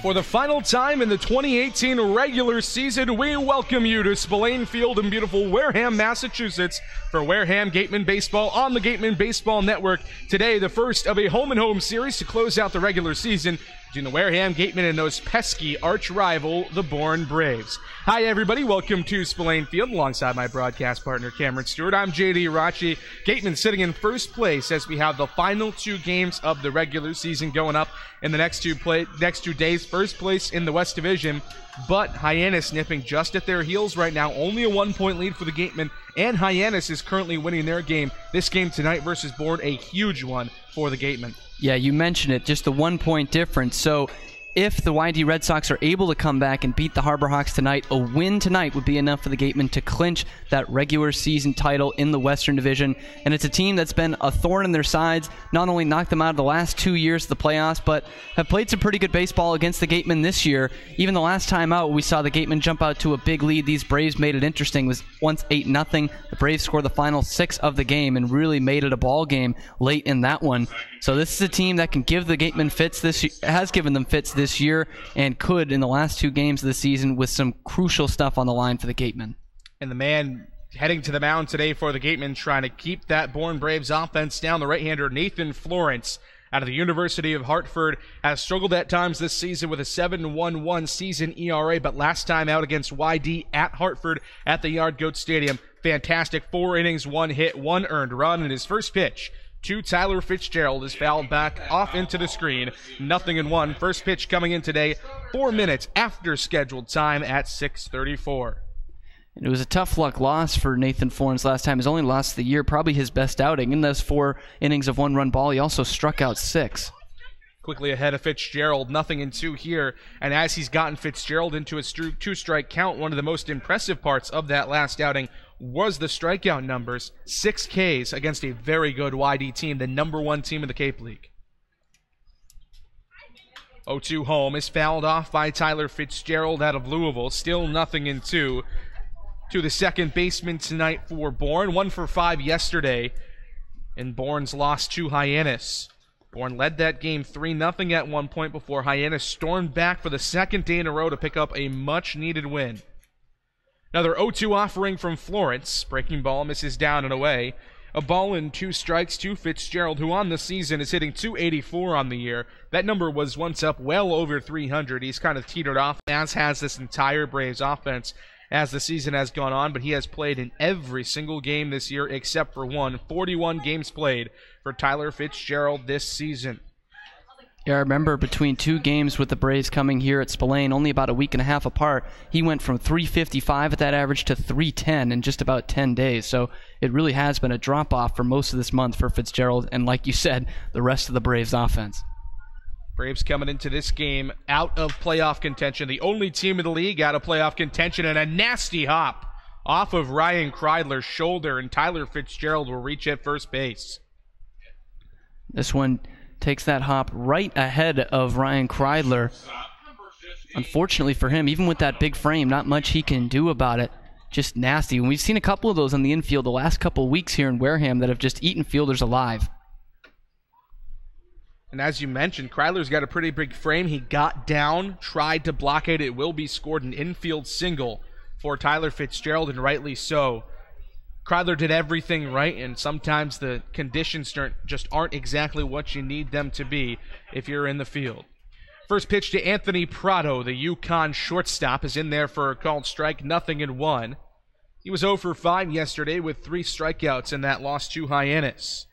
For the final time in the 2018 regular season, we welcome you to Spillane Field in beautiful Wareham, Massachusetts for Wareham Gatemen Baseball on the Gatemen Baseball Network. Today, the first of a home-and-home series to close out the regular season between the Wareham Gatemen and those pesky arch-rival, the Bourne Braves. Hi, everybody. Welcome to Spillane Field alongside my broadcast partner, Cameron Stewart. I'm J.D. Rachi. Gatemen sitting in first place as we have the final two games of the regular season going up in the next two days. First place in the West Division, but Hyannis nipping just at their heels right now. Only a 1-point lead for the Gatemen, and Hyannis is currently winning their game. This game tonight versus Bourne, a huge one for the Gatemen. Yeah, you mentioned it, just a 1-point difference. So if the YD Red Sox are able to come back and beat the Harbor Hawks tonight, a win tonight would be enough for the Gatemen to clinch that regular season title in the Western Division. And it's a team that's been a thorn in their sides, not only knocked them out of the last 2 years of the playoffs, but have played some pretty good baseball against the Gatemen this year. Even the last time out, we saw the Gatemen jump out to a big lead. These Braves made it interesting. It was once 8-0. The Braves scored the final 6 of the game and really made it a ball game late in that one. So this is a team that can give the Gatemen fits has given them fits this year, and could in the last 2 games of the season with some crucial stuff on the line for the Gatemen. And the man heading to the mound today for the Gatemen, trying to keep that Bourne Braves offense down, the right-hander Nathan Florence out of the University of Hartford, has struggled at times this season with a 7.11 season ERA, but last time out against YD at Hartford at the Yard Goat Stadium, fantastic. 4 innings, 1 hit, 1 earned run, and his first pitch to Tyler Fitzgerald is fouled back off into the screen. 0-1. First pitch coming in today, 4 minutes after scheduled time at 6:34. And it was a tough luck loss for Nathan Florence last time. His only loss of the year, probably his best outing. In those 4 innings of 1-run ball, he also struck out 6. Quickly ahead of Fitzgerald, 0-2 here. And as he's gotten Fitzgerald into a 2-strike count, one of the most impressive parts of that last outing was the strikeout numbers. 6 Ks against a very good YD team, the #1 team in the Cape League. 0-2 home is fouled off by Tyler Fitzgerald out of Louisville. Still 0-2 to the second baseman tonight for Bourne. 1 for 5 yesterday in Bourne's loss to Hyannis. Bourne led that game 3-0 at one point before Hyannis stormed back for the second day in a row to pick up a much-needed win. Another 0-2 offering from Florence. Breaking ball misses down and away. A ball and 2 strikes to Fitzgerald, who on the season is hitting .284 on the year. That number was once up well over 300. He's kind of teetered off, as has this entire Braves offense as the season has gone on, but he has played in every single game this year except for one. 41 games played for Tyler Fitzgerald this season. Yeah, I remember between 2 games with the Braves coming here at Spillane, only about a week and a half apart, he went from .355 at that average to .310 in just about 10 days. So it really has been a drop-off for most of this month for Fitzgerald, and like you said, the rest of the Braves offense. Braves coming into this game out of playoff contention, the only team in the league out of playoff contention, and a nasty hop off of Ryan Kreidler's shoulder, and Tyler Fitzgerald will reach at first base. This one takes that hop right ahead of Ryan Kreidler. Unfortunately for him, even with that big frame, not much he can do about it. Just nasty. And we've seen a couple of those on the infield the last couple of weeks here in Wareham that have just eaten fielders alive. And as you mentioned, Kreidler's got a pretty big frame. He got down, tried to block it. It will be scored an infield single for Tyler Fitzgerald, and rightly so. Kreidler did everything right, and sometimes the conditions just aren't exactly what you need them to be if you're in the field. First pitch to Anthony Prado, the UConn shortstop, is in there for a called strike, 0-1. He was 0 for 5 yesterday with 3 strikeouts in that loss to Hyannis.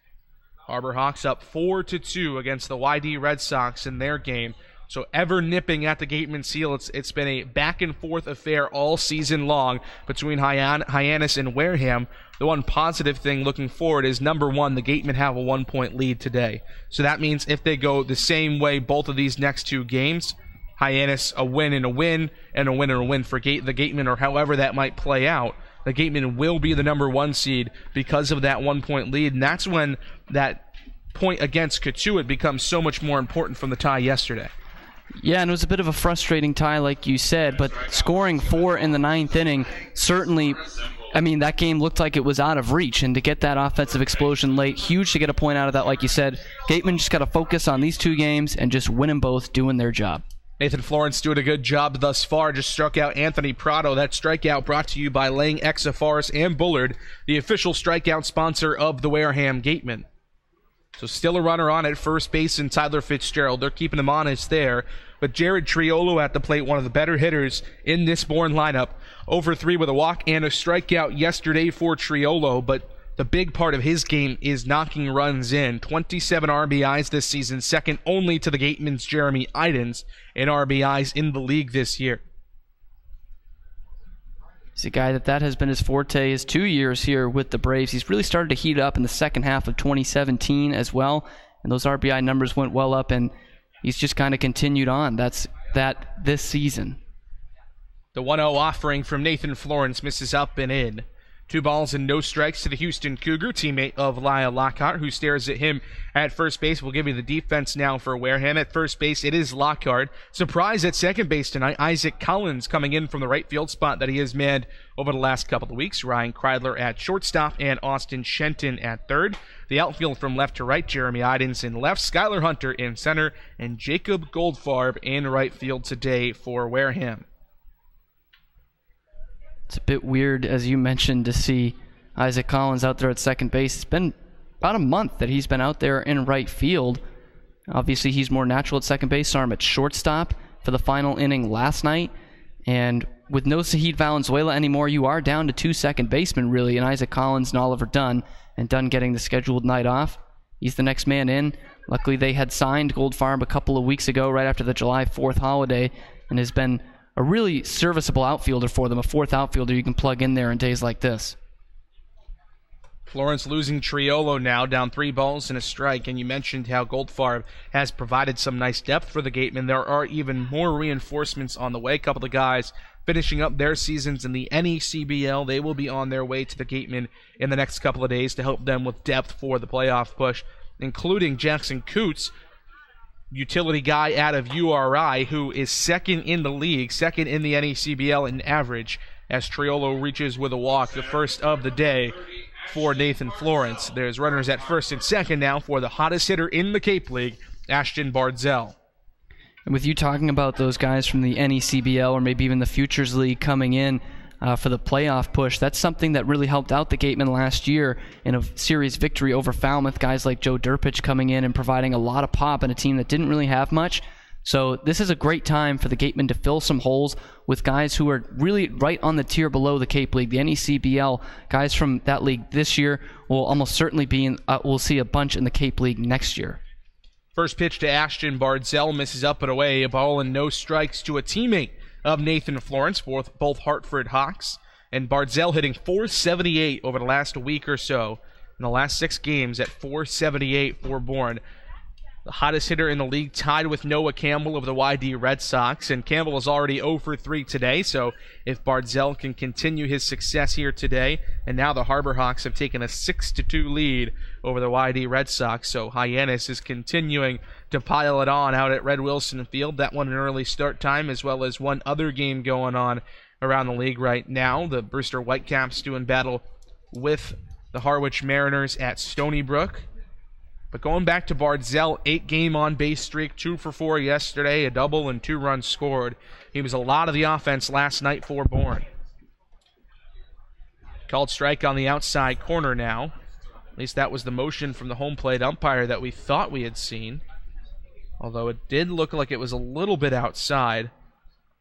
Harbor Hawks up 4-2 against the YD Red Sox in their game. So ever nipping at the Gatemen's heel. It's been a back-and-forth affair all season long between Hyannis and Wareham. The one positive thing looking forward is, #1, the Gatemen have a 1-point lead today. So that means if they go the same way both of these next 2 games, Hyannis a win and a win, and a win and a win for the Gatemen, or however that might play out, the Gatemen will be the #1 seed because of that 1-point lead. And that's when that point against Cotuit becomes so much more important from the tie yesterday. Yeah, and it was a bit of a frustrating tie, like you said, but scoring 4 in the 9th inning certainly, I mean, that game looked like it was out of reach, and to get that offensive explosion late, huge to get a point out of that, like you said. Gatemen just got to focus on these 2 games and just win them both, doing their job. Nathan Florence doing a good job thus far. Just struck out Anthony Prado. That strikeout brought to you by Lang, Exaforest, and Bullard, the official strikeout sponsor of the Wareham Gatemen. So still a runner on at first base in Tyler Fitzgerald. They're keeping him honest there. But Jared Triolo at the plate, one of the better hitters in this Bourne lineup. Over 3 with a walk and a strikeout yesterday for Triolo, but the big part of his game is knocking runs in. 27 RBIs this season, second only to the Gatemen's Jeremy Idens in RBIs in the league this year. He's a guy that has been his forte his 2 years here with the Braves. He's really started to heat up in the second half of 2017 as well, and those RBI numbers went well up, and he's just kind of continued on. That's that this season. The 1-0 offering from Nathan Florence misses up and in. 2 balls and no strikes to the Houston Cougar, teammate of Lyle Lockhart, who stares at him at first base. We'll give you the defense now for Wareham. At first base, it is Lockhart. Surprise at second base tonight, Isaac Collins coming in from the right field spot that he has manned over the last couple of weeks. Ryan Kreidler at shortstop and Austin Shenton at third. The outfield from left to right, Jeremy Idens in left, Skylar Hunter in center, and Jacob Goldfarb in right field today for Wareham. It's a bit weird, as you mentioned, to see Isaac Collins out there at second base. It's been about a month that he's been out there in right field. Obviously, he's more natural at second base. Saw him at shortstop for the final inning last night. And with no Sahid Valenzuela anymore, you are down to 2 second basemen, really, and Isaac Collins and Oliver Dunn. And Dunn getting the scheduled night off. He's the next man in. Luckily, they had signed Goldfarb a couple of weeks ago, right after the July 4th holiday, and has been a really serviceable outfielder for them, a fourth outfielder you can plug in there in days like this. Florence losing Triolo now, down 3 balls and a strike, and you mentioned how Goldfarb has provided some nice depth for the Gatemen. There are even more reinforcements on the way. A couple of guys finishing up their seasons in the NECBL. They will be on their way to the Gatemen in the next couple of days to help them with depth for the playoff push, including Jackson Coots, utility guy out of URI, who is second in the league, second in the NECBL in average, as Triolo reaches with a walk, the first of the day for Nathan Florence. There's runners at first and second now for the hottest hitter in the Cape League, Ashton Bardzell. And with you talking about those guys from the NECBL or maybe even the Futures League coming in for the playoff push, that's something that really helped out the Gatemen last year in a series victory over Falmouth. Guys like Joe Durpich coming in and providing a lot of pop in a team that didn't really have much. So this is a great time for the Gatemen to fill some holes with guys who are really right on the tier below the Cape League. The NECBL guys from that league this year will almost certainly be in, we'll see a bunch in the Cape League next year. First pitch to Ashton Bardzell misses up and away. A ball and no strikes to a teammate of Nathan Florence, both Hartford Hawks. And Bardzell hitting .478 over the last week or so. In the last 6 games at .478 for Bourne. The hottest hitter in the league, tied with Noah Campbell of the YD Red Sox. And Campbell is already 0 for 3 today, so if Bardzell can continue his success here today, and now the Harbor Hawks have taken a 6-2 lead over the YD Red Sox, so Hyannis is continuing to pile it on out at Red Wilson Field. That one an early start time, as well as one other game going on around the league right now. The Brewster Whitecaps doing battle with the Harwich Mariners at Stony Brook. But going back to Bardzell, 8-game on-base streak, 2 for 4 yesterday, a double and 2 runs scored. He was a lot of the offense last night for Bourne. Called strike on the outside corner now. At least that was the motion from the home plate umpire that we thought we had seen. Although it did look like it was a little bit outside.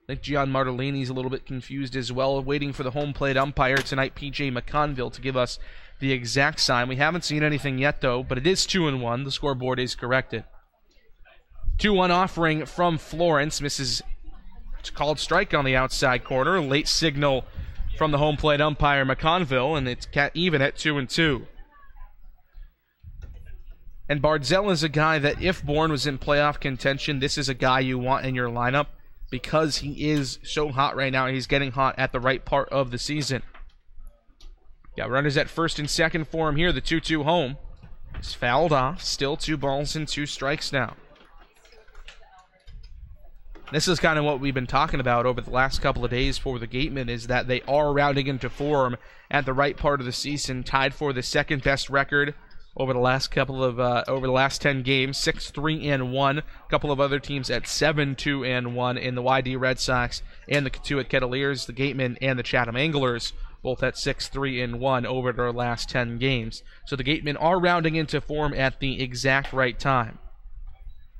I think Gian Martellini's a little bit confused as well, waiting for the home plate umpire tonight, P.J. McConville, to give us the exact sign. We haven't seen anything yet, though, but it is 2-1. The scoreboard is corrected. 2-1 offering from Florence. Misses. It's called strike on the outside corner. Late signal from the home plate umpire, McConville, and it's even at 2-2. And Bardzell is a guy that if Bourne was in playoff contention, this is a guy you want in your lineup because he is so hot right now. He's getting hot at the right part of the season. Got runners at first and second for him here. The 2-2 home. It's fouled off. Still 2 balls and 2 strikes now. This is kind of what we've been talking about over the last couple of days for the Gatemen, is that they are rounding into form at the right part of the season, tied for the second best record over the last 10 games, 6-3-1. A couple of other teams at 7-2-1 in the YD Red Sox and the Cotuit Kettleers, the Gatemen and the Chatham Anglers, both at 6-3-1 over their last 10 games. So the Gatemen are rounding into form at the exact right time.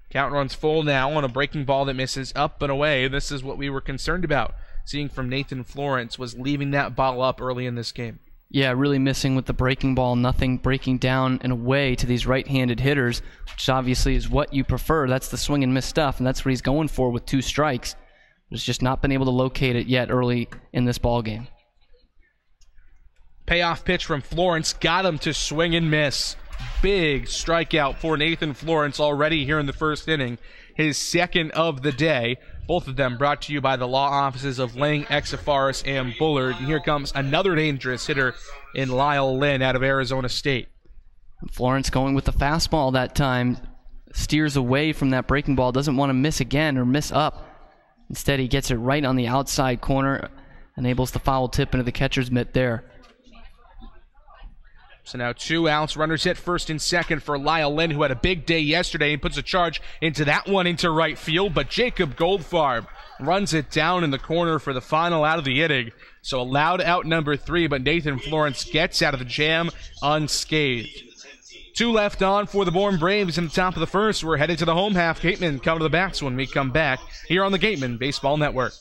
Count runs full now on a breaking ball that misses up and away. This is what we were concerned about seeing from Nathan Florence, was leaving that ball up early in this game. Yeah, really missing with the breaking ball, nothing breaking down and away to these right-handed hitters, which obviously is what you prefer. That's the swing and miss stuff, and that's what he's going for with 2 strikes. He's just not been able to locate it yet early in this ball game. Payoff pitch from Florence got him to swing and miss. Big strikeout for Nathan Florence already here in the first inning. His second of the day. Both of them brought to you by the law offices of Lang, Exafaris, and Bullard. And here comes another dangerous hitter in Lyle Lynn out of Arizona State. Florence going with the fastball that time. Steers away from that breaking ball. Doesn't want to miss again or miss up. Instead, he gets it right on the outside corner. Enables the foul tip into the catcher's mitt there. So now 2 outs, runners hit first and second for Lyle Lynn, who had a big day yesterday and puts a charge into that one into right field. But Jacob Goldfarb runs it down in the corner for the final out of the inning. So allowed out number 3, but Nathan Florence gets out of the jam unscathed. 2 left on for the Bourne Braves in the top of the first. We're headed to the home half. Gatemen come to the bats when we come back here on the Gatemen Baseball Network.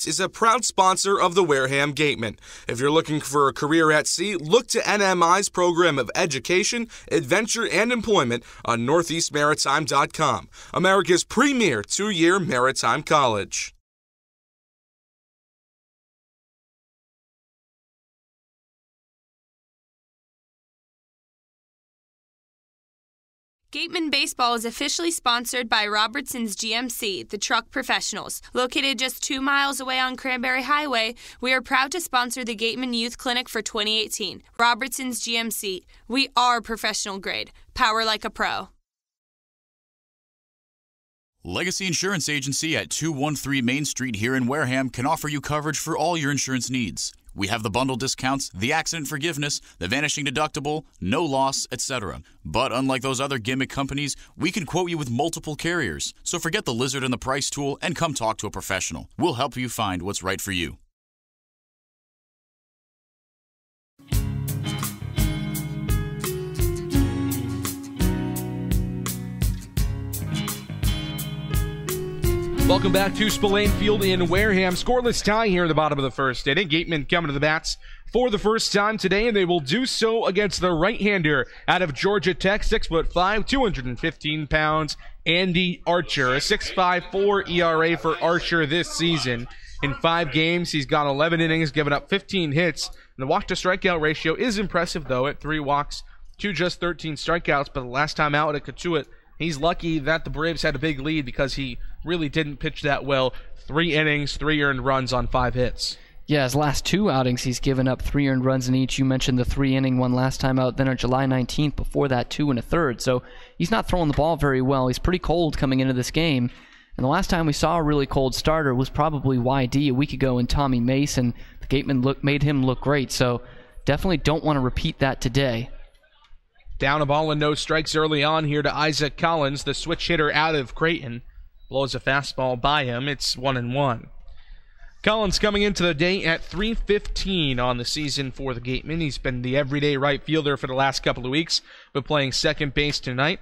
Is a proud sponsor of the Wareham Gatemen. If you're looking for a career at sea, look to NMI's program of education, adventure, and employment on northeastmaritime.com, America's premier 2-year maritime college. Gatemen Baseball is officially sponsored by Robertson's GMC, the truck professionals. Located just 2 miles away on Cranberry Highway, we are proud to sponsor the Gatemen Youth Clinic for 2018. Robertson's GMC. We are professional grade. Power like a pro. Legacy Insurance Agency at 213 Main Street here in Wareham can offer you coverage for all your insurance needs. We have the bundle discounts, the accident forgiveness, the vanishing deductible, no loss, etc. But unlike those other gimmick companies, we can quote you with multiple carriers. So forget the lizard and the price tool and come talk to a professional. We'll help you find what's right for you. Welcome back to Spillane Field in Wareham. Scoreless tie here in the bottom of the first inning. Gatemen coming to the bats for the first time today, and they will do so against the right-hander out of Georgia Tech, 6'5", 215 pounds, Andy Archer. A 6.54 ERA for Archer this season. In 5 games, he's gone 11 innings, given up 15 hits. And the walk-to-strikeout ratio is impressive, though, at 3 walks to just 13 strikeouts. But the last time out at Cotuit, he's lucky that the Braves had a big lead because he really didn't pitch that well. 3 innings, 3 earned runs on 5 hits. Yeah, his last 2 outings, he's given up 3 earned runs in each. You mentioned the 3-inning one last time out, then on July 19th. Before that, 2 1/3. So he's not throwing the ball very well. He's pretty cold coming into this game. And the last time we saw a really cold starter was probably YD a week ago in Tommy Mason. The Gatemen made him look great. So definitely don't want to repeat that today. Down a ball and no strikes early on here to Isaac Collins, the switch hitter out of Creighton. Blows a fastball by him. It's 1-1. Collins coming into the day at .315 on the season for the Gatemen. He's been the everyday right fielder for the last couple of weeks, but playing second base tonight.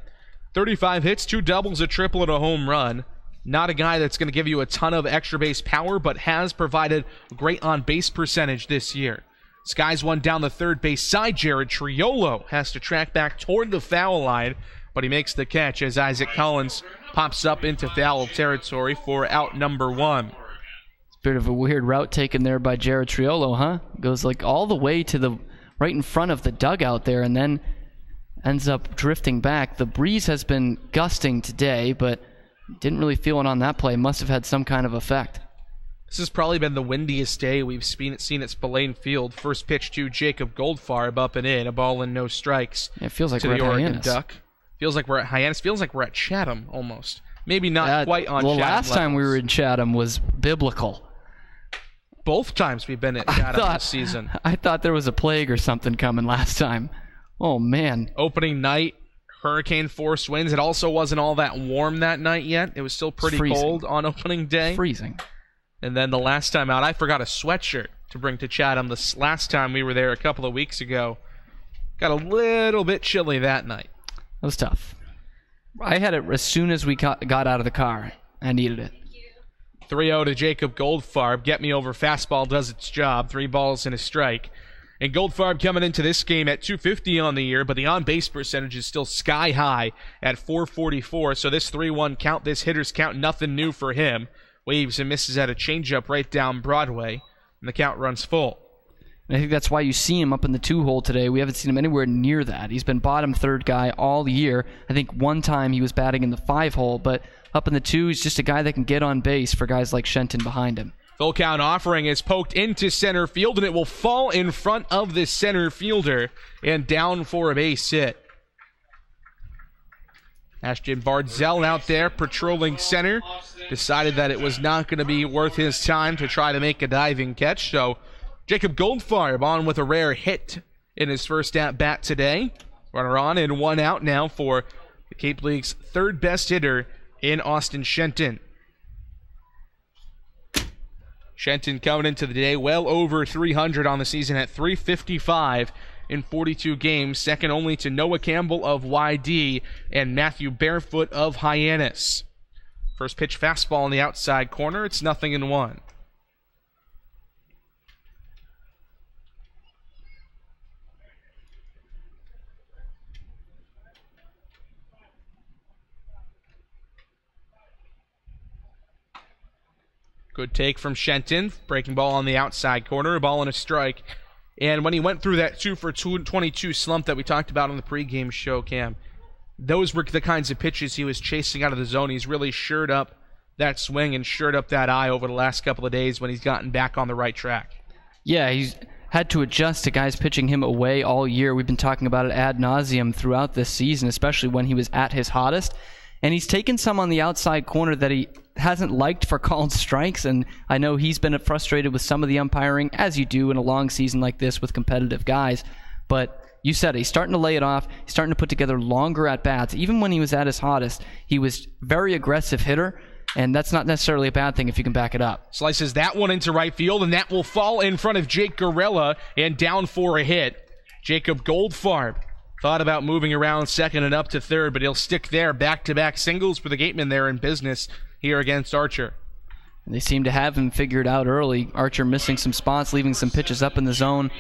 35 hits, 2 doubles, a triple, and a home run. Not a guy that's going to give you a ton of extra base power, but has provided great on-base percentage this year. Skies one down the third base side. Jared Triolo has to track back toward the foul line, but he makes the catch as Isaac Collins pops up into foul territory for out number 1. Bit of a weird route taken there by Jared Triolo, huh? Goes like all the way to the right in front of the dugout there and then ends up drifting back. The breeze has been gusting today, but didn't really feel it on that play. Must have had some kind of effect. This has probably been the windiest day we've seen at Spillane Field. First pitch to Jacob Goldfarb, up and in, a ball and no strikes. It feels like to we're the at Oregon Hyannis. Duck. Feels like we're at Hyannis. Feels like we're at Chatham almost. Maybe not quite on Chatham. Chatham Last time we levels. were in Chatham was biblical. Both times we've been at Chatham this season. I thought there was a plague or something coming last time. Oh, man. Opening night, hurricane force winds. It also wasn't all that warm that night yet. It was still pretty cold on opening day. Freezing. And then the last time out, I forgot a sweatshirt to bring to Chatham. This last time we were there a couple of weeks ago, got a little bit chilly that night. That was tough. I had it as soon as we got out of the car. I needed it. 3-0 to Jacob Goldfarb. Get me over fastball does its job. 3 balls and a strike. And Goldfarb coming into this game at .250 on the year, but the on-base percentage is still sky high at .444. So this 3-1 count, this hitter's count, nothing new for him. Waves and misses at a changeup right down Broadway, and the count runs full. And I think that's why you see him up in the 2-hole today. We haven't seen him anywhere near that. He's been bottom third guy all year. I think one time he was batting in the 5-hole, but up in the 2, he's just a guy that can get on base for guys like Shenton behind him. Full count offering is poked into center field, and it will fall in front of the center fielder and down for a base hit. Ashton Bardzell out there patrolling center. Decided that it was not going to be worth his time to try to make a diving catch. So Jacob Goldfarb on with a rare hit in his first at-bat today. Runner on and 1 out now for the Cape League's third best hitter in Austin Shenton. Shenton coming into the day well over 300 on the season at .355 in 42 games, second only to Noah Campbell of YD and Matthew Barefoot of Hyannis. First pitch fastball on the outside corner. It's 0-1. Good take from Shenton. Breaking ball on the outside corner. A ball and a strike. And when he went through that 2-for-22 slump that we talked about on the pregame show, Cam, those were the kinds of pitches he was chasing out of the zone. He's really shored up that swing and shored up that eye over the last couple of days when he's gotten back on the right track. Yeah, he's had to adjust to guys pitching him away all year. We've been talking about it ad nauseum throughout this season, especially when he was at his hottest. And he's taken some on the outside corner that he hasn't liked for called strikes, and I know he's been frustrated with some of the umpiring, as you do in a long season like this with competitive guys. But you said it, he's starting to lay it off. He's starting to put together longer at-bats. Even when he was at his hottest, he was very aggressive hitter, and that's not necessarily a bad thing if you can back it up. Slices that one into right field, and that will fall in front of Jake Gorella and down for a hit. Jacob Goldfarb thought about moving around second and up to third, but he'll stick there. Back-to-back singles for the Gatemen there in business here against Archer. And they seem to have him figured out early. Archer missing some spots, leaving some pitches up in the zone.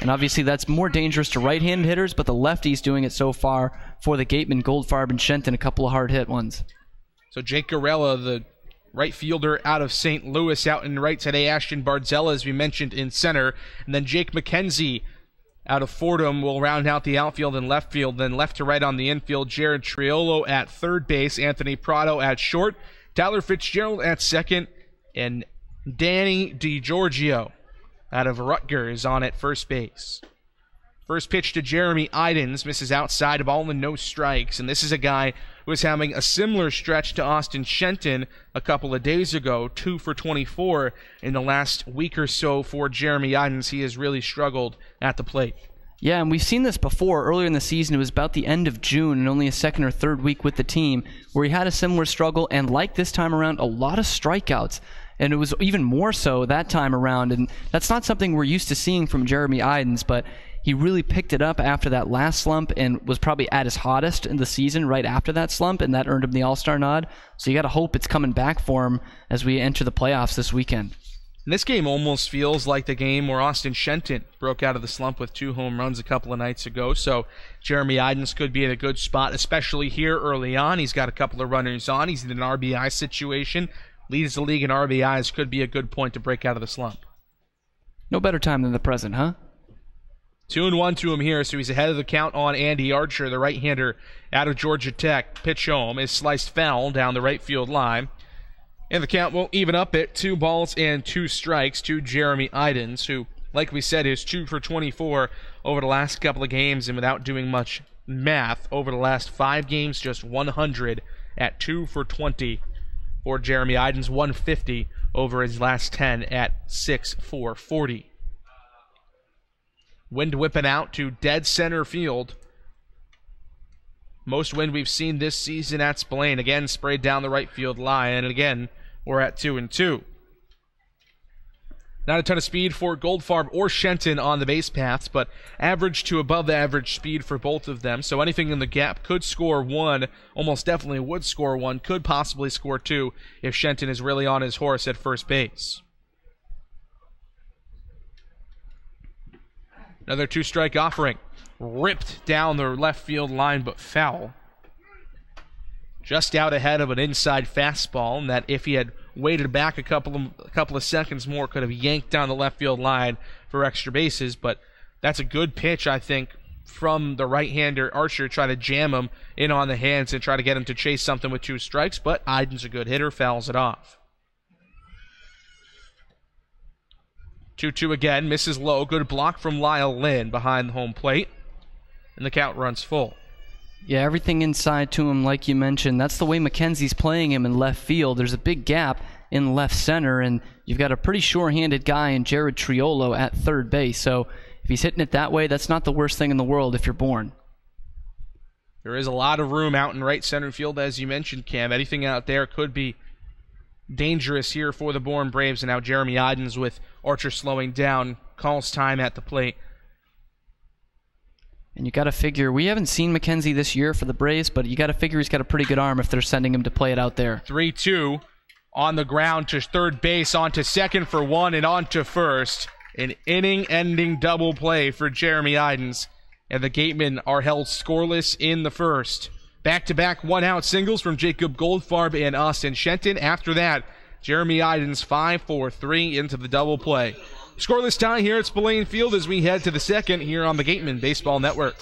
And obviously that's more dangerous to right-handed hitters, but the lefties doing it so far for the Gatemen, Goldfarb and Shenton, a couple of hard-hit ones. So Jake Gorella, the right fielder out of St. Louis, out in right today. Ashton Bardzella, as we mentioned, in center. And then Jake McKenzie out of Fordham will round out the outfield and left field. Then left to right on the infield, Jared Triolo at third base, Anthony Prado at short, Tyler Fitzgerald at second, and Danny DiGiorgio out of Rutgers on at first base. First pitch to Jeremy Idens, misses outside, a ball and no strikes. And this is a guy who was having a similar stretch to Austin Shenton a couple of days ago, 2 for 24 in the last week or so for Jeremy Idens. He has really struggled at the plate. Yeah, and we've seen this before. Earlier in the season, it was about the end of June and only a second or third week with the team where he had a similar struggle, and like this time around, a lot of strikeouts. And it was even more so that time around, and that's not something we're used to seeing from Jeremy Idens, but he really picked it up after that last slump and was probably at his hottest in the season right after that slump, and that earned him the All-Star nod. So you got to hope it's coming back for him as we enter the playoffs this weekend. And this game almost feels like the game where Austin Shenton broke out of the slump with 2 home runs a couple of nights ago. So Jeremy Idens could be in a good spot, especially here early on. He's got a couple of runners on. He's in an RBI situation. Leads the league in RBIs. Could be a good point to break out of the slump. No better time than the present, huh? 2-1 to him here, so he's ahead of the count on Andy Archer, the right-hander out of Georgia Tech. Pitch home is sliced foul down the right field line. And the count will even up at 2 balls and 2 strikes to Jeremy Idens, who, like we said, is 2 for 24 over the last couple of games, and without doing much math, over the last 5 games, just 100 at 2 for 20 for Jeremy Idens, 150 over his last 10 at 6 for 40. Wind whipping out to dead center field. Most wind we've seen this season at Spillane. Again, sprayed down the right field line. And again, we're at 2-2. Not a ton of speed for Goldfarb or Shenton on the base paths, but average to above average speed for both of them. So anything in the gap could score 1, almost definitely would score 1, could possibly score 2 if Shenton is really on his horse at first base. Another 2-strike offering. Ripped down the left field line, but foul. Just out ahead of an inside fastball, and that if he had waited back a couple of seconds more, could have yanked down the left field line for extra bases. But that's a good pitch, I think, from the right-hander Archer. Try to jam him in on the hands and try to get him to chase something with 2 strikes. But Idens, a good hitter, fouls it off. 2-2 again, misses low. Good block from Lyle Lynn behind the home plate. And the count runs full. Yeah, everything inside to him, like you mentioned. That's the way McKenzie's playing him in left field. There's a big gap in left center, and you've got a pretty sure-handed guy in Jared Triolo at third base. So if he's hitting it that way, that's not the worst thing in the world if you're Bourne. There is a lot of room out in right center field, as you mentioned, Cam. Anything out there could be dangerous here for the Bourne Braves. And now Jeremy Idens, with Archer slowing down, calls time at the plate. And you got to figure, we haven't seen McKenzie this year for the Braves, but you got to figure he's got a pretty good arm if they're sending him to play it out there. 3-2 on the ground to third base, on to second for 1, and on to first. An inning-ending double play for Jeremy Idens. And the Gatemen are held scoreless in the first. Back-to-back one-out singles from Jacob Goldfarb and Austin Shenton. After that, Jeremy Idens 5-4-3 into the double play. Scoreless tie here at Spillane Field as we head to the second here on the Gatemen Baseball Network.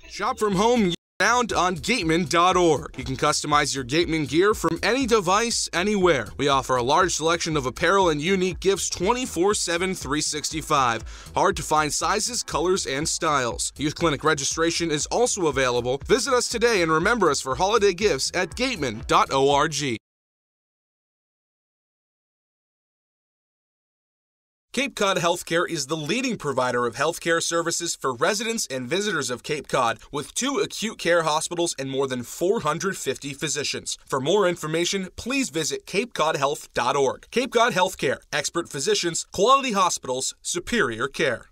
Shop from home year-round on Gatemen.org. You can customize your Gatemen gear from any device, anywhere. We offer a large selection of apparel and unique gifts 24/7, 365. Hard to find sizes, colors, and styles. Youth Clinic registration is also available. Visit us today and remember us for holiday gifts at Gatemen.org. Cape Cod Healthcare is the leading provider of healthcare services for residents and visitors of Cape Cod, with 2 acute care hospitals and more than 450 physicians. For more information, please visit capecodhealth.org. Cape Cod Healthcare, expert physicians, quality hospitals, superior care.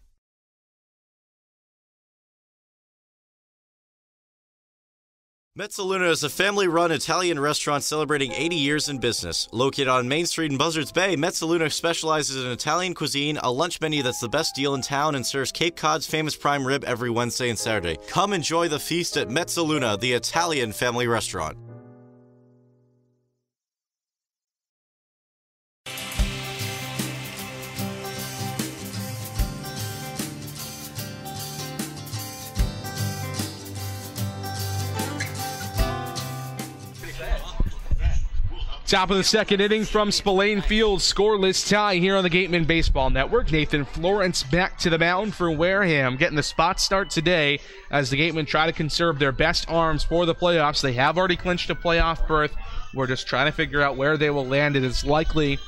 Mezzaluna is a family-run Italian restaurant celebrating 80 years in business. Located on Main Street in Buzzards Bay, Mezzaluna specializes in Italian cuisine, a lunch menu that's the best deal in town, and serves Cape Cod's famous prime rib every Wednesday and Saturday. Come enjoy the feast at Mezzaluna, the Italian family restaurant. Top of the second inning from Spillane Field, scoreless tie here on the Gatemen Baseball Network. Nathan Florence back to the mound for Wareham, getting the spot start today as the Gatemen try to conserve their best arms for the playoffs. They have already clinched a playoff berth. We're just trying to figure out where they will land. It is likely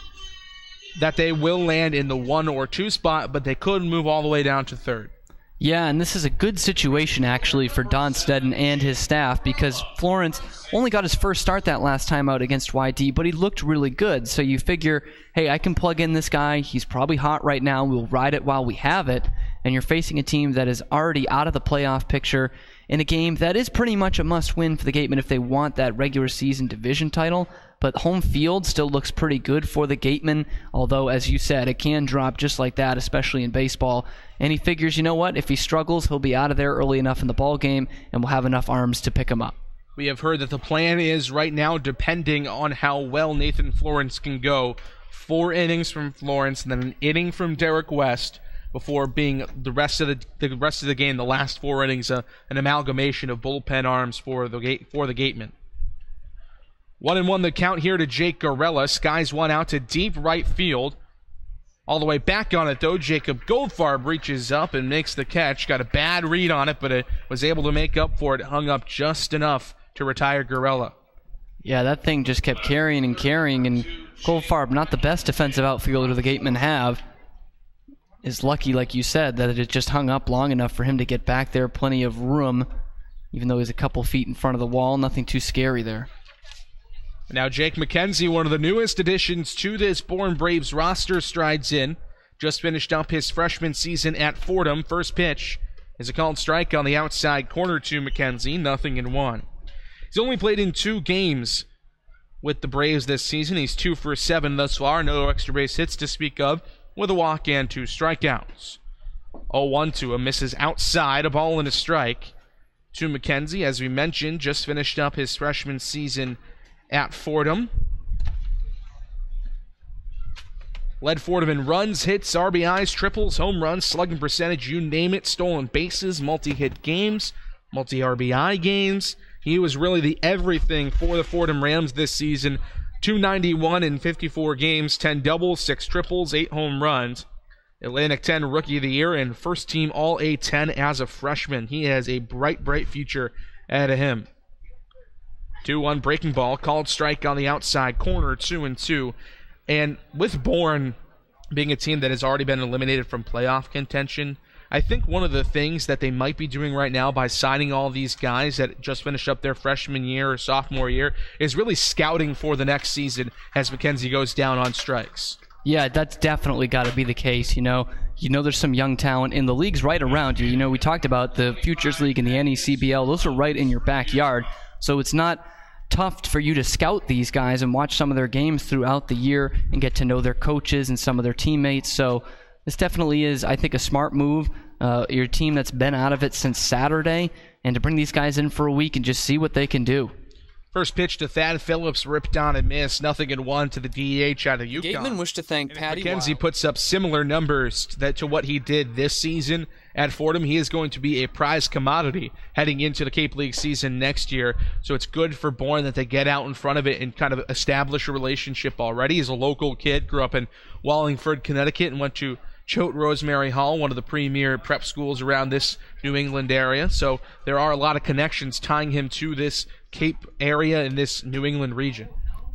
that they will land in the 1 or 2 spot, but they could move all the way down to third. Yeah, and this is a good situation, actually, for Don Stedden and his staff, because Florence only got his first start that last time out against YD, but he looked really good. So you figure, hey, I can plug in this guy. He's probably hot right now. We'll ride it while we have it. And you're facing a team that is already out of the playoff picture in a game that is pretty much a must-win for the Gatemen if they want that regular season division title. but home field still looks pretty good for the Gatemen, although, as you said, it can drop just like that, especially in baseball. And he figures, you know what, if he struggles, he'll be out of there early enough in the ball game, and we'll have enough arms to pick him up. We have heard that the plan is right now, depending on how well Nathan Florence can go, 4 innings from Florence and then an inning from Derek West before being the rest of the game, the last 4 innings, an amalgamation of bullpen arms for the Gatemen. 1-1 the count here to Jake Garella. Skies one out to deep right field. All the way back on it, though, Jacob Goldfarb reaches up and makes the catch. Got a bad read on it, but it was able to make up for it. Hung up just enough to retire Garella. Yeah, that thing just kept carrying, and Goldfarb, not the best defensive outfielder the Gatemen have, is lucky, like you said, that it just hung up long enough for him to get back there. Plenty of room, even though he's a couple feet in front of the wall. Nothing too scary there. Now Jake McKenzie, one of the newest additions to this Bourne Braves roster, strides in. Just finished up his freshman season at Fordham. First pitch is a called strike on the outside corner to McKenzie, 0-1. He's only played in 2 games with the Braves this season. He's 2 for 7 thus far. No extra base hits to speak of, with a walk and 2 strikeouts. 0-1 to him, misses outside, a ball and a strike to McKenzie. As we mentioned, just finished up his freshman season at Fordham. Led Fordham in runs, hits, RBIs, triples, home runs, slugging percentage, you name it, stolen bases, multi-hit games, multi-RBI games. He was really the everything for the Fordham Rams this season. 291 in 54 games, 10 doubles, 6 triples, 8 home runs. Atlantic 10 Rookie of the Year and first team All-A-10 as a freshman. He has a bright, bright future ahead of him. 2-1 breaking ball, called strike on the outside corner, 2-2. And with Bourne being a team that has already been eliminated from playoff contention, I think one of the things that they might be doing right now by signing all these guys that just finished up their freshman year or sophomore year is really scouting for the next season as McKenzie goes down on strikes. Yeah, that's definitely got to be the case. You know there's some young talent in the leagues right around you. You know, we talked about the Futures League and the NECBL. Those are right in your backyard. So it's not tough for you to scout these guys and watch some of their games throughout the year and get to know their coaches and some of their teammates. So this definitely is, I think, a smart move. Your team that's been out of it since Saturday, and to bring these guys in for a week and just see what they can do. First pitch to Thad Phillips, ripped on and missed, 0-1 to the DH out of UConn. Gatemen wish to thank Patty McKenzie puts up similar numbers to what he did this season at Fordham. He is going to be a prize commodity heading into the Cape League season next year. So it's good for Bourne that they get out in front of it and kind of establish a relationship already. He's a local kid, grew up in Wallingford, Connecticut, and went to Choate Rosemary Hall, one of the premier prep schools around this New England area. So there are a lot of connections tying him to this Cape area in this New England region.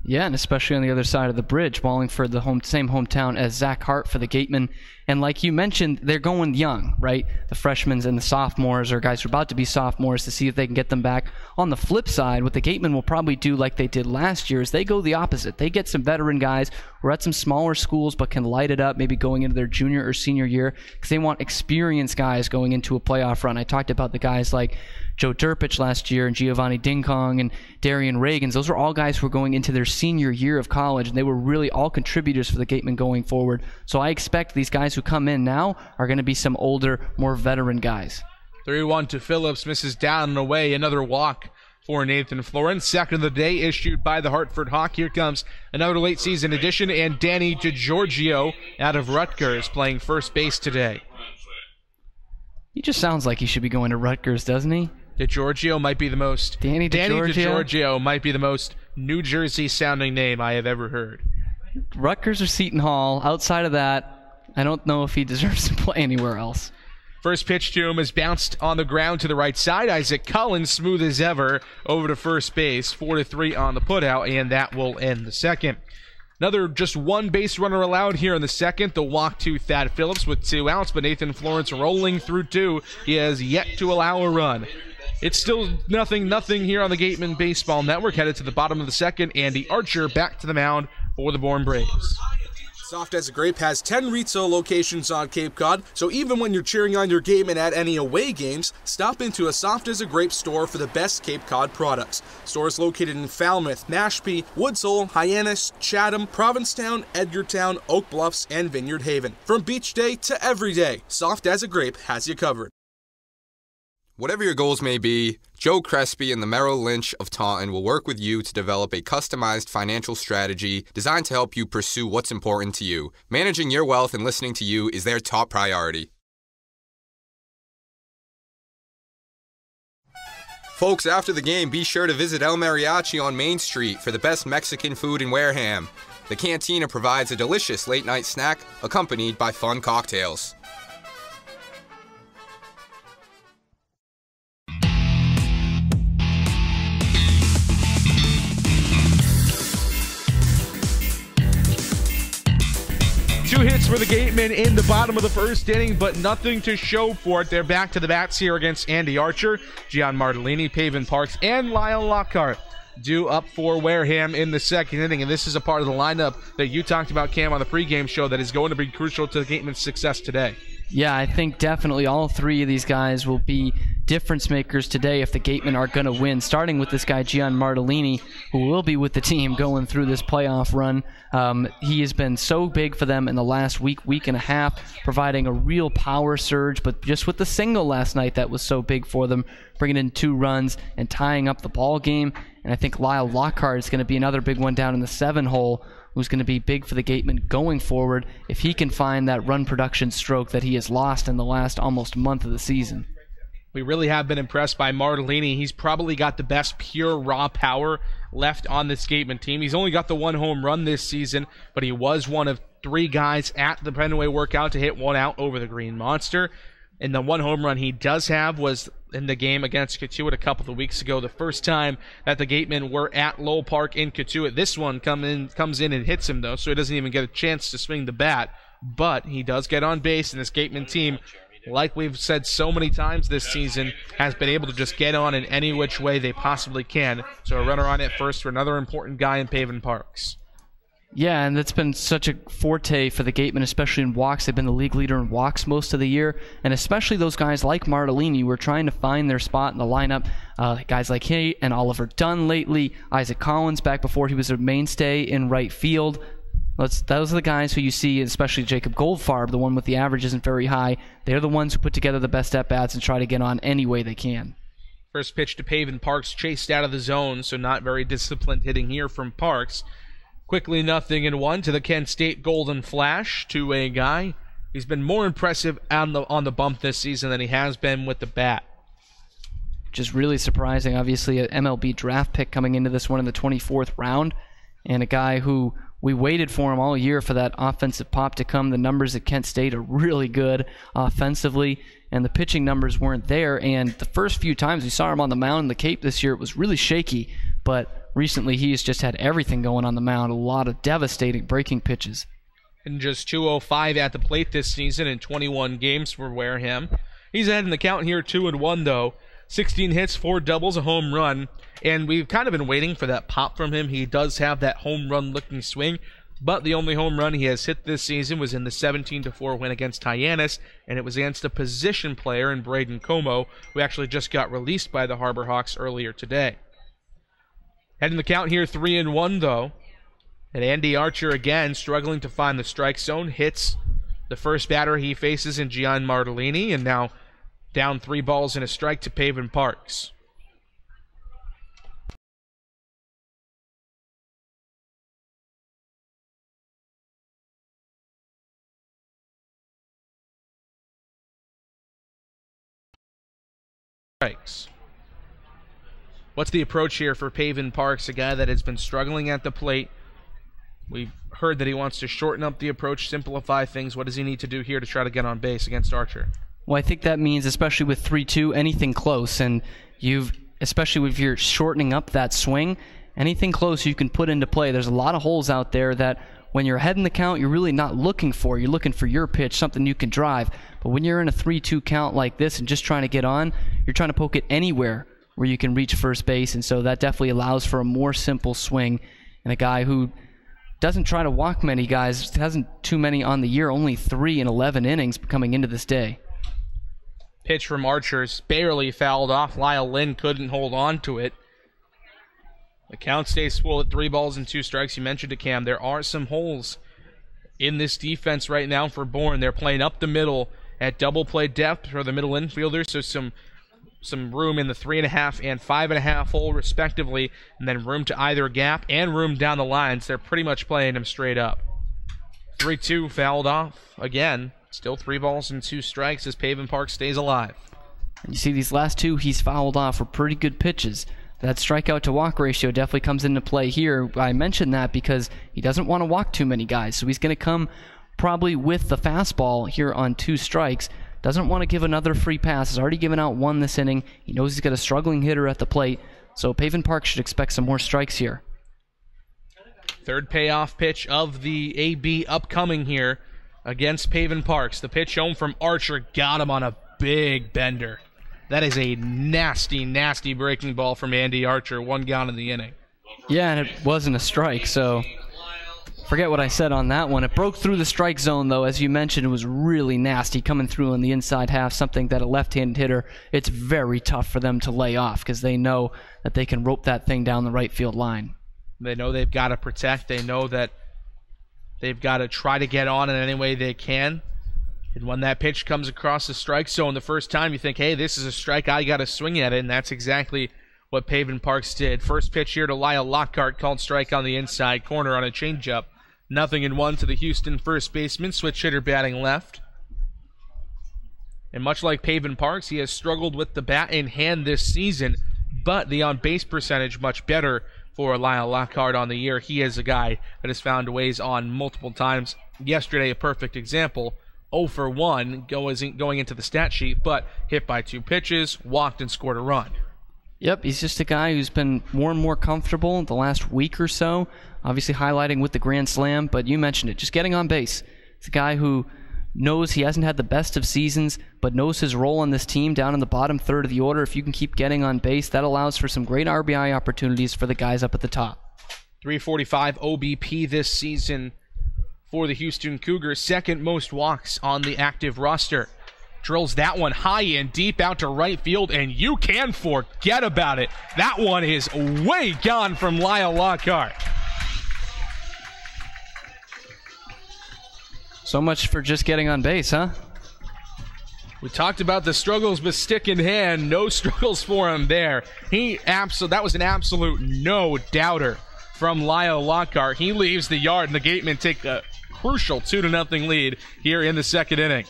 Yeah, and especially on the other side of the bridge, Wallingford, same hometown as Zach Hart for the Gatemen. And like you mentioned, they're going young, right? The freshmen and the sophomores, or guys who are about to be sophomores, to see if they can get them back. On the flip side, what the Gatemen will probably do like they did last year is they go the opposite. They get some veteran guys who are at some smaller schools but can light it up, maybe going into their junior or senior year, because they want experienced guys going into a playoff run. I talked about the guys like Joe Durpich last year and Giovanni Dingkong and Darian Reagans. Those are all guys who are going into their senior year of college, and they were really all contributors for the Gatemen going forward. So I expect these guys who come in now are going to be some older, more veteran guys. 3-1 to Phillips, misses down and away. Another walk for Nathan Florence. Second of the day issued by the Hartford Hawk. Here comes another late season addition, and Danny DiGiorgio out of Rutgers playing first base today. He just sounds like he should be going to Rutgers, doesn't he? DiGiorgio might be the most Danny DiGiorgio might be the most New Jersey sounding name I have ever heard. Rutgers or Seton Hall. Outside of that, I don't know if he deserves to play anywhere else. First pitch to him is bounced on the ground to the right side. Isaac Collins, smooth as ever, over to first base. 4-3 on the putout, and that will end the second. Another just one base runner allowed here in the second. The walk to Thad Phillips with 2 outs, but Nathan Florence rolling through 2. He has yet to allow a run. It's still 0-0 here on the Gatemen Baseball Network. Headed to the bottom of the second. Andy Archer back to the mound for the Bourne Braves. Soft as a Grape has 10 retail locations on Cape Cod, so even when you're cheering on your Gatemen at any away games, stop into a Soft as a Grape store for the best Cape Cod products. Stores located in Falmouth, Mashpee, Woods Hole, Hyannis, Chatham, Provincetown, Edgartown, Oak Bluffs, and Vineyard Haven. From beach day to every day, Soft as a Grape has you covered. Whatever your goals may be, Joe Crespi and the Merrill Lynch of Taunton will work with you to develop a customized financial strategy designed to help you pursue what's important to you. Managing your wealth and listening to you is their top priority. Folks, after the game, be sure to visit El Mariachi on Main Street for the best Mexican food in Wareham. The cantina provides a delicious late-night snack accompanied by fun cocktails. Two hits for the Gatemen in the bottom of the first inning, but nothing to show for it. They're back to the bats here against Andy Archer, Gian Martellini, Paven Parks, and Lyle Lockhart due up for Wareham in the second inning. And this is a part of the lineup that you talked about, Cam, on the pregame show that is going to be crucial to the Gatemen's success today. Yeah, I think definitely all three of these guys will be difference makers today if the Gatemen are going to win, starting with this guy, Gian Martellini, who will be with the team going through this playoff run. He has been so big for them in the last week and a half, providing a real power surge, but just with the single last night that was so big for them, bringing in 2 runs and tying up the ball game. And I think Lyle Lockhart is going to be another big one down in the 7-hole, who's going to be big for the Gatemen going forward if he can find that run production stroke that he has lost in the last almost month of the season. We really have been impressed by Martellini. He's probably got the best pure raw power left on this Gatemen team. He's only got the 1 home run this season, but he was one of 3 guys at the Penway workout to hit 1 out over the Green Monster. And the 1 home run he does have was in the game against Cotuit a couple of weeks ago, the first time that the Gatemen were at Lowell Park in Cotuit. This one comes in and hits him, though, so he doesn't even get a chance to swing the bat. But he does get on base, and this Gatemen team, like we've said so many times this season, has been able to just get on in any which way they possibly can. So a runner on at first for another important guy in Paven Parks. Yeah, and that's been such a forte for the Gatemen, especially in walks. They've been the league leader in walks most of the year, and especially those guys like Martellini were trying to find their spot in the lineup. Guys like he and Oliver Dunn lately, Isaac Collins back before he was a mainstay in right field. Those are the guys who you see, especially Jacob Goldfarb, the one with the average isn't very high. They're the ones who put together the best at-bats and try to get on any way they can. First pitch to Paven Parks, chased out of the zone, so not very disciplined hitting here from Parks. Quickly 0-1 to the Kent State Golden Flash, two-way guy. He's been more impressive on the bump this season than he has been with the bat. Just really surprising. Obviously, an MLB draft pick coming into this one in the 24th round, and a guy who we waited for him all year for that offensive pop to come. The numbers at Kent State are really good offensively, and the pitching numbers weren't there. And the first few times we saw him on the mound in the Cape this year, it was really shaky, but recently, he's just had everything going on the mound, a lot of devastating breaking pitches. And just 205 at the plate this season in 21 games for Wareham. He's ahead in the count here, 2-1, though. 16 hits, 4 doubles, a home run. And we've kind of been waiting for that pop from him. He does have that home run-looking swing, but the only home run he has hit this season was in the 17-4 win against Hyannis, and it was against a position player in Braden Como, who actually just got released by the Harbor Hawks earlier today. Heading the count here, 3-1, though. And Andy Archer again struggling to find the strike zone. Hits the first batter he faces in Gian Martellini, and now down 3 balls and a strike to Paven Parks. Strikes. What's the approach here for Paven Parks, a guy that has been struggling at the plate? We've heard that he wants to shorten up the approach, simplify things. What does he need to do here to try to get on base against Archer? Well, I think that means, especially with 3-2, anything close. And especially if you're shortening up that swing, anything close you can put into play. There's a lot of holes out there that when you're ahead in the count, you're really not looking for. You're looking for your pitch, something you can drive. But when you're in a 3-2 count like this and just trying to get on, you're trying to poke it anywhere where you can reach first base, and so that definitely allows for a more simple swing, and a guy who doesn't try to walk many guys. Hasn't too many on the year, only 3 in 11 innings coming into this day. Pitch from Archer's barely fouled off. Lyle Lynn couldn't hold on to it. The count stays full at 3 balls and 2 strikes. You mentioned it, Cam. There are some holes in this defense right now for Bourne. They're playing up the middle at double play depth for the middle infielders, so some room in the 3.5 and 5.5 hole respectively, and then room to either gap and room down the lines. They're pretty much playing them straight up. 3-2 fouled off again. Still 3 balls and 2 strikes as Pavin Park stays alive. And you see these last 2 he's fouled off were pretty good pitches. That strikeout to walk ratio definitely comes into play here. I mentioned that because he doesn't want to walk too many guys, so he's going to come probably with the fastball here on 2 strikes. Doesn't want to give another free pass. Has already given out 1 this inning. He knows he's got a struggling hitter at the plate, so Pavin Park should expect some more strikes here. Third payoff pitch of the AB upcoming here against Pavin Parks. The pitch home from Archer got him on a big bender. That is a nasty, nasty breaking ball from Andy Archer. 1 gone in the inning. Yeah, and it wasn't a strike, so forget what I said on that one. It broke through the strike zone, though. As you mentioned, it was really nasty coming through on the inside half, something that a left-handed hitter, it's very tough for them to lay off because they know that they can rope that thing down the right field line. They know they've got to protect. They know that they've got to try to get on in any way they can. And when that pitch comes across the strike zone the first time, you think, hey, this is a strike, I got to swing at it, and that's exactly what Pavin Parks did. First pitch here to Lyle Lockhart, called strike on the inside corner on a changeup. 0-1 to the Houston first baseman, switch hitter batting left. And much like Pavin Parks, he has struggled with the bat in hand this season, but the on-base percentage much better for Lyle Lockhart on the year. He is a guy that has found ways on multiple times. Yesterday, a perfect example. 0 for 1 going into the stat sheet, but hit by 2 pitches, walked and scored a run. Yep, he's just a guy who's been more and more comfortable the last week or so, obviously highlighting with the grand slam, but you mentioned it, just getting on base. It's a guy who knows he hasn't had the best of seasons, but knows his role on this team down in the bottom third of the order. If you can keep getting on base, that allows for some great RBI opportunities for the guys up at the top. 345 OBP this season for the Houston Cougars, second most walks on the active roster. Drills that one high and deep out to right field, and you can forget about it. That one is way gone from Lyle Lockhart. So much for just getting on base, huh? We talked about the struggles with stick in hand. No struggles for him there. That was an absolute no-doubter from Lyle Lockhart. He leaves the yard, and the Gatemen take a crucial 2-0 lead here in the second inning.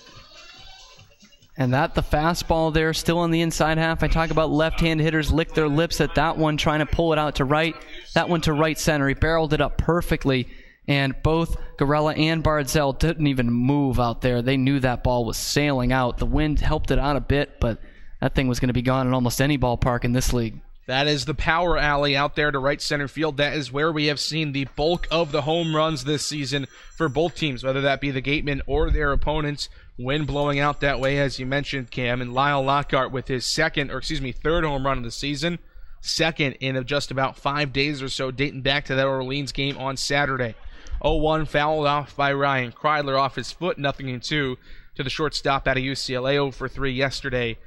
And the fastball there, still on the inside half. I talk about left-hand hitters lick their lips at that one, trying to pull it out to right. That one to right center. He barreled it up perfectly, and both Garella and Bardzell didn't even move out there. They knew that ball was sailing out. The wind helped it out a bit, but that thing was going to be gone in almost any ballpark in this league. That is the power alley out there to right center field. That is where we have seen the bulk of the home runs this season for both teams, whether that be the Gatemen or their opponents. Wind blowing out that way, as you mentioned, Cam. And Lyle Lockhart with his third home run of the season. Second in just about 5 days or so, dating back to that Orleans game on Saturday. 0-1 fouled off by Ryan Kreidler off his foot. 0-2 to the shortstop out of UCLA. 0 for 3 yesterday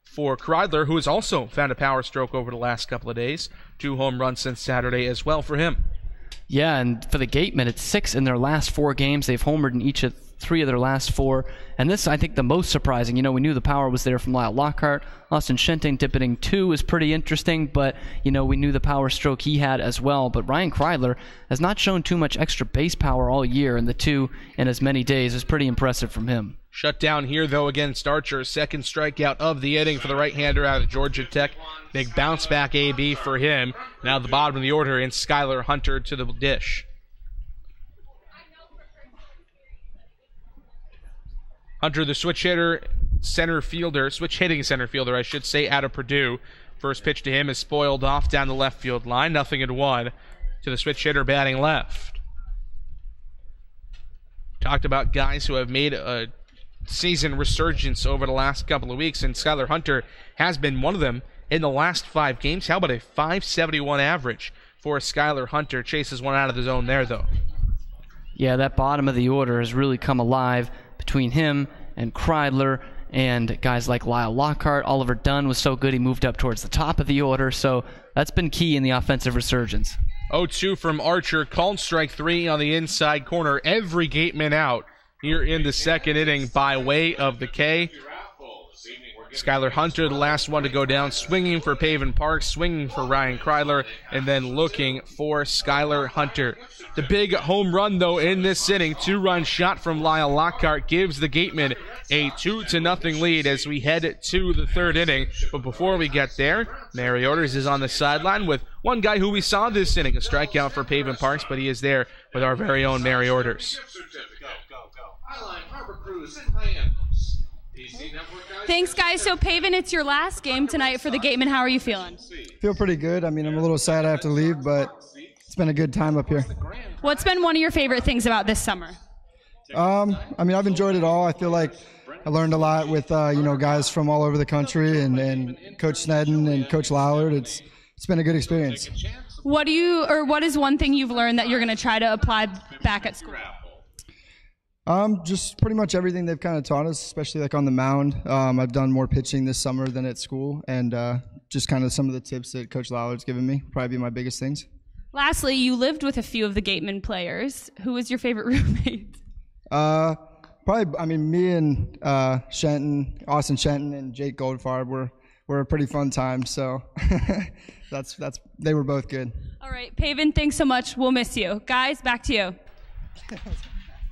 for Kreidler, who has also found a power stroke over the last couple of days. 2 home runs since Saturday as well for him. Yeah, and for the Gatemen, it's 6 in their last 4 games. They've homered in each of 3 of their last 4. And this, I think, the most surprising. We knew the power was there from Lyle Lockhart. Austin Schenting dipping 2 is pretty interesting, but, we knew the power stroke he had as well. But Ryan Kreidler has not shown too much extra base power all year, and the 2 in as many days is pretty impressive from him. Shut down here, though, against Archer. Second strikeout of the inning for the right-hander out of Georgia Tech. Big bounce-back AB for him. Now the bottom of the order, and Skylar Hunter to the dish. Hunter, the switch hitting center fielder, I should say, out of Purdue. First pitch to him is spoiled off down the left field line. 0-1 to the switch hitter batting left. Talked about guys who have made a season resurgence over the last couple of weeks, and Skylar Hunter has been one of them in the last 5 games. How about a .571 average for Skylar Hunter? Chases one out of the zone there, though. Yeah, that bottom of the order has really come alive between him and Kreidler and guys like Lyle Lockhart. Oliver Dunn was so good he moved up towards the top of the order, so that's been key in the offensive resurgence. 0-2 from Archer, called strike 3 on the inside corner. Every Gateman out here in the second inning by way of the K. Skylar Hunter, the last one to go down, swinging for Pavin Parks, swinging for Ryan Kreidler, and then looking for Skylar Hunter. The big home run, though, in this inning, 2-run shot from Lyle Lockhart gives the Gatemen a 2-0 lead as we head to the third inning. But before we get there, Mary Orders is on the sideline with one guy who we saw this inning, a strikeout for Pavin Parks, but he is there with our very own Mary Orders. Thanks, guys. So, Pavin, it's your last game tonight for the Gatemen. How are you feeling? Feel pretty good. I mean, I'm a little sad I have to leave, but it's been a good time up here. What's been one of your favorite things about this summer? I mean, I've enjoyed it all. I feel like I learned a lot with, guys from all over the country and Coach Snedden and Coach Lallard. It's been a good experience. What is one thing you've learned that you're going to try to apply back at school? Just pretty much everything they've kind of taught us, especially like on the mound. I've done more pitching this summer than at school, and just kind of some of the tips that Coach Lallard's given me probably be my biggest things. Lastly, you lived with a few of the Gatemen players. Who was your favorite roommate? Probably, I mean, me and Austin Shenton and Jake Goldfarb were a pretty fun time, so they were both good. All right, Pavin, thanks so much. We'll miss you. Guys, back to you.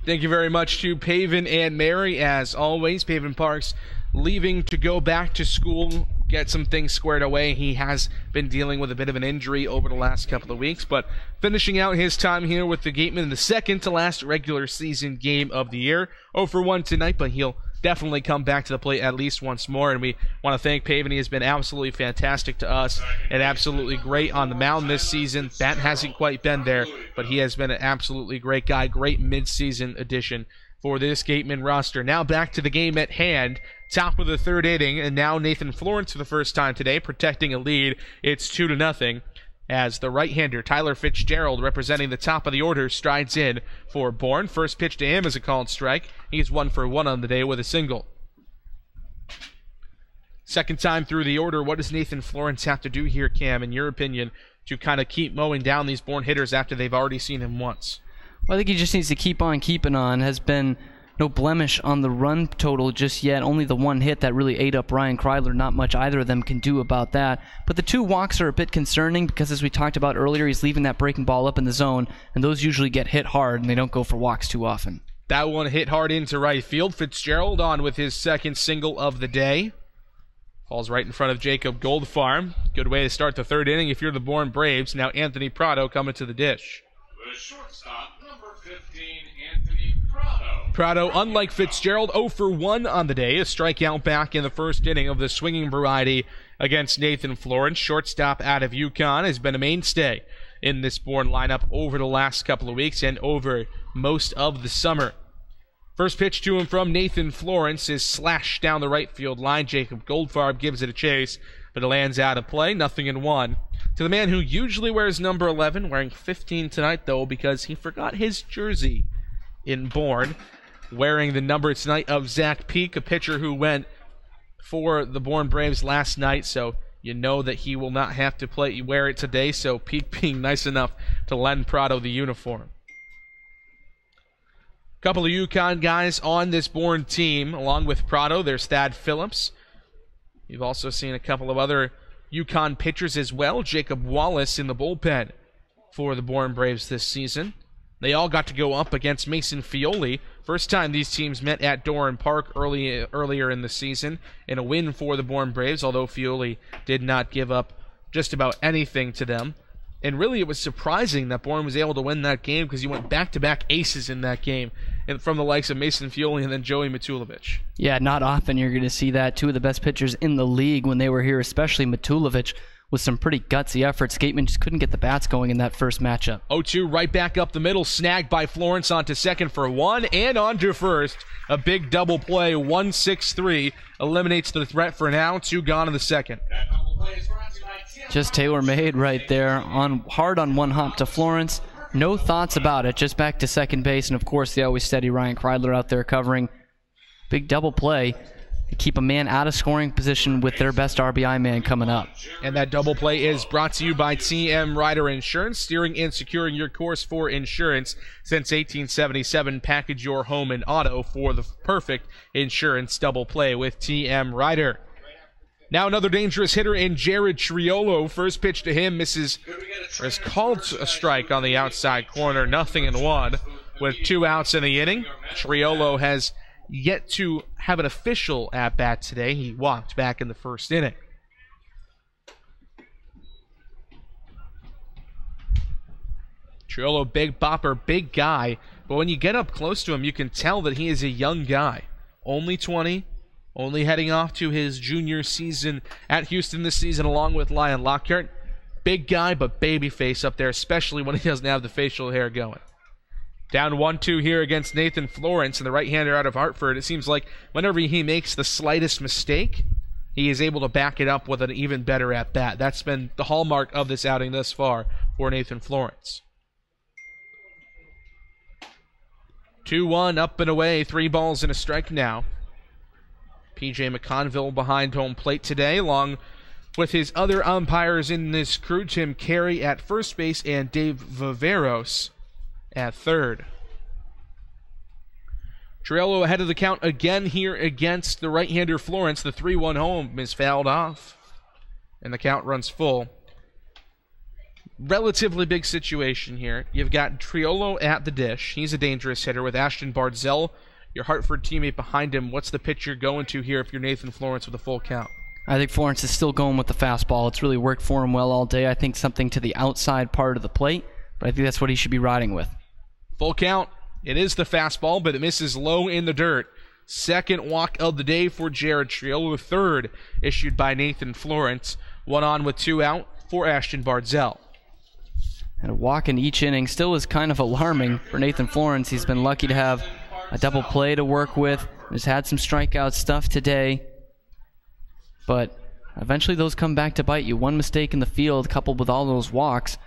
Thank you very much to Pavin and Mary. As always, Pavin Parks leaving to go back to school, get some things squared away. He has been dealing with a bit of an injury over the last couple of weeks, but finishing out his time here with the Gatemen in the second to last regular season game of the year. 0-for-1 tonight, but he'll definitely come back to the plate at least once more, and we want to thank Pavin. He has been absolutely fantastic to us and absolutely great on the mound this season. Bat hasn't quite been there, but he has been an absolutely great guy, great mid-season addition for this Gatemen roster. Now back to the game at hand, top of the third inning, and now Nathan Florence for the first time today protecting a lead. It's 2-0. As the right-hander Tyler Fitzgerald, representing the top of the order, strides in for Bourne. First pitch to him is a called strike. He's 1-for-1 on the day with a single. Second time through the order, what does Nathan Florence have to do here, Cam, in your opinion, to kind of keep mowing down these Bourne hitters after they've already seen him once? Well, I think he just needs to keep on keeping on. Has been no blemish on the run total just yet. Only the one hit that really ate up Ryan Kreidler. Not much either of them can do about that. But the two walks are a bit concerning because, as we talked about earlier, he's leaving that breaking ball up in the zone, and those usually get hit hard, and they don't go for walks too often. That one hit hard into right field. Fitzgerald on with his second single of the day. Falls right in front of Jacob Goldfarb. Good way to start the third inning if you're the Bourne Braves. Now Anthony Prado coming to the dish. The shortstop, number 15, Anthony Prado. Prado, unlike Fitzgerald, 0-for-1 on the day. A strikeout back in the first inning of the swinging variety against Nathan Florence. Shortstop out of UConn has been a mainstay in this Bourne lineup over the last couple of weeks and over most of the summer. First pitch to him from Nathan Florence is slashed down the right field line. Jacob Goldfarb gives it a chase, but it lands out of play. 0-1. To the man who usually wears number 11, wearing 15 tonight, though, because he forgot his jersey in Bourne. Wearing the number tonight of Zach Peak, a pitcher who went for the Bourne Braves last night, so you know that he will not have to wear it today, so Peak being nice enough to lend Prado the uniform. Couple of UConn guys on this Bourne team, along with Prado. There's Thad Phillips. You've also seen a couple of other UConn pitchers as well. Jacob Wallace in the bullpen for the Bourne Braves this season. They all got to go up against Mason Fioli. First time these teams met at Doran Park earlier in the season, in a win for the Bourne Braves, although Fioli did not give up just about anything to them. And really, it was surprising that Bourne was able to win that game because you went back-to-back aces in that game, and from the likes of Mason Fioli and then Joey Matulovic. Yeah, not often you're going to see that. Two of the best pitchers in the league when they were here, especially Matulovic, with some pretty gutsy efforts. Gatemen just couldn't get the bats going in that first matchup. 0-2 right back up the middle, snagged by Florence onto second for one, and onto first. A big double play, 1-6-3, eliminates the threat for now. 2 gone in the second. That double play is brought to you by Just tailor-made right there. Hard on one hop to Florence. No thoughts about it. Just back to second base. And, of course, the always steady Ryan Kreidler out there covering. Big double play. Keep a man out of scoring position with their best RBI man coming up. And that double play is brought to you by TM Ryder Insurance, steering and securing your course for insurance since 1877. Package your home and auto for the perfect insurance double play with TM Ryder. Now another dangerous hitter in Jared Triolo. First pitch to him misses, or is called a strike on the outside corner. 0-1 with 2 outs in the inning. Triolo has yet to have an official at-bat today. He walked back in the first inning. Triolo, big bopper, big guy, but when you get up close to him, you can tell that he is a young guy. Only 20, only heading off to his junior season at Houston this season along with Lyon Lockhart. Big guy, but baby face up there, especially when he doesn't have the facial hair going. Down 1-2 here against Nathan Florence, and the right-hander out of Hartford. It seems like whenever he makes the slightest mistake, he is able to back it up with an even better at-bat. That's been the hallmark of this outing thus far for Nathan Florence. 2-1, up and away, 3 balls and a strike now. P.J. McConville behind home plate today, along with his other umpires in this crew, Tim Carey at first base and Dave Viveros at third. Triolo ahead of the count again here against the right-hander Florence. The 3-1 home is fouled off, and the count runs full. Relatively big situation here. You've got Triolo at the dish. He's a dangerous hitter with Ashton Bardzell, your Hartford teammate, behind him. What's the pitch you're going to here if you're Nathan Florence with a full count? I think Florence is still going with the fastball. It's really worked for him well all day. I think something to the outside part of the plate, but I think that's what he should be riding with. Full count. It is the fastball, but it misses low in the dirt. Second walk of the day for Jared Triolo. Third issued by Nathan Florence. 1 on with 2 out for Ashton Bardzell. And a walk in each inning still is kind of alarming for Nathan Florence. He's been lucky to have a double play to work with. He's had some strikeout stuff today. But eventually those come back to bite you. One mistake in the field coupled with all those walks,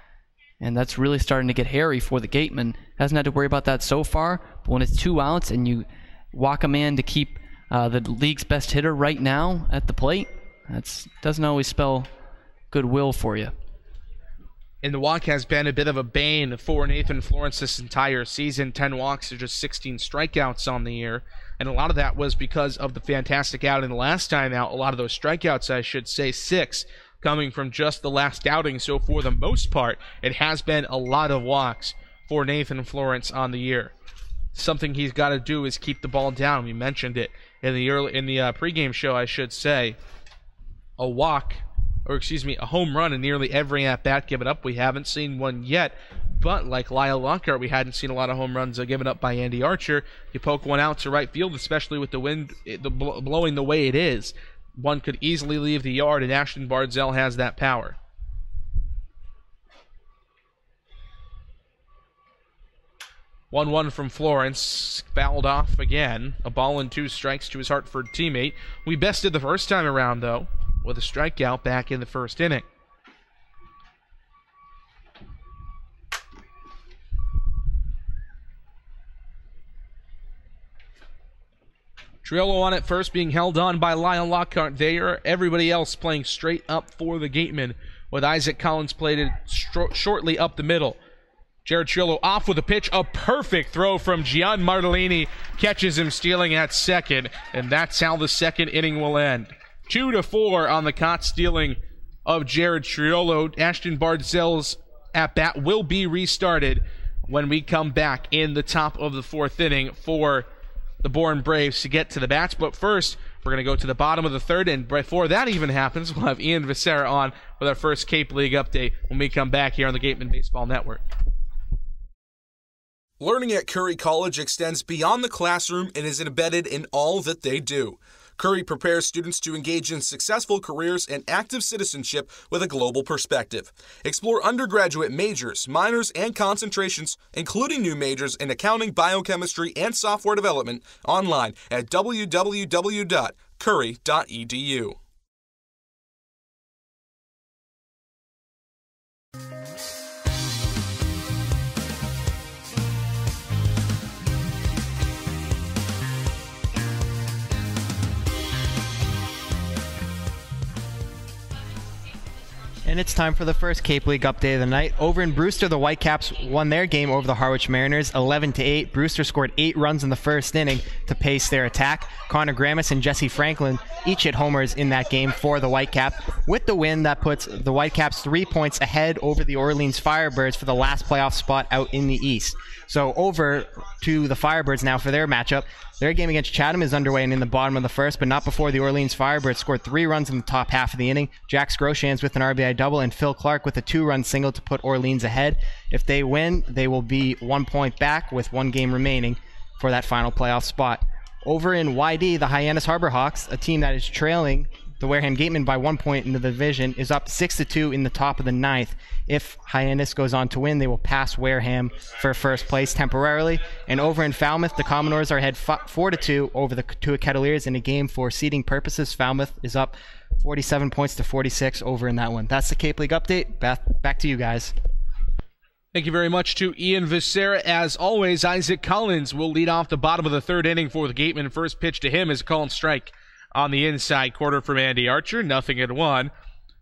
and that's really starting to get hairy for the Gatemen. Hasn't had to worry about that so far, but when it's 2 outs and you walk a man to keep the league's best hitter right now at the plate, that doesn't always spell goodwill for you. And the walk has been a bit of a bane for Nathan Florence this entire season. 10 walks to just 16 strikeouts on the year. And a lot of that was because of the fantastic outing the last time out. A lot of those strikeouts, I should say, 6 coming from just the last outing. So for the most part, it has been a lot of walks for Nathan Florence on the year. Something he's got to do is keep the ball down. We mentioned it in the pregame show, I should say. A home run in nearly every at-bat given up. We haven't seen one yet, but like Lyle Lockhart, we hadn't seen a lot of home runs given up by Andy Archer. You poke one out to right field, especially with the wind blowing the way it is. One could easily leave the yard, and Ashton Bardzell has that power. One from Florence, fouled off again. A ball and 2 strikes to his Hartford teammate. We bested the first time around, though, with a strikeout back in the first inning. Triolo on at first, being held on by Lyle Lockhart there. Everybody else playing straight up for the Gatemen, with Isaac Collins plated shortly up the middle. Jared Triolo off with a pitch. A perfect throw from Gian Martellini. Catches him stealing at second, and that's how the second inning will end. 2-4 on the caught stealing of Jared Triolo. Ashton Bardzell's at-bat will be restarted when we come back in the top of the 4th inning for the Bourne Braves to get to the bats. But first, we're going to go to the bottom of the 3rd, and before that even happens, we'll have Ian Becerra on with our first Cape League update when we come back here on the Gatemen Baseball Network. Learning at Curry College extends beyond the classroom and is embedded in all that they do. Curry prepares students to engage in successful careers and active citizenship with a global perspective. Explore undergraduate majors, minors, and concentrations, including new majors in accounting, biochemistry, and software development, online at www.curry.edu. And it's time for the first Cape League update of the night. Over in Brewster, the Whitecaps won their game over the Harwich Mariners 11-8. Brewster scored 8 runs in the first inning to pace their attack. Connor Gramis and Jesse Franklin each hit homers in that game for the Whitecaps. With the win, that puts the Whitecaps 3 points ahead over the Orleans Firebirds for the last playoff spot out in the East. So over to the Firebirds now for their matchup. Their game against Chatham is underway and in the bottom of the first, but not before the Orleans Firebirds scored 3 runs in the top half of the inning. Jack Groshans with an RBI double and Phil Clark with a 2-run single to put Orleans ahead. If they win, they will be 1 point back with 1 game remaining for that final playoff spot. Over in YD, the Hyannis Harbor Hawks, a team that is trailing the Wareham Gatemen by 1 point in the division, is up 6-2 in the top of the 9th. If Hyannis goes on to win, they will pass Wareham for first place temporarily. And over in Falmouth, the Commodores are ahead 4-2 over the Cotuit Kettleers in a game for seeding purposes. Falmouth is up 47 points to 46 over in that one. That's the Cape League update. Back to you guys. Thank you very much to Ian Viscera. As always, Isaac Collins will lead off the bottom of the third inning for the Gatemen. First pitch to him is a call and strike on the inside quarter from Andy Archer, 0-1.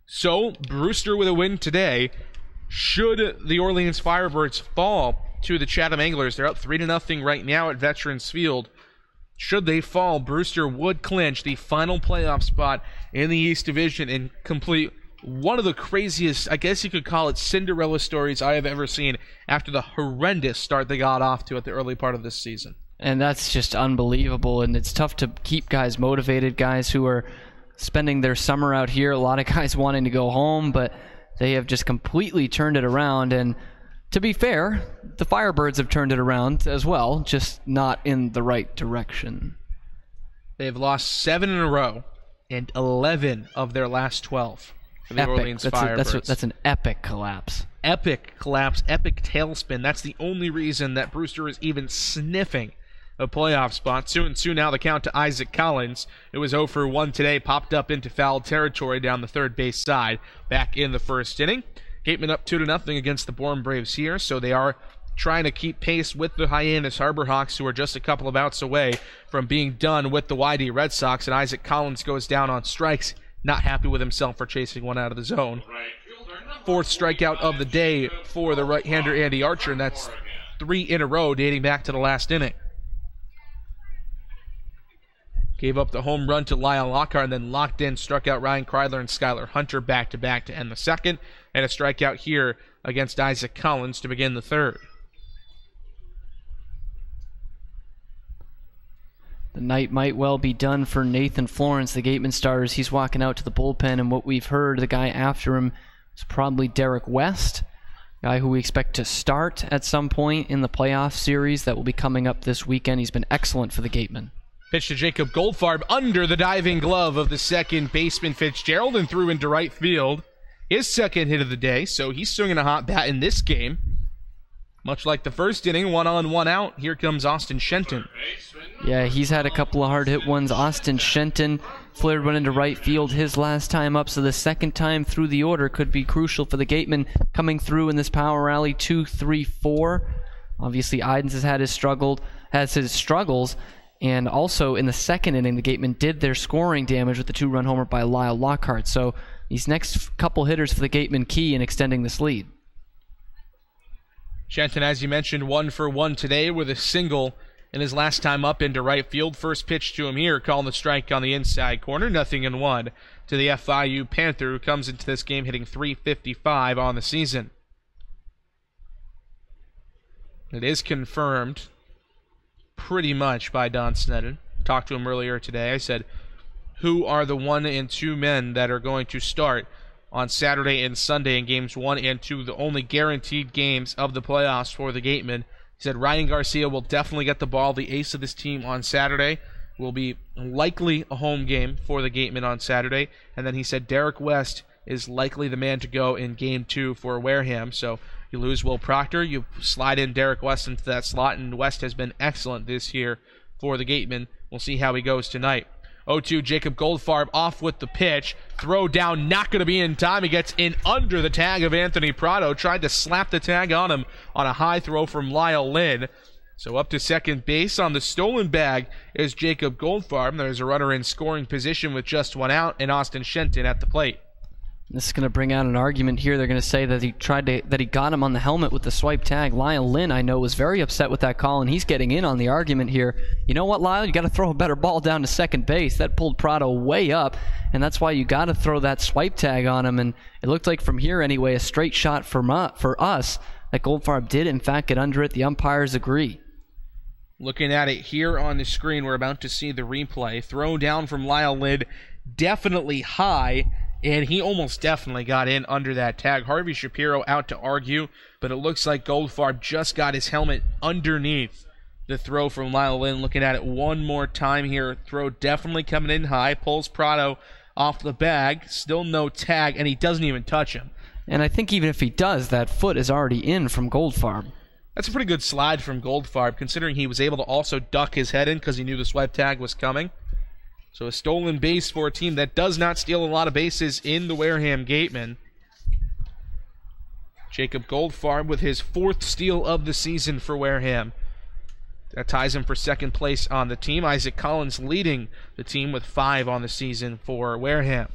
So, Brewster with a win today. Should the Orleans Firebirds fall to the Chatham Anglers, they're up 3-0 right now at Veterans Field. Should they fall, Brewster would clinch the final playoff spot in the East Division and complete one of the craziest, I guess you could call it, Cinderella stories I have ever seen after the horrendous start they got off to at the early part of this season. And that's just unbelievable, and it's tough to keep guys motivated, guys who are spending their summer out here. A lot of guys wanting to go home, but they have just completely turned it around. And to be fair, the Firebirds have turned it around as well, just not in the right direction. They've lost 7 in a row and 11 of their last 12 for the Orleans Firebirds. That's an epic collapse. Epic collapse, epic tailspin. That's the only reason that Brewster is even sniffing a playoff spot. 2-2 now the count to Isaac Collins. It was 0-1 today, popped up into foul territory down the third base side back in the first inning. Gatemen up 2-0 against the Bourne Braves here, so they are trying to keep pace with the Hyannis Harbor Hawks, who are just a couple of outs away from being done with the YD Red Sox, and Isaac Collins goes down on strikes, not happy with himself for chasing one out of the zone. 4th strikeout of the day for the right-hander Andy Archer, and that's 3 in a row dating back to the last inning. Gave up the home run to Lyle Lockhart and then locked in, struck out Ryan Kreidler and Skylar Hunter back-to-back to end the second, and a strikeout here against Isaac Collins to begin the third. The night might well be done for Nathan Florence, the Gatemen starters. He's walking out to the bullpen, and what we've heard, the guy after him is probably Derek West, guy who we expect to start at some point in the playoff series that will be coming up this weekend. He's been excellent for the Gatemen. Pitch to Jacob Goldfarb under the diving glove of the second baseman Fitzgerald and threw into right field. His second hit of the day, so he's swinging a hot bat in this game. Much like the first inning, 1 on, 1 out, here comes Austin Shenton. Yeah, he's had a couple of hard-hit ones. Austin Shenton flared one into right field his last time up, so the second time through the order could be crucial for the Gatemen coming through in this power rally 2-3-4. Obviously, Idens has his struggles, and also in the second inning, the Gatemen did their scoring damage with the 2-run homer by Lyle Lockhart. So these next couple hitters for the Gatemen key in extending this lead. Shenton, as you mentioned, 1 for 1 today with a single in his last time up into right field. First pitch to him here, calling the strike on the inside corner. 0-1 to the FIU Panther, who comes into this game hitting .355 on the season. It is confirmed pretty much by Don Sneddon. Talked to him earlier today. I said, who are the 1 and 2 men that are going to start on Saturday and Sunday in games 1 and 2, the only guaranteed games of the playoffs for the Gatemen? He said Ryan Garcia will definitely get the ball, the ace of this team, on Saturday. Will be likely a home game for the Gatemen on Saturday. And then he said Derek West is likely the man to go in game 2 for Wareham. So you lose Will Proctor, you slide in Derek West into that slot, and West has been excellent this year for the Gatemen. We'll see how he goes tonight. 0-2, Jacob Goldfarb off with the pitch. Throw down, not going to be in time. He gets in under the tag of Anthony Prado. Tried to slap the tag on him on a high throw from Lyle Lynn. So up to second base on the stolen bag is Jacob Goldfarb. There's a runner in scoring position with just 1 out, and Austin Shenton at the plate. This is going to bring out an argument here. They're going to say that he got him on the helmet with the swipe tag. Lyle Lynn, I know, was very upset with that call, and he's getting in on the argument here. You know what, Lyle? You got to throw a better ball down to second base. That pulled Prado way up, and that's why you got to throw that swipe tag on him. And it looked like from here anyway, a straight shot for us that Goldfarb did in fact get under it. The umpires agree. Looking at it here on the screen, we're about to see the replay. Throw down from Lyle Lynn, definitely high. And he almost definitely got in under that tag. Harvey Shapiro out to argue, but it looks like Goldfarb just got his helmet underneath the throw from Lyle Lynn. Looking at it one more time here. Throw definitely coming in high. Pulls Prado off the bag. Still no tag, and he doesn't even touch him. And I think even if he does, that foot is already in from Goldfarb. That's a pretty good slide from Goldfarb, considering he was able to also duck his head in because he knew the swipe tag was coming. So a stolen base for a team that does not steal a lot of bases in the Wareham Gatemen. Jacob Goldfarb with his 4th steal of the season for Wareham. That ties him for 2nd place on the team. Isaac Collins leading the team with 5 on the season for Wareham.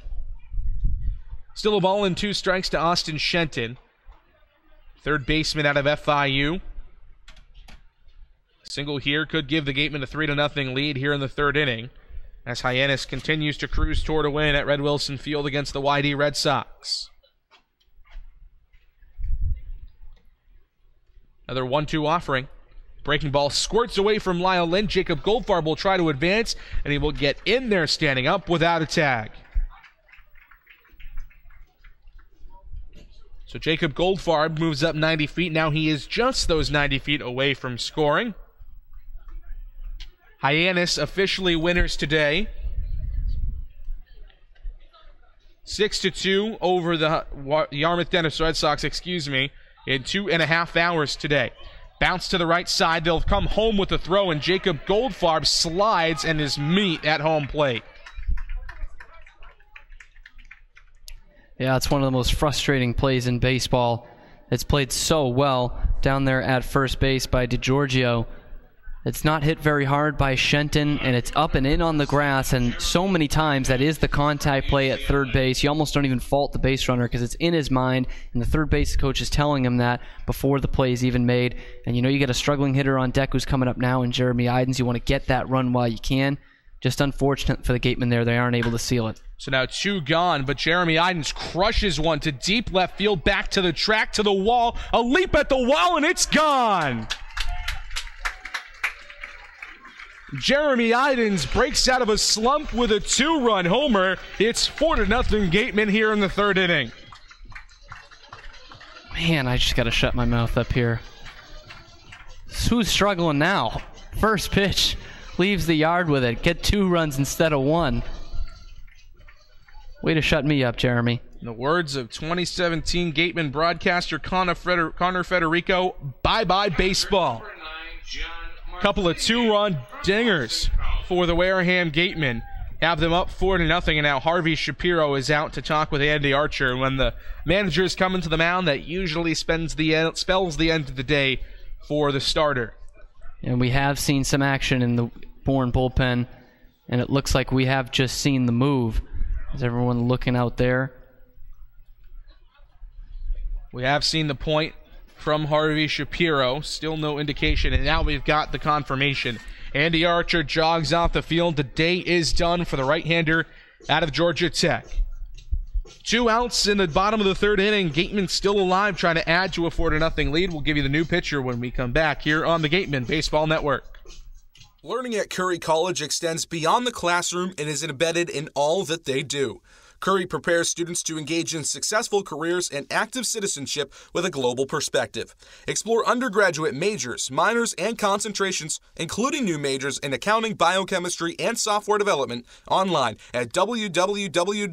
Still a ball and 2 strikes to Austin Shenton. 3rd baseman out of FIU. Single here could give the Gatemen a 3-0 lead here in the 3rd inning, as Hyannis continues to cruise toward a win at Red Wilson Field against the YD Red Sox. Another 1-2 offering. Breaking ball squirts away from Lyle Lynn. Jacob Goldfarb will try to advance, and he will get in there standing up without a tag. So Jacob Goldfarb moves up 90 feet. Now he is just those 90 feet away from scoring. Hyannis officially winners today. 6-2 over the Yarmouth Dennis Red Sox, in 2.5 hours today. Bounce to the right side. They'll come home with the throw, and Jacob Goldfarb slides and is meat at home plate. Yeah, it's one of the most frustrating plays in baseball. It's played so well down there at first base by DiGiorgio. It's not hit very hard by Shenton, and it's up and in on the grass, and so many times that is the contact play at third base. You almost don't even fault the base runner because it's in his mind, and the third base coach is telling him that before the play is even made. And you know you got a struggling hitter on deck who's coming up now in Jeremy Idens. You want to get that run while you can. Just unfortunate for the Gatemen there. They aren't able to seal it. So now 2 gone, but Jeremy Idens crushes one to deep left field, back to the track, to the wall. A leap at the wall, and it's gone. Jeremy Idens breaks out of a slump with a 2-run homer. It's 4-0 Gatemen here in the 3rd inning. Man, I just got to shut my mouth up here. Who's struggling now? First pitch, leaves the yard with it. Get 2 runs instead of 1. Way to shut me up, Jeremy. In the words of 2017 Gatemen broadcaster Connor Federico, bye-bye baseball. Couple of 2-run dingers for the Wareham Gatemen. Have them up 4-0, and now Harvey Shapiro is out to talk with Andy Archer. When the manager is coming to the mound, that usually spells the end of the day for the starter. And we have seen some action in the Bourne bullpen, and it looks like we have just seen the move. Is everyone looking out there? We have seen the point from Harvey Shapiro. Still no indication, and now we've got the confirmation. Andy Archer jogs off the field. The day is done for the right-hander out of Georgia Tech. 2 outs in the bottom of the 3rd inning. Gatemen still alive, trying to add to a 4-0 lead. We'll give you the new pitcher when we come back here on the Gatemen Baseball Network. Learning at Curry College extends beyond the classroom and is embedded in all that they do. Curry prepares students to engage in successful careers and active citizenship with a global perspective. Explore undergraduate majors, minors, and concentrations, including new majors in accounting, biochemistry, and software development, online at www.curry.edu.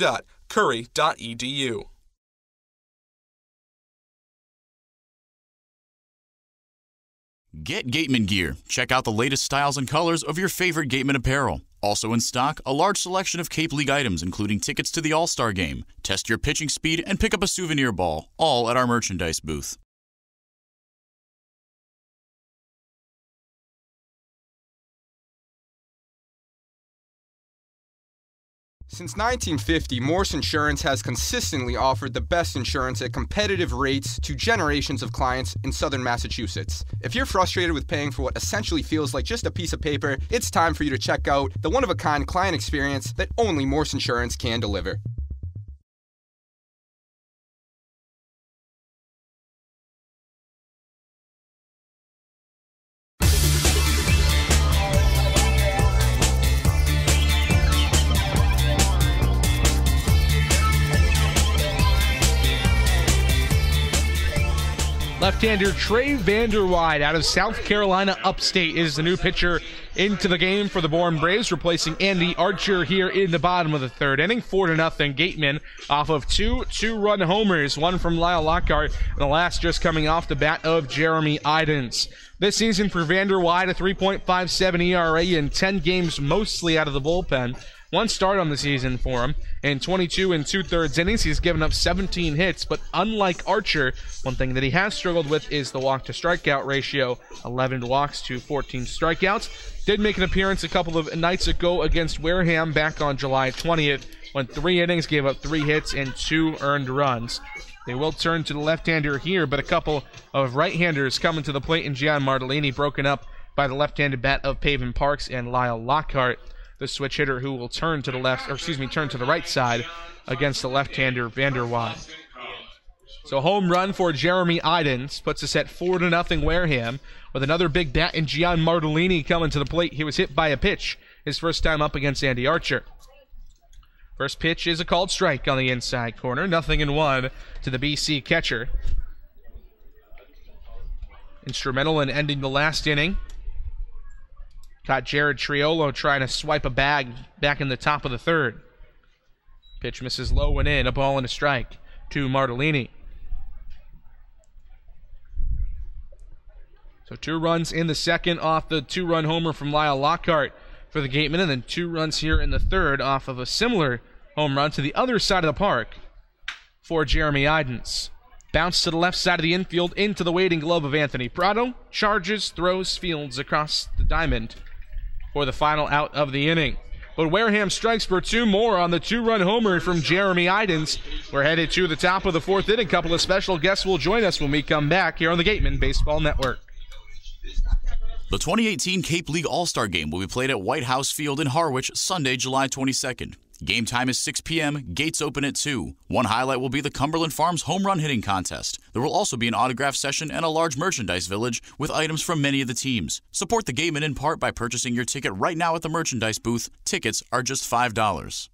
Get Gatemen gear. Check out the latest styles and colors of your favorite Gatemen apparel. Also in stock, a large selection of Cape League items, including tickets to the All-Star Game. Test your pitching speed and pick up a souvenir ball, all at our merchandise booth. Since 1950, Morse Insurance has consistently offered the best insurance at competitive rates to generations of clients in southern Massachusetts. If you're frustrated with paying for what essentially feels like just a piece of paper, it's time for you to check out the one-of-a-kind client experience that only Morse Insurance can deliver. Left-hander Trey Vanderwide out of South Carolina upstate is the new pitcher into the game for the Bourne Braves, replacing Andy Archer here in the bottom of the third inning. 4-0 Gatemen off of two-run homers, one from Lyle Lockhart, and the last just coming off the bat of Jeremy Idens. This season for Vanderwide, a 3.57 ERA in 10 games, mostly out of the bullpen. One start on the season for him. In 22 2/3 innings, he's given up 17 hits, but unlike Archer, one thing that he has struggled with is the walk-to-strikeout ratio, 11 walks to 14 strikeouts. Did make an appearance a couple of nights ago against Wareham back on July 20th, when 3 innings, gave up 3 hits and 2 earned runs. They will turn to the left-hander here, but a couple of right-handers coming to the plate, and Gian Martellini broken up by the left-handed bat of Pavin Parks and Lyle Lockhart, the switch hitter who will turn to the turn to the right side against the left-hander Vanderwide. So home run for Jeremy Idens puts us at 4-0 Wareham, with another big bat in Gian Martellini coming to the plate. He was hit by a pitch his first time up against Andy Archer. First pitch is a called strike on the inside corner. 0-1 to the BC catcher. Instrumental in ending the last inning. Caught Jared Triolo trying to swipe a bag back in the top of the third. Pitch misses low and in, a ball and a strike to Martellini. So 2 runs in the second off the 2-run homer from Lyle Lockhart for the Gatemen, and then 2 runs here in the third off of a similar home run to the other side of the park for Jeremy Idens. Bounce to the left side of the infield into the waiting glove of Anthony Prado. Charges, throws, fields across the diamond for the final out of the inning. But Wareham strikes for 2 more on the 2-run homer from Jeremy Idens. We're headed to the top of the 4th inning. A couple of special guests will join us when we come back here on the Gatemen Baseball Network. The 2018 Cape League All-Star Game will be played at White House Field in Harwich Sunday, July 22nd. Game time is 6 p.m., gates open at 2. One highlight will be the Cumberland Farms home run hitting contest. There will also be an autograph session and a large merchandise village with items from many of the teams. Support the Gatemen in part by purchasing your ticket right now at the merchandise booth. Tickets are just $5.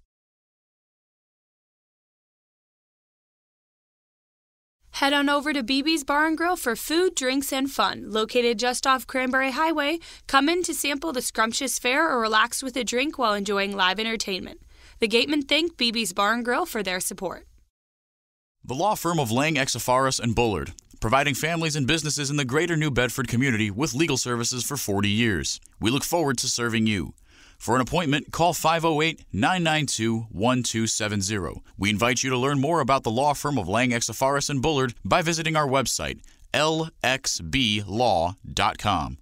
Head on over to BB's Bar and Grill for food, drinks, and fun. Located just off Cranberry Highway, come in to sample the scrumptious fare or relax with a drink while enjoying live entertainment. The Gatemen thank BB's Bar and Grill for their support. The law firm of Lang, Exafaris, and Bullard, providing families and businesses in the greater New Bedford community with legal services for 40 years. We look forward to serving you. For an appointment, call 508-992-1270. We invite you to learn more about the law firm of Lang, Exafaris, and Bullard by visiting our website, lxblaw.com.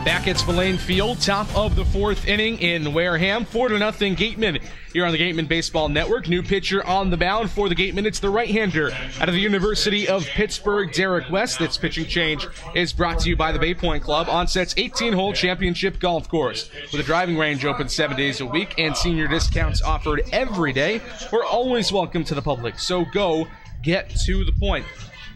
Back at Spillane Field, top of the 4th inning in Wareham. 4-0 Gatemen here on the Gatemen Baseball Network. New pitcher on the mound for the Gatemen. It's the right-hander out of the University of Pittsburgh, Derek West. This pitching change is brought to you by the Bay Point Club. Onset's 18-hole championship golf course. With a driving range open 7 days a week and senior discounts offered every day, we're always welcome to the public. So go get to the point.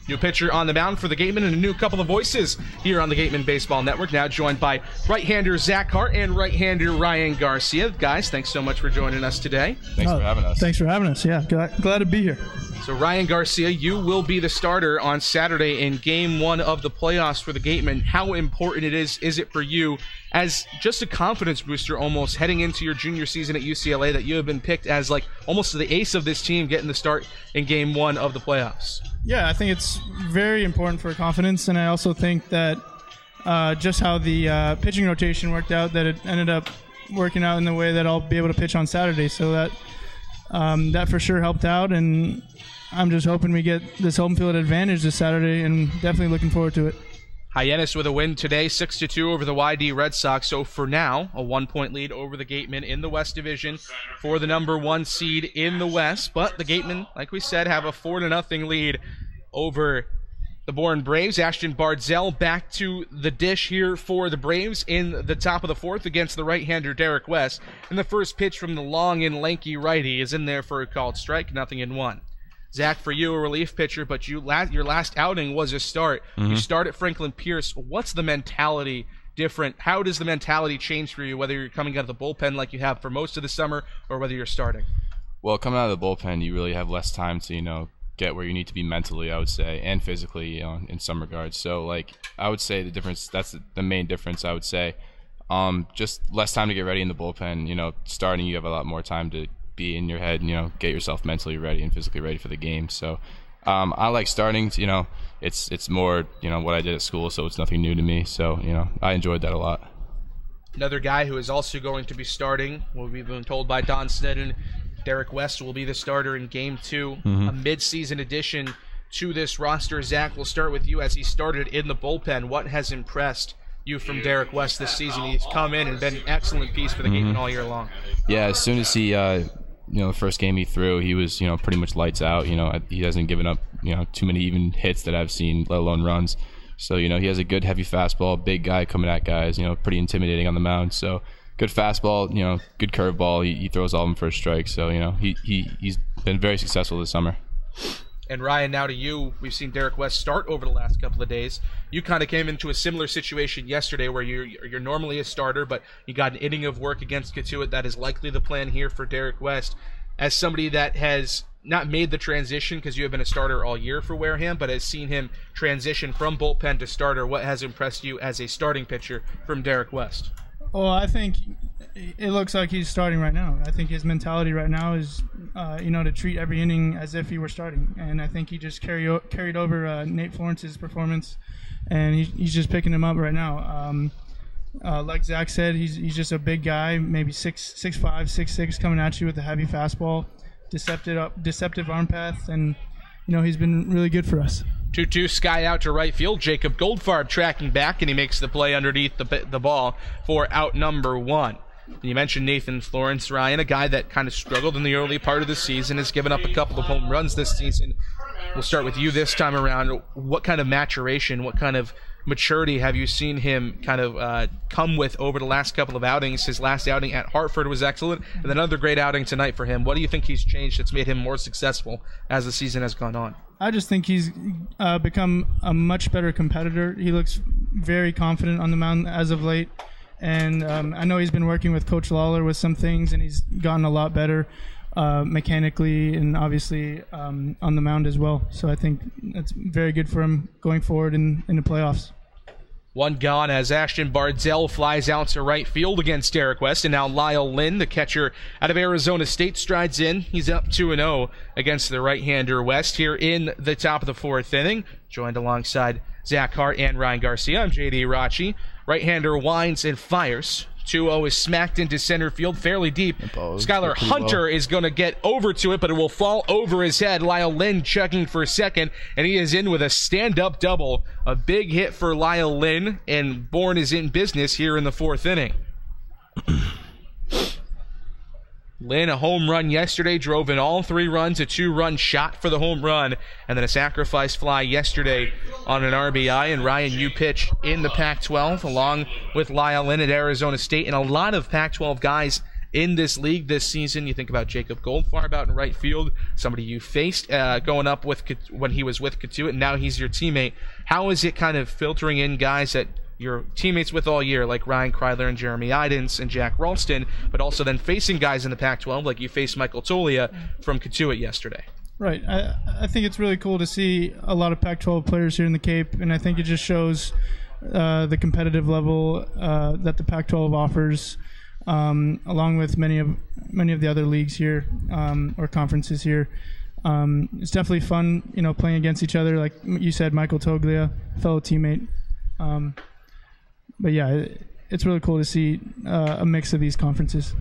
New pitcher on the mound for the Gatemen and a new couple of voices here on the Gatemen Baseball Network. Now joined by right-hander Zach Hart and right-hander Ryan Garcia. Guys, thanks so much for joining us today. Thanks for having us. Thanks for having us. Yeah, glad to be here. So Ryan Garcia, you will be the starter on Saturday in Game 1 of the playoffs for the Gatemen. How important is it for you as just a confidence booster almost heading into your junior season at UCLA that you have been picked as like almost the ace of this team getting the start in Game 1 of the playoffs? Yeah, I think it's very important for confidence, and I also think that just how the pitching rotation worked out, that it ended up working out in the way that I'll be able to pitch on Saturday. So that for sure helped out, and I'm just hoping we get this home field advantage this Saturday, and definitely looking forward to it. Hyannis with a win today, 6-2 over the YD Red Sox. So for now, a 1-point lead over the Gatemen in the West Division for the number 1 seed in the West. But the Gatemen, like we said, have a 4-0 lead over the Bourne Braves. Ashton Bardzell back to the dish here for the Braves in the top of the 4th against the right-hander Derek West. And the first pitch from the long and lanky righty is in there for a called strike, 0-1. Zach, for you, a relief pitcher, but your last outing was a start. You start at Franklin Pierce. What's the mentality different? How does the mentality change for you, whether you're coming out of the bullpen like you have for most of the summer or whether you're starting? Well, coming out of the bullpen, you really have less time to, get where you need to be mentally, I would say, and physically, in some regards. So, I would say the difference, that's the main difference, I would say. Just less time to get ready in the bullpen. Starting, you have a lot more time to be in your head, get yourself mentally ready and physically ready for the game. So I like starting. It's more what I did at school, so it's nothing new to me. So I enjoyed that a lot. Another guy who is also going to be starting, what we've been told by Don Sneddon, Derek West will be the starter in Game 2, a mid-season addition to this roster. Zach, we'll start with you as he started in the bullpen. What has impressed you from Derek West this season? He's come in and been an excellent piece for the Gatemen all year long. Yeah, as soon as he the first game he threw, he was pretty much lights out. He hasn't given up too many even hits that I've seen, let alone runs. So he has a good heavy fastball, big guy coming at guys, pretty intimidating on the mound. So good fastball, good curveball. He throws all of them for a strike. So he's been very successful this summer. And Ryan, now to you. We've seen Derek West start over the last couple of days. You kind of came into a similar situation yesterday where you're normally a starter, but you got an inning of work against Katuitt. That is likely the plan here for Derek West. As somebody that has not made the transition, because you have been a starter all year for Wareham, but has seen him transition from bullpen to starter, what has impressed you as a starting pitcher from Derek West? Well, I think it looks like he's starting right now. I think his mentality right now is, to treat every inning as if he were starting. And I think he just carried over Nate Florence's performance, and he's just picking him up right now. Like Zach said, he's just a big guy, maybe 6'5", 6'6", coming at you with a heavy fastball, deceptive arm path, and he's been really good for us. 2-2 sky out to right field. Jacob Goldfarb tracking back, and he makes the play underneath the ball for out number 1. You mentioned Nathan Florence, Ryan, a guy that kind of struggled in the early part of the season, has given up a couple of home runs this season. We'll start with you this time around. What kind of maturation, what kind of maturity have you seen him kind of come with over the last couple of outings? His last outing at Hartford was excellent, and then another great outing tonight for him. What do you think he's changed that's made him more successful as the season has gone on? I just think he's become a much better competitor. He looks very confident on the mound as of late, and I know he's been working with Coach Lawler with some things, and he's gotten a lot better mechanically and obviously on the mound as well. So I think that's very good for him going forward in the playoffs. One gone as Ashton Bardzell flies out to right field against Derek West, and now Lyle Lynn, the catcher out of Arizona State, strides in. He's up 2-0 against the right-hander West here in the top of the 4th inning. Joined alongside Zach Hart and Ryan Garcia, I'm J.D. Rachi. Right-hander winds and fires. 2-0 is smacked into center field fairly deep. Skylar Hunter is going to get over to it, but it will fall over his head. Lyle Lynn checking for second, and he is in with a stand-up double. A big hit for Lyle Lynn, and Bourne is in business here in the 4th inning. Lynn, a home run yesterday, drove in all 3 runs, a 2-run shot for the home run, and then a sacrifice fly yesterday on an RBI. And Ryan, you pitch in the Pac-12 along with Lyle Lynn at Arizona State, and a lot of Pac-12 guys in this league this season. You think about Jacob Goldfarb out in right field, somebody you faced going up with when he was with Katuitt, and now he's your teammate. How is it kind of filtering in guys that your teammates with all year, like Ryan Kreidler and Jeremy Idens and Jack Ralston, but also then facing guys in the Pac-12 like you faced Michael Tolia from Katuitt yesterday? Right. I think it's really cool to see a lot of Pac-12 players here in the Cape, and I think it just shows the competitive level that the Pac-12 offers, along with many of the other leagues here or conferences here. It's definitely fun, playing against each other. Like you said, Michael Toglia, fellow teammate. But yeah, it's really cool to see a mix of these conferences.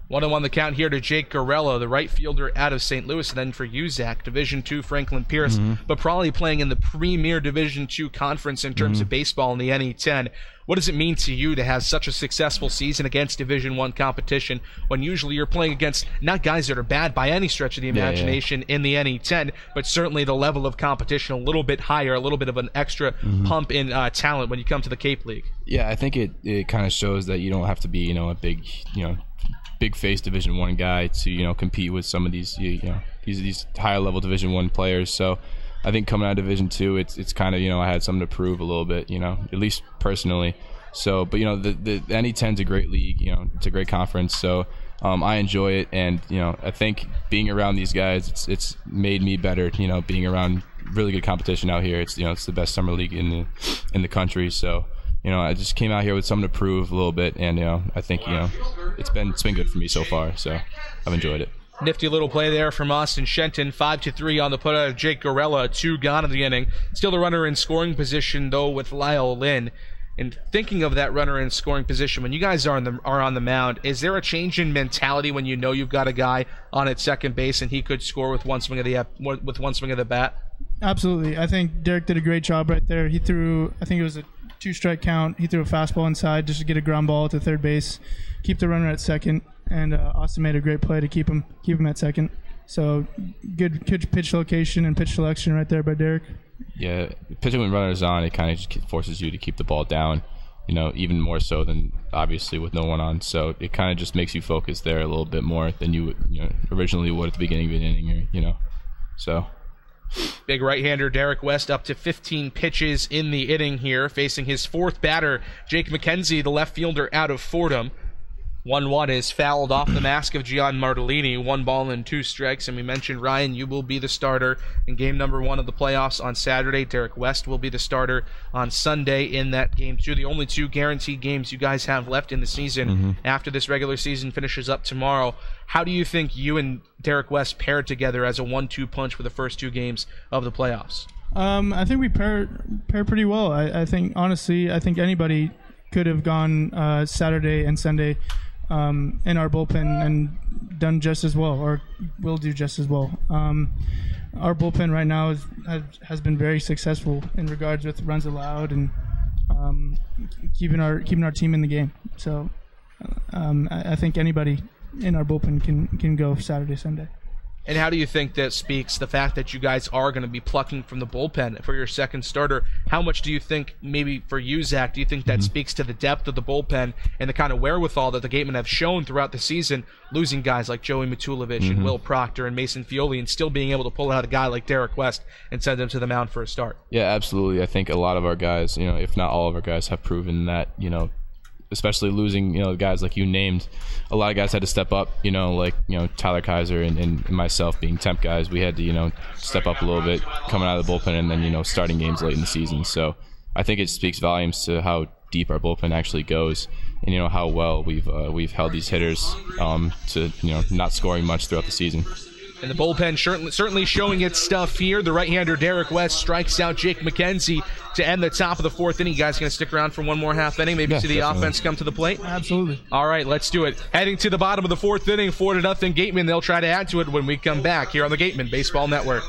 1-1 the count here to Jake Gorella, the right fielder out of St. Louis. And then for you, Zach, Division II Franklin Pierce, but probably playing in the premier Division II conference in terms of baseball in the NE10. What does it mean to you to have such a successful season against Division I competition when usually you're playing against not guys that are bad by any stretch of the imagination in the NE10, but certainly the level of competition a little bit higher, a little bit of an extra pump in talent when you come to the Cape League? Yeah, I think it kind of shows that you don't have to be, a big face Division I guy to compete with some of these these higher level Division I players. So I think coming out of Division II, it's kind of I had something to prove a little bit, at least personally. So, but the NE10 is a great league, it's a great conference. So I enjoy it, and I think being around these guys, it's made me better. Being around really good competition out here, it's it's the best summer league in the country. So. I just came out here with something to prove a little bit, and I think it's been good for me so far. So I've enjoyed it. Nifty little play there from Austin Shenton, 5-3 on the put out of Jake Gorella, 2 gone in the inning. Still the runner in scoring position though with Lyle Lynn. And thinking of that runner in scoring position, when you guys are on the mound, is there a change in mentality when you know you've got a guy on at second base and he could score with one swing of the bat? Absolutely. I think Derek did a great job right there. He threw, I think it was a 2-strike count. He threw a fastball inside just to get a ground ball to third base, keep the runner at second, and Austin made a great play to keep him at second. So good pitch location and pitch selection right there by Derek. Yeah, pitching when runners on, it kind of just forces you to keep the ball down, even more so than obviously with no one on. So it kind of just makes you focus there a little bit more than you would, originally would at the beginning of an inning, So. Big right-hander Derek West up to 15 pitches in the inning here, facing his 4th batter, Jake McKenzie, the left fielder out of Fordham. 1-1 is fouled off the mask of Gian Martellini. 1 ball and 2 strikes. And we mentioned, Ryan, you will be the starter in game number 1 of the playoffs on Saturday. Derek West will be the starter on Sunday in that game 2. The only 2 guaranteed games you guys have left in the season after this regular season finishes up tomorrow. How do you think you and Derek West paired together as a 1-2 punch for the first 2 games of the playoffs? I think we pair pretty well. I think, honestly, anybody could have gone Saturday and Sunday in our bullpen and done just as well, or will do just as well. Our bullpen right now has been very successful in regards with runs allowed and keeping our team in the game. So I think anybody in our bullpen can go Saturday, Sunday. And how do you think that speaks, the fact that you guys are going to be plucking from the bullpen for your second starter? How much do you think, maybe for you, Zach, do you think that speaks to the depth of the bullpen and the kind of wherewithal that the Gatemen have shown throughout the season, losing guys like Joey Matulovic and Will Proctor and Mason Fioli, and still being able to pull out a guy like Derek West and send him to the mound for a start? Yeah, absolutely. I think a lot of our guys, if not all of our guys, have proven that, especially losing, guys like you named, a lot of guys had to step up, like, Tyler Kaiser and myself being temp guys. We had to, step up a little bit coming out of the bullpen and then, starting games late in the season. So I think it speaks volumes to how deep our bullpen actually goes and, how well we've held these hitters to, not scoring much throughout the season. And the bullpen certainly showing its stuff here. The right-hander Derek West strikes out Jake McKenzie to end the top of the 4th inning. You guys going to stick around for one more half inning? Maybe see the offense come to the plate? Absolutely. All right, let's do it. Heading to the bottom of the 4th inning, 4-0 Gatemen. They'll try to add to it when we come back here on the Gatemen Baseball Network.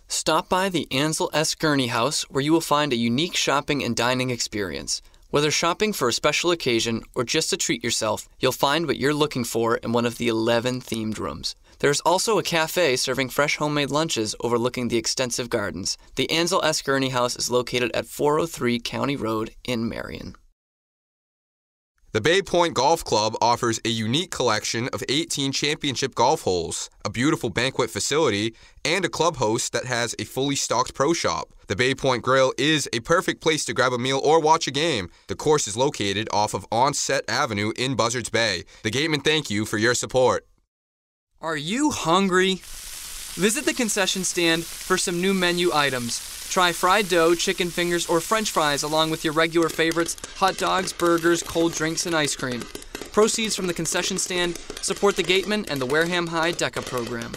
Stop by the Ansel S. Gurney House, where you will find a unique shopping and dining experience. Whether shopping for a special occasion or just to treat yourself, you'll find what you're looking for in one of the 11 themed rooms. There's also a cafe serving fresh homemade lunches overlooking the extensive gardens. The Ansel S. Gurney House is located at 403 County Road in Marion. The Bay Point Golf Club offers a unique collection of 18 championship golf holes, a beautiful banquet facility, and a club host that has a fully stocked pro shop. The Bay Point Grill is a perfect place to grab a meal or watch a game. The course is located off of Onset Avenue in Buzzards Bay. The Gatemen thank you for your support. Are you hungry? Visit the concession stand for some new menu items. Try fried dough, chicken fingers, or french fries along with your regular favorites, hot dogs, burgers, cold drinks, and ice cream. Proceeds from the concession stand support the Gatemen and the Wareham High DECA program.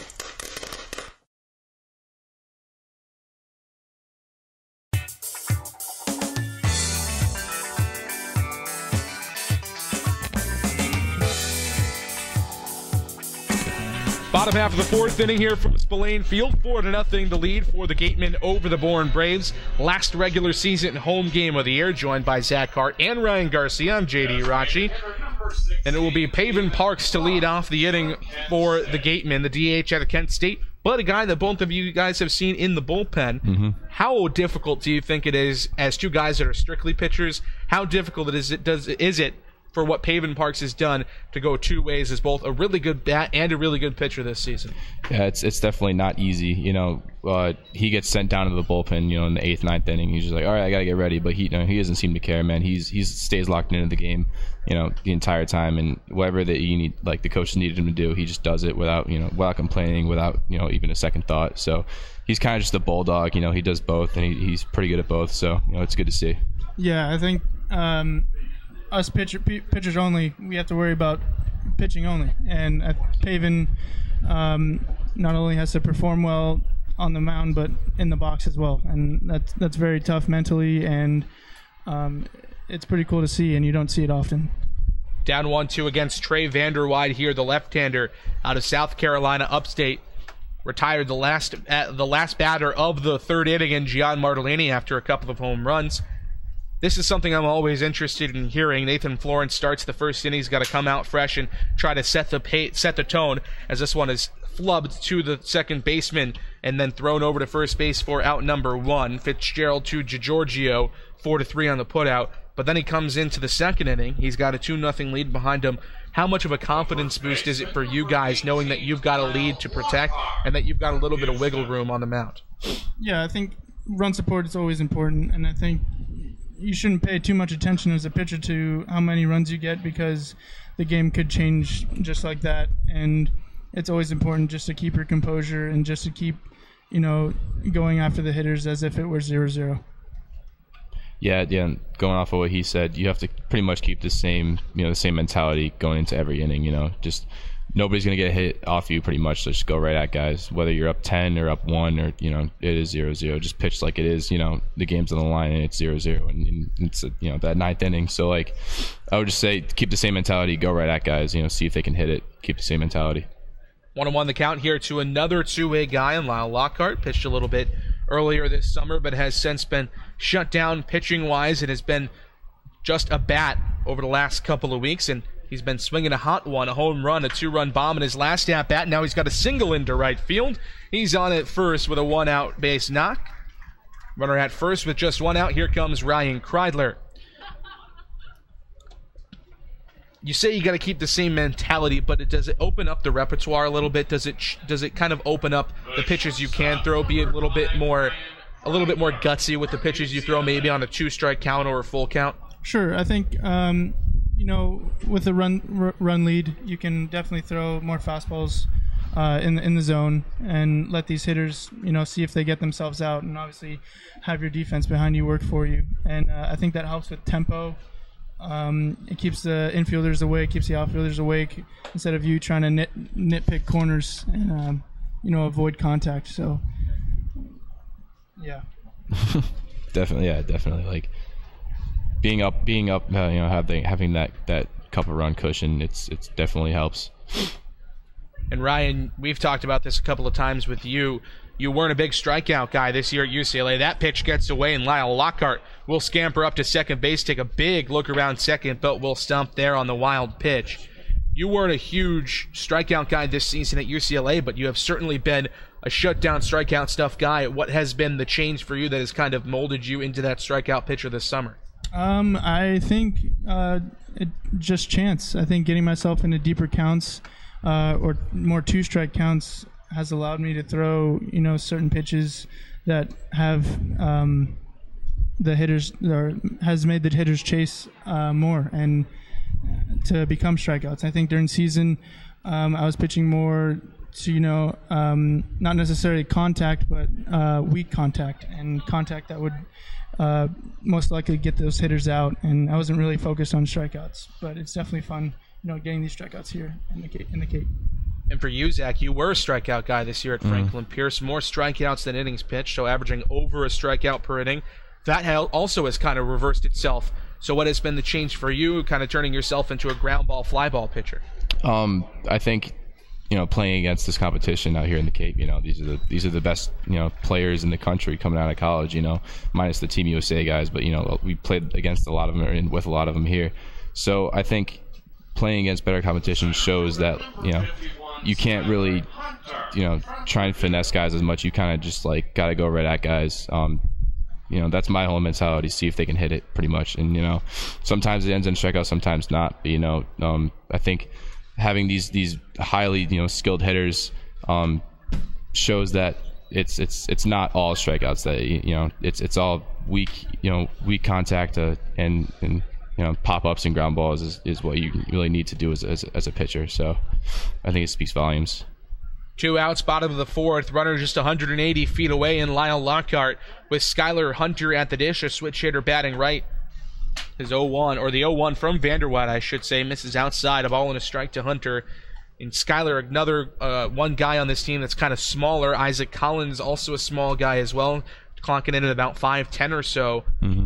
Bottom half of the fourth inning here from Spillane Field, 4-0 the lead for the Gatemen over the Bourne Braves. Last regular season home game of the year, joined by Zach Hart and Ryan Garcia. I'm JD Rachi. And it will be Paven Parks to lead off the inning for the Gatemen, the DH out of Kent State, but a guy that both of you guys have seen in the bullpen. Mm-hmm. How difficult do you think it is, as two guys that are strictly pitchers, how difficult is it for what Paven Parks has done to go two ways as both a really good bat and a really good pitcher this season? Yeah, it's definitely not easy. He gets sent down to the bullpen, in the 8th, 9th inning. He's just like, all right, I got to get ready. But he doesn't seem to care, man. He stays locked into the game, the entire time. And whatever that you need, like the coaches needed him to do, he just does it without complaining, without, even a second thought. So he's kind of just a bulldog. He does both, and he's pretty good at both. So, it's good to see. Yeah, I think us pitchers only, we have to worry about pitching only. And Paven not only has to perform well on the mound, but in the box as well. And that's very tough mentally, and it's pretty cool to see, and you don't see it often. Down 1-2 against Trey Vanderwide here, the left-hander out of South Carolina upstate. Retired the last batter of the third inning in Gian Martellini after a couple of home runs. This is something I'm always interested in hearing. Nathan Florence starts the first inning. He's got to come out fresh and try to set the tone, as this one is flubbed to the second baseman and then thrown over to first base for out number 1. Fitzgerald to DiGiorgio, 4-3 on the putout. But then he comes into the second inning. He's got a 2-0 lead behind him. How much of a confidence boost is it for you guys, knowing that you've got a lead to protect and that you've got a little bit of wiggle room on the mound? Yeah, I think run support is always important, and I think you shouldn't pay too much attention as a pitcher to how many runs you get, because the game could change just like that. And it's always important just to keep your composure and just to keep, going after the hitters as if it were 0-0. Yeah, going off of what he said, you have to pretty much keep the same mentality going into every inning. Just nobody's going to get a hit off you pretty much, so just go right at guys, whether you're up 10 or up 1 or, it is 0-0. Just pitch like it is, the game's on the line and it's 0-0 and it's, that 9th inning. So, I would just say keep the same mentality, go right at guys, see if they can hit it, keep the same mentality. 1-1 the count here to another two-way guy in Lyle Lockhart. Pitched a little bit earlier this summer, but has since been shut down pitching-wise. It has been just a bat over the last couple of weeks, and he's been swinging a hot one, a home run, a 2-run bomb in his last at-bat. Now he's got a single into right field. He's on at first with a 1-out base knock. Runner at first with just 1 out. Here comes Ryan Kreidler. You say you got to keep the same mentality, but does it open up the repertoire a little bit? Does it kind of open up the pitches you can throw, be a little bit more gutsy with the pitches you throw, maybe on a 2-strike count or a full count? Sure, I think with the run lead, you can definitely throw more fastballs in the zone and let these hitters see if they get themselves out, and obviously have your defense behind you work for you. And I think that helps with tempo. It keeps the infielders awake, keeps the outfielders awake, instead of you trying to nitpick corners and avoid contact. So yeah. definitely like being up having that couple run cushion, it's definitely helps. And Ryan, we've talked about this a couple of times with you. You weren't a big strikeout guy this year at UCLA. That pitch gets away, and Lyle Lockhart will scamper up to second base, take a big look around second, but will stump there on the wild pitch. You weren't a huge strikeout guy this season at UCLA, but you have certainly been a shutdown strikeout stuff guy. What has been the change for you that has kind of molded you into that strikeout pitcher this summer? I think just chance. I think getting myself into deeper counts or more 2-strike counts has allowed me to throw, certain pitches that have the hitters, or has made the hitters chase more and to become strikeouts. I think during season, I was pitching more to, not necessarily contact, but weak contact, and contact that would most likely get those hitters out. And I wasn't really focused on strikeouts, but it's definitely fun, getting these strikeouts here in the Cape. And for you, Zach, you were a strikeout guy this year at Franklin Pierce. More strikeouts than innings pitched, so averaging over a strikeout per inning. That also has kind of reversed itself. So what has been the change for you, kind of turning yourself into a ground ball, fly ball pitcher? I think playing against this competition out here in the Cape. These are the best players in the country coming out of college. Minus the Team USA guys, but we played against a lot of them and with a lot of them here. So I think playing against better competition shows that you can't really try and finesse guys as much. You kind of just got to go right at guys. That's my whole mentality. See if they can hit it, pretty much. And sometimes it ends in strikeout, sometimes not. But I think having these highly skilled hitters shows that it's not all strikeouts. That it's all weak contact and pop-ups and ground balls is what you really need to do as a pitcher. So I think it speaks volumes. 2 outs, bottom of the fourth. Runner just 180 feet away in Lyle Lockhart with Skylar Hunter at the dish, a switch hitter batting right. His 0-1, or the 0-1 from Vanderwatt, I should say, misses outside. A ball and a strike to Hunter. And Skylar, another one guy on this team that's kind of smaller. Isaac Collins, also a small guy as well, clocking in at about 5'10 or so. Mm-hmm.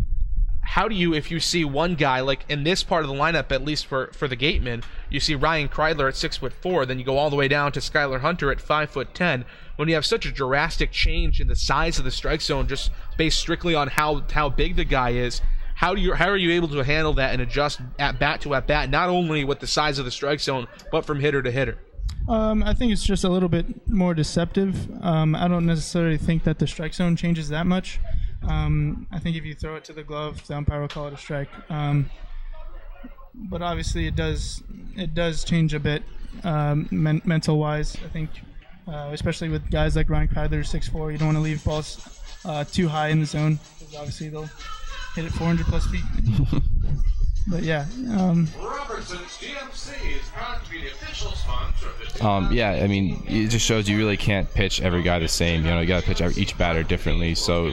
How do you, if you see one guy, like in this part of the lineup, at least for the Gatemen, you see Ryan Kreidler at 6'4", then you go all the way down to Skylar Hunter at 5'10", when you have such a drastic change in the size of the strike zone, just based strictly on how big the guy is. How are you able to handle that and adjust at bat to at bat, not only with the size of the strike zone, but from hitter to hitter? I think it's just a little bit more deceptive. I don't necessarily think that the strike zone changes that much. I think if you throw it to the glove, the umpire will call it a strike. But obviously it does change a bit mental-wise. I think, especially with guys like Ryan Kreidler, 6'4", you don't want to leave balls too high in the zone, because obviously they'll hit it 400-plus feet. But yeah. Robertson's GMC is proud to be the official sponsor of this. Yeah, I mean, it just shows you really can't pitch every guy the same. You got to pitch each batter differently. So,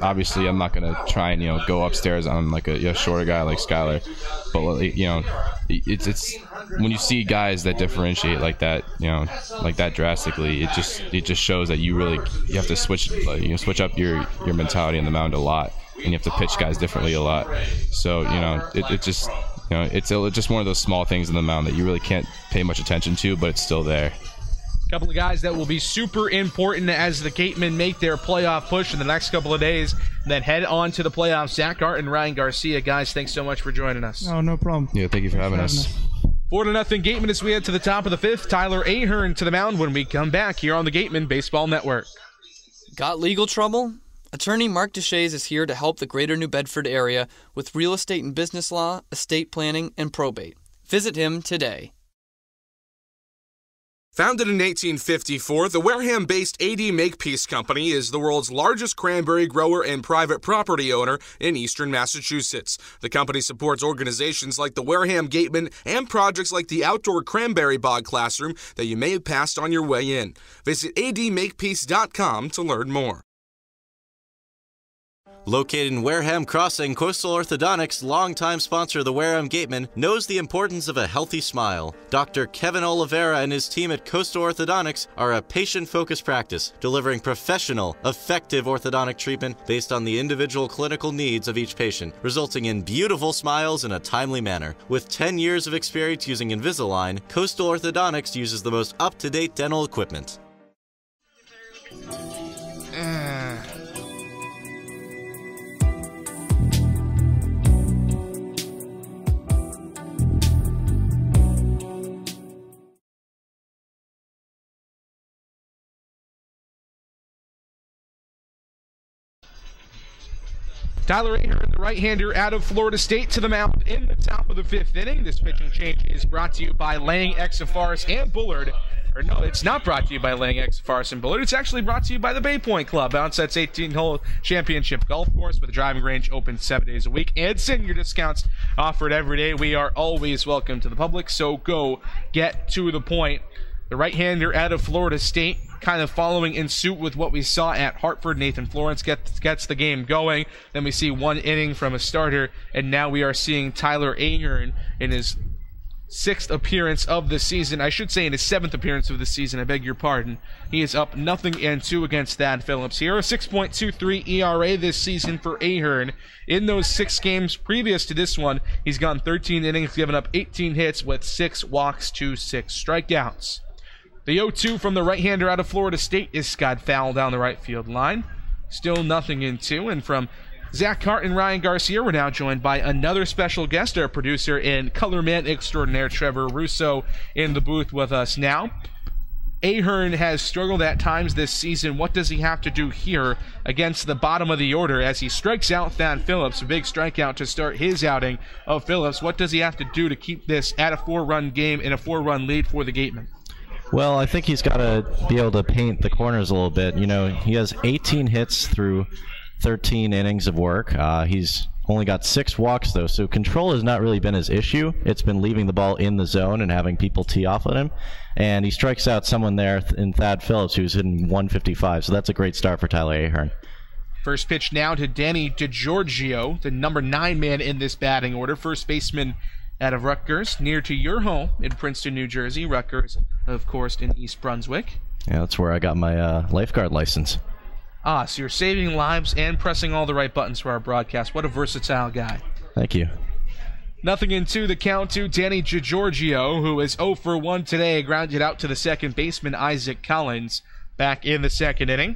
obviously I'm not going to try and, go upstairs on like a shorter guy like Skylar. But, it's when you see guys that differentiate like that, like that drastically, it just shows that you have to switch up your mentality on the mound a lot. And you have to pitch guys differently a lot. So, it's just one of those small things in the mound that you really can't pay much attention to, but it's still there. A couple of guys that will be super important as the Gatemen make their playoff push in the next couple of days, and then head on to the playoffs. Zach Hart and Ryan Garcia. Guys, thanks so much for joining us. Oh, no problem. Yeah, thank you for having us. 4-0 Gatemen as we head to the top of the fifth. Tyler Ahern to the mound when we come back here on the Gatemen Baseball Network. Got legal trouble? Attorney Mark Deshays is here to help the greater New Bedford area with real estate and business law, estate planning, and probate. Visit him today. Founded in 1854, the Wareham-based AD Makepeace Company is the world's largest cranberry grower and private property owner in eastern Massachusetts. The company supports organizations like the Wareham Gatemen and projects like the outdoor cranberry bog classroom that you may have passed on your way in. Visit admakepeace.com to learn more. Located in Wareham Crossing, Coastal Orthodontics, longtime sponsor of the Wareham Gatemen, knows the importance of a healthy smile. Dr. Kevin Oliveira and his team at Coastal Orthodontics are a patient-focused practice, delivering professional, effective orthodontic treatment based on the individual clinical needs of each patient, resulting in beautiful smiles in a timely manner. With 10 years of experience using Invisalign, Coastal Orthodontics uses the most up-to-date dental equipment. Tyler Ahern, the right-hander out of Florida State, to the mound in the top of the fifth inning. This pitching change is brought to you by Lang, Exafaris, and Bullard. Or no, it's not brought to you by Lang, Exafaris, and Bullard. It's actually brought to you by the Bay Point Club. Onsets 18-hole championship golf course with a driving range open 7 days a week and senior discounts offered every day. We are always welcome to the public, so go get to the point. The right-hander out of Florida State, kind of following in suit with what we saw at Hartford. Nathan Florence gets the game going. Then we see one inning from a starter, and now we are seeing Tyler Ahern in his 6th appearance of the season. I should say in his 7th appearance of the season. I beg your pardon. He is up 0-2 against Thad Phillips here. A 6.23 ERA this season for Ahern. In those 6 games previous to this one, he's gone 13 innings, given up 18 hits with 6 walks to 6 strikeouts. The 0-2 from the right-hander out of Florida State is skied foul down the right field line. Still 0-2. And from Zach Hart and Ryan Garcia, we're now joined by another special guest, our producer and color man extraordinaire, Trevor Russo, in the booth with us now. Ahern has struggled at times this season. What does he have to do here against the bottom of the order as he strikes out Thad Phillips? A big strikeout to start his outing of Phillips. What does he have to do to keep this at a 4-run game and a 4-run lead for the Gatemen? Well, I think he's got to be able to paint the corners a little bit. You know, he has 18 hits through 13 innings of work. He's only got 6 walks, though, so control has not really been his issue. It's been leaving the ball in the zone and having people tee off on him. And he strikes out someone there in Thad Phillips, who's hitting 155, so that's a great start for Tyler Ahern. First pitch now to Danny DiGiorgio, the number 9 man in this batting order. First baseman out of Rutgers, near to your home in Princeton, New Jersey. Rutgers, of course, in East Brunswick. Yeah, that's where I got my lifeguard license. Ah, so you're saving lives and pressing all the right buttons for our broadcast. What a versatile guy. Thank you. 0-2 the count to Danny DiGiorgio, who is 0 for 1 today, grounded out to the second baseman, Isaac Collins, back in the second inning.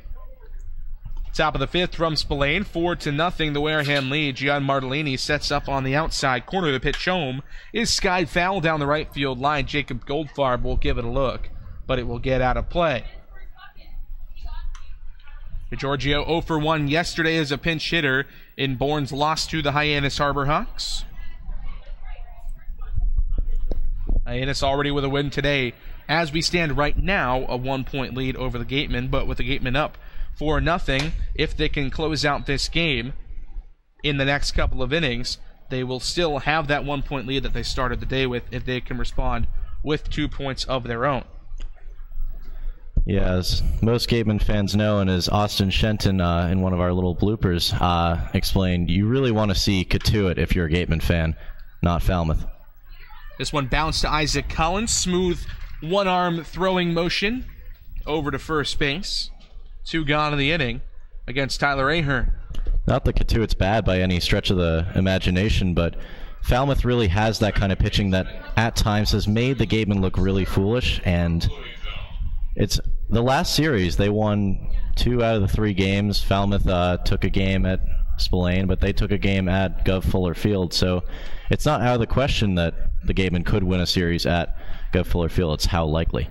Top of the 5th from Spillane, 4-0, the Wareham lead. Gian Martellini sets up on the outside corner. The pitch home is skied foul down the right field line. Jacob Goldfarb will give it a look, but it will get out of play. DiGiorgio 0 for 1 yesterday as a pinch hitter in Bourne's loss to the Hyannis Harbor Hawks. Hyannis already with a win today. As we stand right now, a 1-point lead over the Gatemen, but with the Gatemen up 4-0, if they can close out this game in the next couple of innings, they will still have that 1-point lead that they started the day with if they can respond with 2 points of their own. Yeah, as most Gatemen fans know, and as Austin Shenton in one of our little bloopers explained, you really want to see Katuitt if you're a Gatemen fan, not Falmouth. This one bounced to Isaac Collins. Smooth one-arm throwing motion over to first base. 2 gone in the inning against Tyler Ahern. Not that Katuitt's bad by any stretch of the imagination, but Falmouth really has that kind of pitching that at times has made the Gatemen look really foolish, and it's the last series they won 2 out of the 3 games. Falmouth took a game at Spillane, but they took a game at Gov Fuller Field, so it's not out of the question that the Gatemen could win a series at Gov Fuller Field. It's how likely.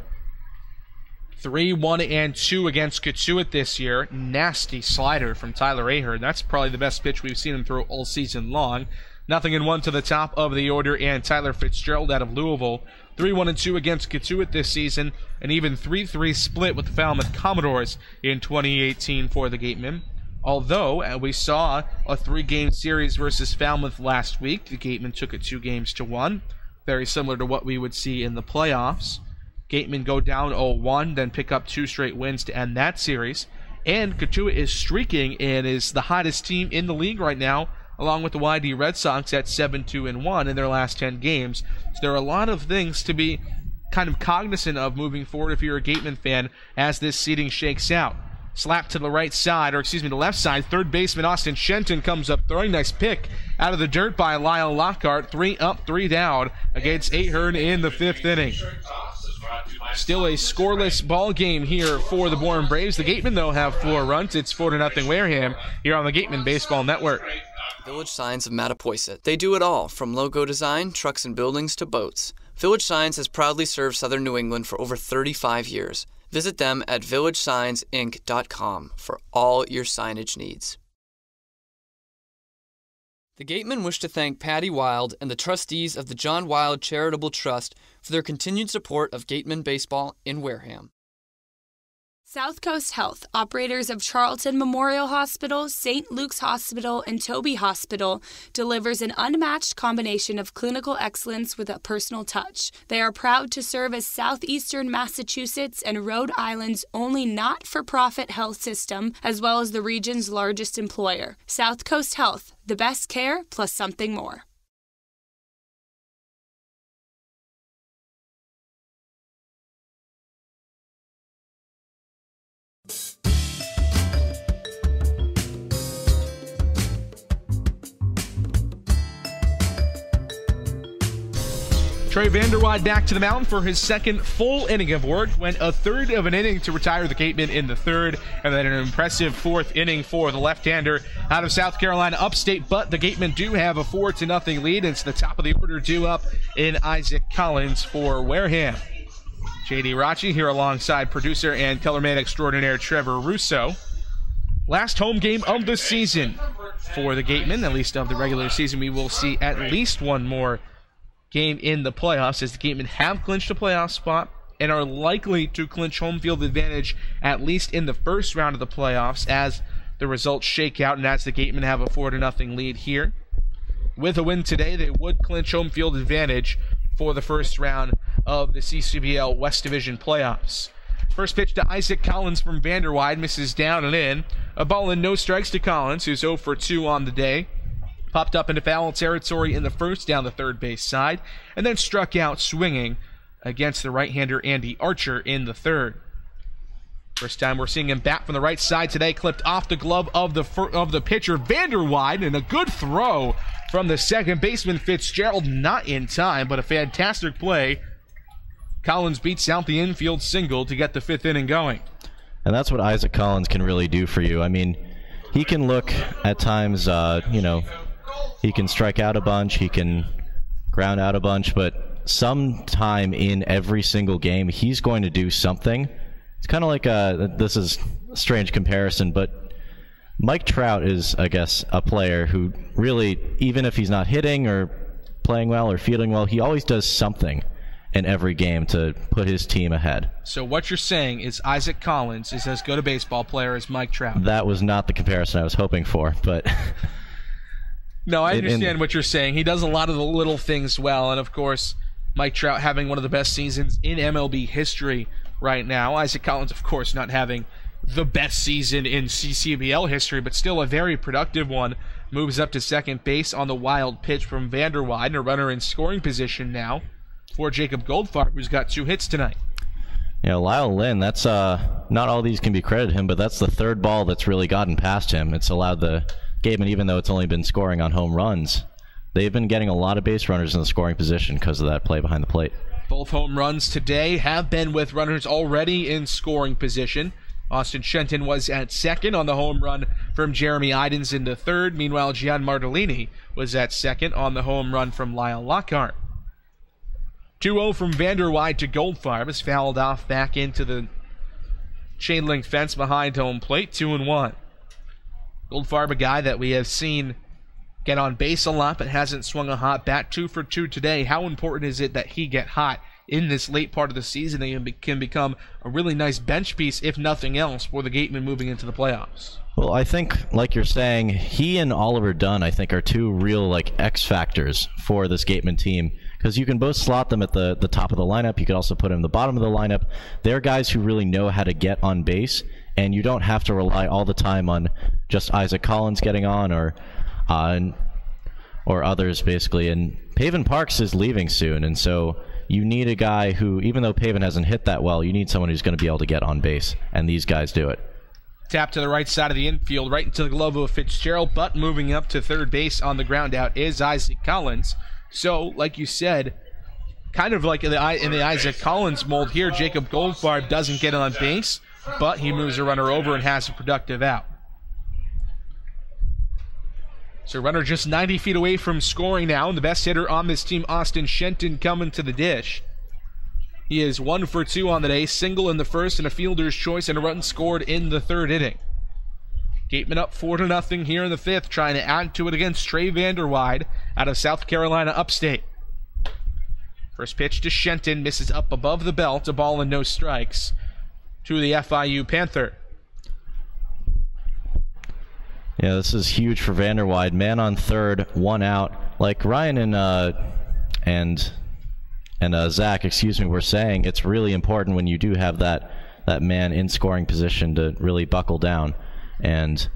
3-1-2 against Katuitt this year. Nasty slider from Tyler Ahern. That's probably the best pitch we've seen him throw all season long. 0-1 to the top of the order, and Tyler Fitzgerald out of Louisville. 3-1-2 against Katuitt this season, and even 3-3 split with the Falmouth Commodores in 2018 for the Gatemen. Although, we saw a 3-game series versus Falmouth last week. The Gatemen took it 2-1. Very similar to what we would see in the playoffs. Gatemen go down 0-1, then pick up 2 straight wins to end that series. And Katuitt is streaking and is the hottest team in the league right now, along with the YD Red Sox at 7-2-1 in their last 10 games. So there are a lot of things to be kind of cognizant of moving forward if you're a Gatemen fan as this seeding shakes out. Slap to the right side, the left side. Third baseman Austin Shenton comes up throwing. Nice pick out of the dirt by Lyle Lockhart. 3 up, 3 down against Ahern in the 5th inning. Still a scoreless ball game here for the Bourne Braves. The Gatemen, though, have 4 runs. It's 4-0 Wareham here on the Gatemen Baseball Network. Village Signs of Mattapoisett. They do it all, from logo design, trucks and buildings, to boats. Village Signs has proudly served Southern New England for over 35 years. Visit them at villagesigns.inc.com for all your signage needs. The Gatemen wish to thank Patty Wild and the trustees of the John Wild Charitable Trust for their continued support of Gatemen Baseball in Wareham. South Coast Health, operators of Charlton Memorial Hospital, St. Luke's Hospital, and Toby Hospital, delivers an unmatched combination of clinical excellence with a personal touch. They are proud to serve as southeastern Massachusetts and Rhode Island's only not-for-profit health system, as well as the region's largest employer. South Coast Health, the best care plus something more. Trey Vanderwide back to the mound for his second full inning of work. Went a third of an inning to retire the Gatemen in the third, and then an impressive fourth inning for the left-hander out of South Carolina Upstate. But the Gatemen do have a 4-0 lead. It's the top of the order due up in Isaac Collins for Wareham. JD Rachi here alongside producer and colorman extraordinaire Trevor Russo. Last home game of the season for the Gatemen, at least of the regular season. We will see at least one more game in the playoffs, as the Gatemen have clinched a playoff spot and are likely to clinch home field advantage at least in the first round of the playoffs as the results shake out and as the Gatemen have a 4-0 lead here. With a win today, they would clinch home field advantage for the first round of the CCBL West Division playoffs. First pitch to Isaac Collins from Vanderwide, misses down and in. A ball and no strikes to Collins, who's 0 for 2 on the day. Popped up into foul territory in the first down the third base side, and then struck out swinging against the right-hander Andy Archer in the third. First time we're seeing him bat from the right side today, clipped off the glove of the pitcher Vanderwide, and a good throw from the second baseman Fitzgerald, not in time, but a fantastic play. Collins beats out the infield single to get the fifth inning going. And that's what Isaac Collins can really do for you. I mean, he can look at times, he can strike out a bunch, he can ground out a bunch, but sometime in every single game, he's going to do something. It's kind of like this is a strange comparison, but Mike Trout is, I guess, a player who really, even if he's not hitting or playing well or fielding well, he always does something in every game to put his team ahead. So what you're saying is Isaac Collins is as good a baseball player as Mike Trout. That was not the comparison I was hoping for, but... No, I understand what you're saying. He does a lot of the little things well, and of course, Mike Trout having one of the best seasons in MLB history right now. Isaac Collins, of course, not having the best season in CCBL history, but still a very productive one. Moves up to second base on the wild pitch from Vanderwide, and a runner in scoring position now for Jacob Goldfarb, who's got 2 hits tonight. Yeah, Lyle Lynn, that's not all these can be credited him, but that's the third ball that's really gotten past him. It's allowed the Gatemen, even though it's only been scoring on home runs, they've been getting a lot of base runners in the scoring position because of that play behind the plate. Both home runs today have been with runners already in scoring position. Austin Shenton was at second on the home run from Jeremy Idens in the third. Meanwhile, Gian Martellini was at second on the home run from Lyle Lockhart. 2-0 from Vanderwide to Goldfarb is fouled off back into the chain link fence behind home plate. 2-1. Goldfarb, a guy that we have seen get on base a lot but hasn't swung a hot bat. 2 for 2 today. How important is it that he get hot in this late part of the season and can become a really nice bench piece, if nothing else, for the Gatemen moving into the playoffs? Well, I think, like you're saying, he and Oliver Dunn, I think, are 2 real X factors for this Gatemen team, because you can both slot them at the top of the lineup. You could also put them in the bottom of the lineup. They're guys who really know how to get on base, and you don't have to rely all the time on just Isaac Collins getting on or others, basically. And Paven Parks is leaving soon, and so you need a guy who, even though Paven hasn't hit that well, you need someone who's going to be able to get on base, and these guys do it. Tap to the right side of the infield, right into the glove of Fitzgerald, but moving up to third base on the ground out is Isaac Collins. So, like you said, kind of like in the Isaac Collins mold here, Jacob Goldfarb doesn't get on base, but he moves a runner over and has a productive out. So runner just 90 feet away from scoring now, and the best hitter on this team, Austin Shenton, coming to the dish. He is 1 for 2 on the day, single in the first and a fielder's choice, and a run scored in the third inning. Gatemen up 4-0 here in the fifth, trying to add to it against Trey Vanderwide out of South Carolina Upstate. First pitch to Shenton, misses up above the belt, a ball and no strikes to the FIU Panther. Yeah, this is huge for Vanderwide. Man on third, 1 out. Like Ryan and Zach, were saying, it's really important when you do have that man in scoring position to really buckle down. And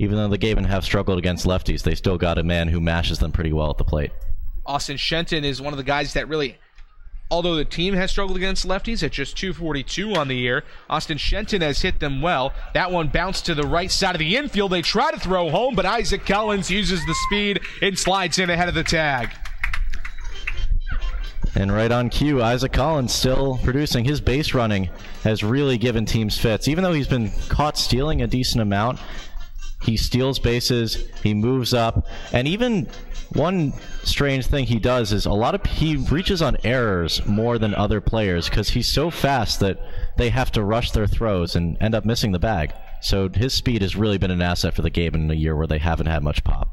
even though the Gatemen have struggled against lefties, they still got a man who mashes them pretty well at the plate. Austin Shenton is one of the guys that really, although the team has struggled against lefties at just .242 on the year, Austin Shenton has hit them well. That one bounced to the right side of the infield. They try to throw home, but Isaac Collins uses the speed and slides in ahead of the tag. And right on cue, Isaac Collins still producing. His base running has really given teams fits. Even though he's been caught stealing a decent amount, he steals bases, he moves up, and even one strange thing he does is he reaches on errors more than other players because he's so fast that they have to rush their throws and end up missing the bag. So his speed has really been an asset for the Gatemen in a year where they haven't had much pop.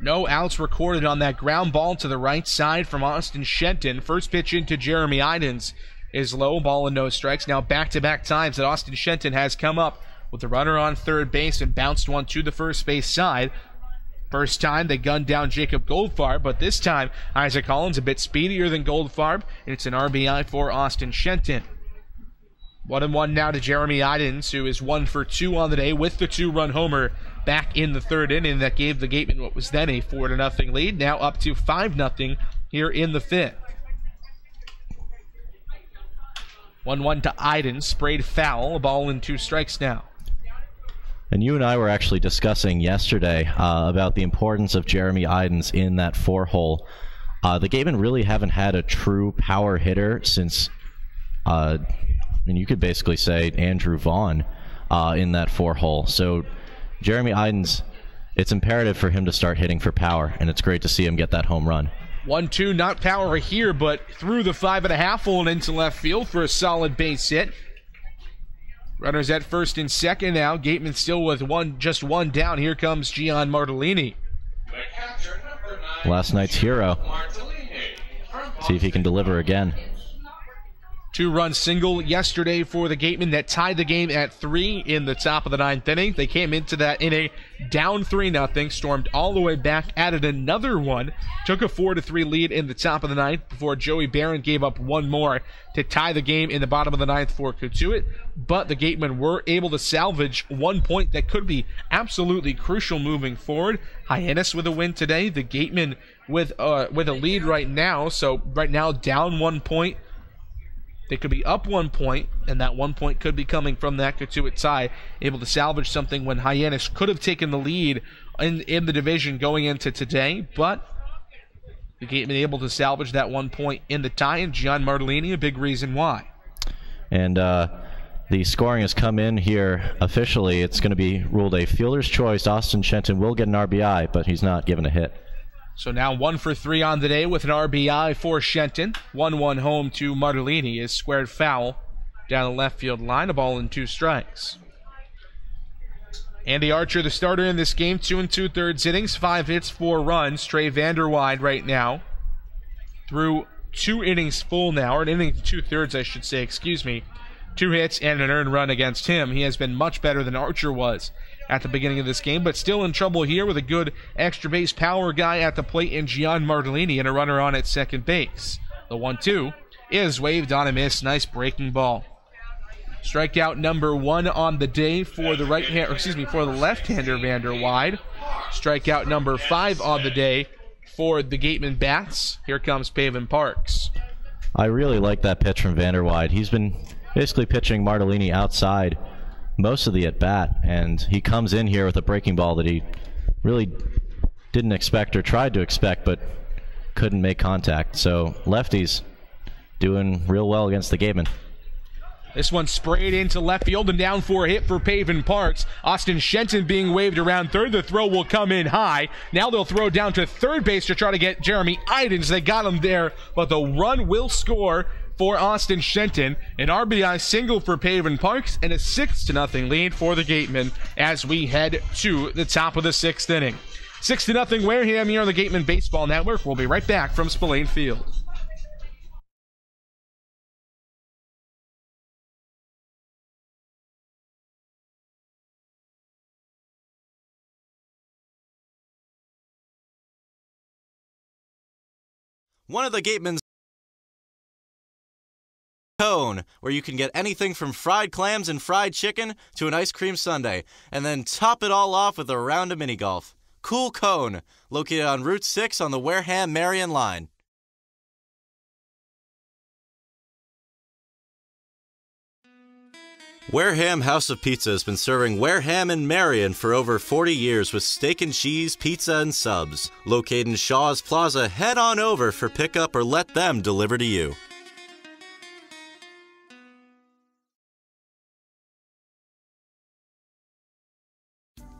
No outs recorded on that ground ball to the right side from Austin Shenton. First pitch into Jeremy Idens is low, ball and no strikes. Now back-to-back times that Austin Shenton has come up with the runner on third base and bounced one to the first base side. First time they gunned down Jacob Goldfarb, but this time Isaac Collins a bit speedier than Goldfarb, and it's an RBI for Austin Shenton. 1-1 now to Jeremy Idens, who is 1 for 2 on the day with the 2-run homer back in the third inning that gave the Gatemen what was then a 4-0 lead, now up to 5-0 here in the fifth. 1-1 to Idens, sprayed foul, a ball and 2 strikes now. And you and I were actually discussing yesterday about the importance of Jeremy Idens in that 4-hole. The Gatemen really haven't had a true power hitter since, you could basically say Andrew Vaughn in that 4-hole. So Jeremy Idens, it's imperative for him to start hitting for power, and it's great to see him get that home run. 1-2, not power here, but through the 5.5 hole and into left field for a solid base hit. Runners at first and second now. Gatemen still with just one down. Here comes Gian Martellini. Last night's hero. See if he can deliver again. 2-run single yesterday for the Gatemen that tied the game at 3 in the top of the 9th inning. They came into that inning down 3-0, stormed all the way back, added another one, took a 4-3 lead in the top of the 9th before Joey Barron gave up one more to tie the game in the bottom of the 9th for Cotuit. But the Gatemen were able to salvage 1 point that could be absolutely crucial moving forward. Hyannis with a win today. The Gatemen with a lead right now. So right now down 1 point. They could be up 1 point, and that 1 point could be coming from that Cotuit tie, able to salvage something when Hyannis could have taken the lead in the division going into today, but the Gatemen able to salvage that 1 point in the tie, and Gian Martellini a big reason why. And the scoring has come in here officially. It's going to be ruled a fielder's choice. Austin Shenton will get an RBI, but he's not given a hit. So now 1 for 3 on the day with an RBI for Shenton. 1-1 home to Martellini is squared foul down the left field line. A ball and 2 strikes. Andy Archer, the starter in this game, 2 2/3 innings, 5 hits, 4 runs. Trey Vanderweide right now through 2 innings full now, or an inning 2/3, I should say, 2 hits and an earned run against him. He has been much better than Archer was at the beginning of this game, but still in trouble here with a good extra base power guy at the plate in Gian Martellini and a runner on at second base. The 1-2 is waved on a miss. Nice breaking ball. Strikeout number 1 on the day for the for the left-hander Vanderweide. Strikeout number 5 on the day for the Gatemen bats. Here comes Pavin Parks. I really like that pitch from Vanderweide. He's been basically pitching Martellini outside most of the at-bat, and he comes in here with a breaking ball that he really didn't expect or tried to expect but couldn't make contact. So lefties doing real well against the Gatemen. This one sprayed into left field and down for a hit for Pavin Parks. Austin Shenton being waved around third. The throw will come in high. Now they'll throw down to third base to try to get Jeremy Idens. They got him there, but the run will score for Austin Shenton. An RBI single for Pavin Parks and a 6-0 lead for the Gatemen as we head to the top of the 6th inning. 6-0 Wareham here on the Gatemen Baseball Network. We'll be right back from Spillane Field. One of the Gatemen's Cone, where you can get anything from fried clams and fried chicken to an ice cream sundae, and then top it all off with a round of mini golf. Cool Cone, located on Route 6 on the Wareham-Marion line. Wareham House of Pizza has been serving Wareham and Marion for over 40 years with steak and cheese, pizza, and subs. Located in Shaw's Plaza, head on over for pickup or let them deliver to you.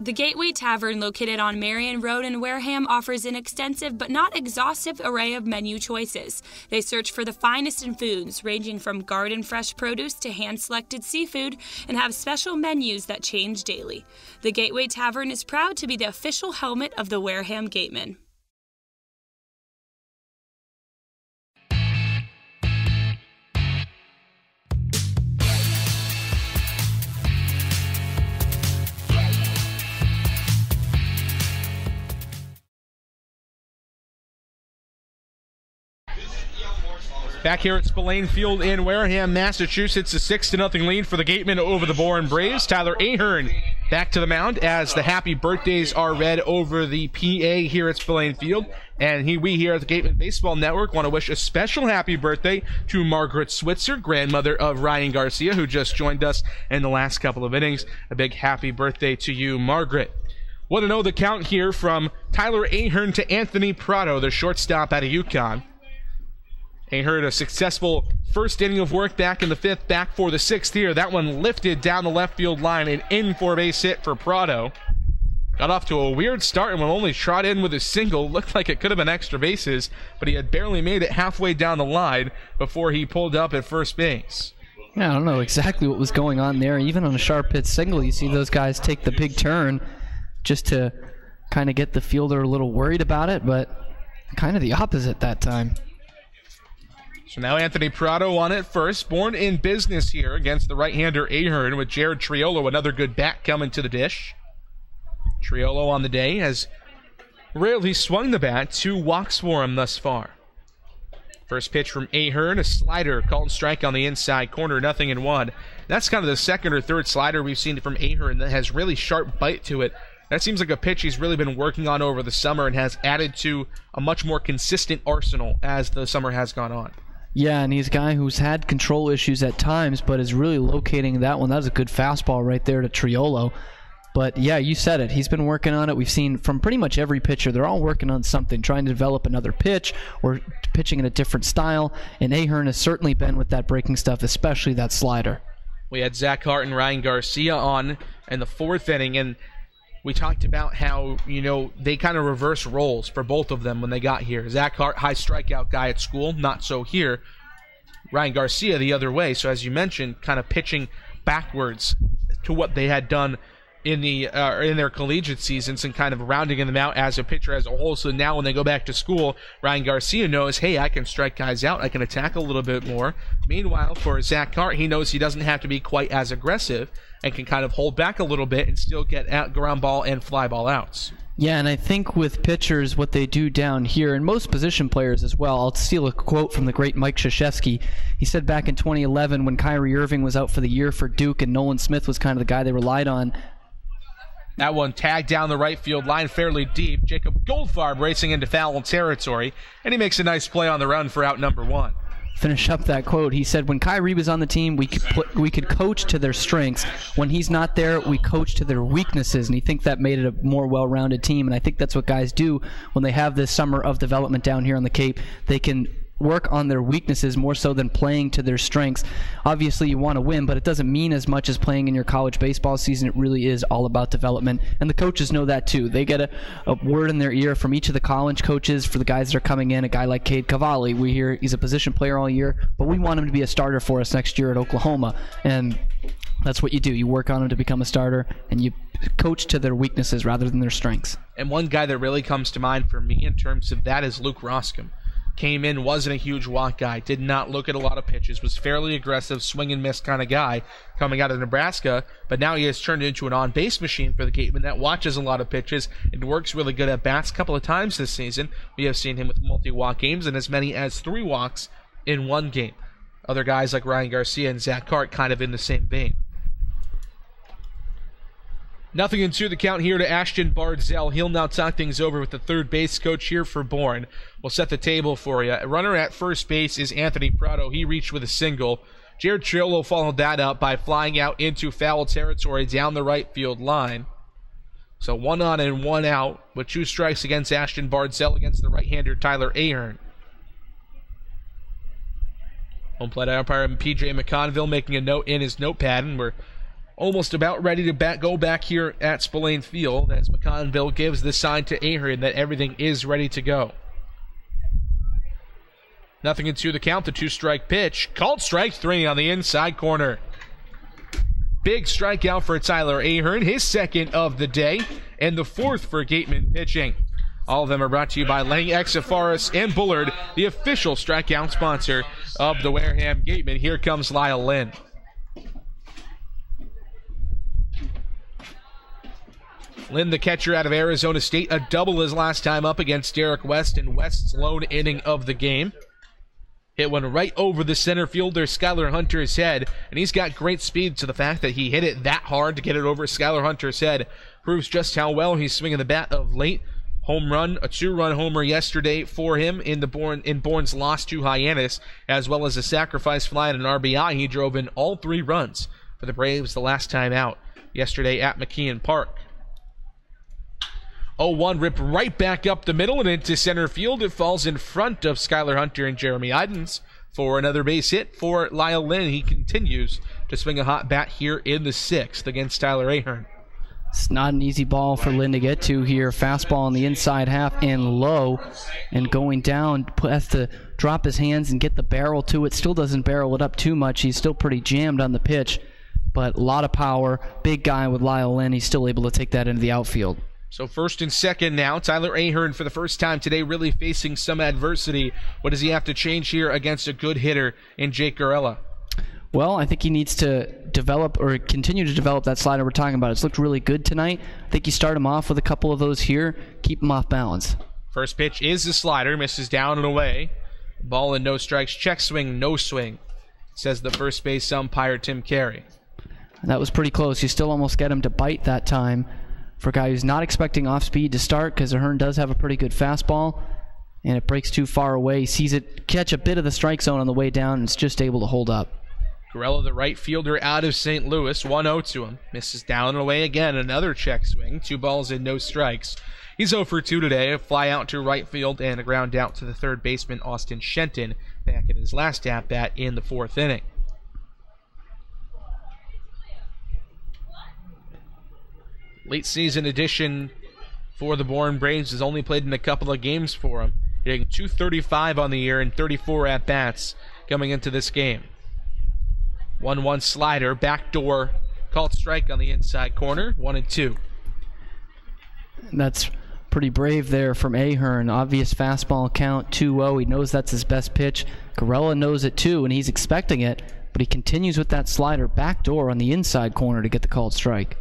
The Gateway Tavern, located on Marion Road in Wareham, offers an extensive but not exhaustive array of menu choices. They search for the finest in foods, ranging from garden fresh produce to hand-selected seafood, and have special menus that change daily. The Gateway Tavern is proud to be the official helmet of the Wareham Gatemen. Back here at Spillane Field in Wareham, Massachusetts, a 6-0 lead for the Gatemen over the Bourne Braves. Tyler Ahern back to the mound as the happy birthdays are read over the PA here at Spillane Field. And we here at the Gatemen Baseball Network want to wish a special happy birthday to Margaret Switzer, grandmother of Ryan Garcia, who just joined us in the last couple of innings. A big happy birthday to you, Margaret. Want to know the count here from Tyler Ahern to Anthony Prado, the shortstop out of UConn. Ahern, a successful first inning of work back in the 5th, back for the 6th here. That one lifted down the left field line and in for a base hit for Prado. Got off to a weird start and will only trot in with a single. Looked like it could have been extra bases, but he had barely made it halfway down the line before he pulled up at first base. Yeah, I don't know exactly what was going on there. Even on a sharp hit single, you see those guys take the big turn just to kind of get the fielder a little worried about it, but kind of the opposite that time. So now Anthony Prado on at first. Bourne in business here against the right-hander Ahern with Jared Triolo, another good bat coming to the dish. Triolo on the day has rarely swung the bat. 2 walks for him thus far. First pitch from Ahern, a slider called strike on the inside corner, 0-1. That's kind of the second or third slider we've seen from Ahern that has really sharp bite to it. That seems like a pitch he's really been working on over the summer and has added to a much more consistent arsenal as the summer has gone on. Yeah, and he's a guy who's had control issues at times, but is really locating that one. That was a good fastball right there to Triolo. But yeah, you said it. He's been working on it. We've seen from pretty much every pitcher, they're all working on something, trying to develop another pitch or pitching in a different style. And Ahern has certainly been with that breaking stuff, especially that slider. We had Zach Hart and Ryan Garcia on in the 4th inning, and we talked about how, they kind of reverse roles for both of them when they got here. Zach Hart, high strikeout guy at school, not so here. Ryan Garcia the other way. So as you mentioned, kind of pitching backwards to what they had done in their collegiate seasons and kind of rounding them out as a pitcher as a whole. So now when they go back to school, Ryan Garcia knows, hey, I can strike guys out. I can attack a little bit more. Meanwhile, for Zach Hart, he knows he doesn't have to be quite as aggressive and can kind of hold back a little bit and still get out ground ball and fly ball outs. Yeah, and I think with pitchers, what they do down here, and most position players as well, I'll steal a quote from the great Mike Krzyzewski. He said back in 2011 when Kyrie Irving was out for the year for Duke and Nolan Smith was kind of the guy they relied on. That one tagged down the right field line fairly deep. Jacob Goldfarb racing into foul territory, and he makes a nice play on the run for out number 1. Finish up that quote. He said, when Kyrie was on the team, we could coach to their strengths. When he's not there, we coach to their weaknesses. And he thinks that made it a more well-rounded team. And I think that's what guys do when they have this summer of development down here on the Cape. They can work on their weaknesses more so than playing to their strengths. Obviously, you want to win, but it doesn't mean as much as playing in your college baseball season. It really is all about development, and the coaches know that too. They get a word in their ear from each of the college coaches for the guys that are coming in. A guy like Cade Cavalli, we hear he's a position player all year, but we want him to be a starter for us next year at Oklahoma, and that's what you do. You work on him to become a starter, and you coach to their weaknesses rather than their strengths. And one guy that really comes to mind for me in terms of that is Luke Roscom. Came in, wasn't a huge walk guy, did not look at a lot of pitches, was fairly aggressive, swing and miss kind of guy coming out of Nebraska, but now he has turned into an on-base machine for the Gatemen that watches a lot of pitches and works really good at bats. A couple of times this season, we have seen him with multi-walk games and as many as 3 walks in one game. Other guys like Ryan Garcia and Zach Hart kind of in the same vein. 0-2 the count here to Ashton Bardzell. He'll now talk things over with the third base coach here for Bourne. We'll set the table for you. Runner at first base is Anthony Prado. He reached with a single. Jared Triolo followed that up by flying out into foul territory down the right field line. So 1 on and 1 out with 2 strikes against Ashton Bardzell against the right-hander Tyler Ahern. Home plate umpire PJ McConville making a note in his notepad, and we're almost about ready to go back here at Spillane Field as McConville gives the sign to Ahern that everything is ready to go. 0-2 the count, the 2-strike pitch. Called strike 3 on the inside corner. Big strikeout for Tyler Ahern, his second of the day, and the 4th for Gatemen pitching. All of them are brought to you by Lang, Forrest, and Bullard, the official strikeout sponsor of the Wareham Gatemen. Here comes Lyle Lynn. Lynn, the catcher out of Arizona State, a double his last time up against Derek West in West's lone inning of the game. Hit one right over the center fielder Skylar Hunter's head, and he's got great speed, so the fact that he hit it that hard to get it over Skylar Hunter's head proves just how well he's swinging the bat of late. Home run, a 2-run homer yesterday for him in Bourne's loss to Hyannis, as well as a sacrifice fly and an RBI. He drove in all 3 runs for the Braves the last time out yesterday at McKeon Park. 0-1 ripped right back up the middle and into center field. It falls in front of Skylar Hunter and Jeremy Idens for another base hit for Lyle Lynn. He continues to swing a hot bat here in the 6th against Tyler Ahern. It's not an easy ball for Lynn to get to here. Fastball on the inside half and low, and going down, has to drop his hands and get the barrel to it. Still doesn't barrel it up too much. He's still pretty jammed on the pitch, but a lot of power. Big guy with Lyle Lynn. He's still able to take that into the outfield. So 1st and 2nd now. Tyler Ahern for the first time today really facing some adversity. What does he have to change here against a good hitter in Jake Garella? Well, I think he needs to develop or continue to develop that slider we're talking about. It's looked really good tonight. I think you start him off with a couple of those here, keep him off balance. First pitch is the slider, misses down and away. Ball and no strikes, check swing, no swing, says the first base umpire Tim Carey. That was pretty close. You still almost get him to bite that time for a guy who's not expecting off speed to start, because Ahern does have a pretty good fastball, and it breaks too far away. He sees it catch a bit of the strike zone on the way down, and it's just able to hold up. Garella, the right fielder out of St. Louis, 1-0 to him. Misses down and away again. Another check swing. 2 balls and no strikes. He's 0 for 2 today. A fly out to right field and a ground out to the third baseman, Austin Shenton, back in his last at-bat in the 4th inning. Late season edition for the Bourne Braves has only played in a couple of games for him. Hitting .235 on the year and 34 at-bats coming into this game. 1-1 slider, backdoor, called strike on the inside corner, 1-2. That's pretty brave there from Ahern. Obvious fastball count, 2-0. He knows that's his best pitch. Garella knows it too, and he's expecting it, but he continues with that slider, backdoor on the inside corner to get the called strike.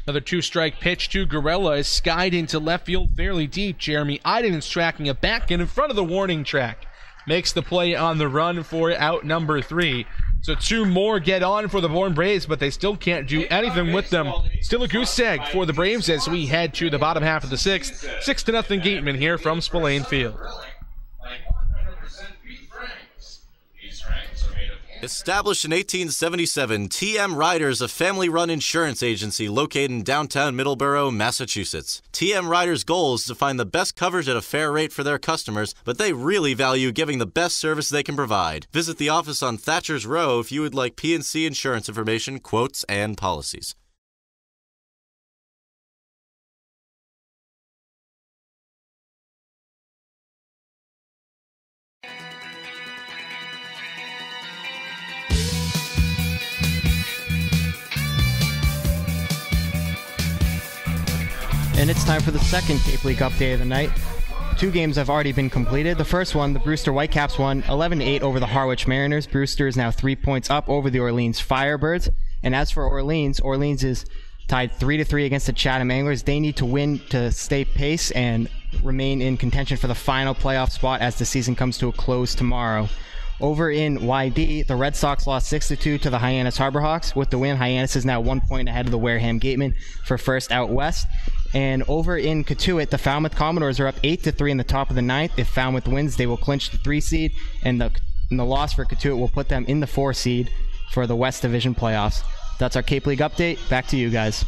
Another 2-strike pitch to Garella is skied into left field fairly deep. Jeremy Idens tracking it back in front of the warning track. Makes the play on the run for out number 3. So 2 more get on for the Bourne Braves, but they still can't do anything with them. Still a goose egg for the Braves as we head to the bottom half of the 6th. 6-0 Gatemen here from Spillane Field. Established in 1877, TM Riders, a family-run insurance agency located in downtown Middleborough, Massachusetts. TM Riders' goal is to find the best coverage at a fair rate for their customers, but they really value giving the best service they can provide. Visit the office on Thatcher's Row if you would like P&C insurance information, quotes, and policies. And it's time for the second Cape League update of the night. 2 games have already been completed. The first one, the Brewster Whitecaps won 11-8 over the Harwich Mariners. Brewster is now 3 points up over the Orleans Firebirds. And as for Orleans, Orleans is tied 3-3 against the Chatham Anglers. They need to win to stay pace and remain in contention for the final playoff spot as the season comes to a close tomorrow. Over in YD, the Red Sox lost 6-2 to the Hyannis Harborhawks. With the win, Hyannis is now 1 point ahead of the Wareham Gatemen for first out west. And over in Cotuit, the Falmouth Commodores are up 8-3 in the top of the 9th. If Falmouth wins, they will clinch the 3 seed, and the loss for Cotuit will put them in the 4 seed for the West Division playoffs. That's our Cape League update. Back to you guys.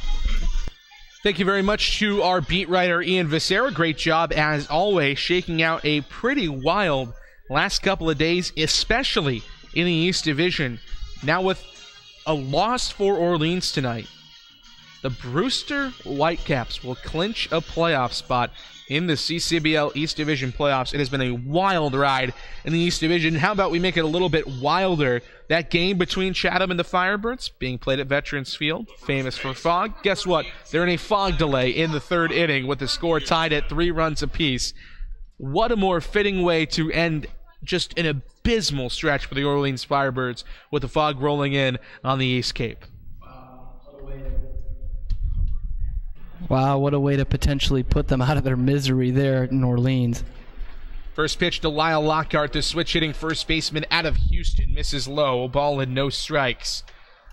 Thank you very much to our beat writer, Ian Viscera. Great job, as always, shaking out a pretty wild last couple of days, especially in the East Division. Now with a loss for Orleans tonight, the Brewster Whitecaps will clinch a playoff spot in the CCBL East Division playoffs. It has been a wild ride in the East Division. How about we make it a little bit wilder? That game between Chatham and the Firebirds, being played at Veterans Field, famous for fog. Guess what? They're in a fog delay in the third inning with the score tied at 3 runs apiece. What a more fitting way to end just an abysmal stretch for the Orleans Firebirds with the fog rolling in on the East Cape. Wow, what a way to potentially put them out of their misery there in Orleans. First pitch to Lyle Lockhart, the switch-hitting first baseman out of Houston. Misses low, ball and no strikes.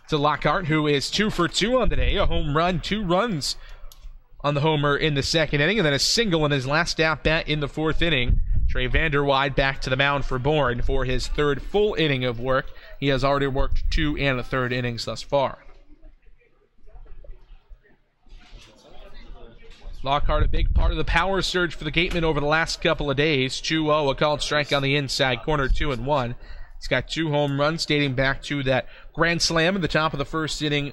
To Lockhart, who is 2 for 2 on the day. A home run, 2 runs on the homer in the second inning, and then a single in his last at-bat in the fourth inning. Trey Vanderwide back to the mound for Bourne for his third full inning of work. He has already worked 2 1/3 innings thus far. Lockhart, a big part of the power surge for the Gatemen over the last couple of days. 2-0, a called strike on the inside corner, 2-1. He's got 2 home runs dating back to that grand slam at the top of the first inning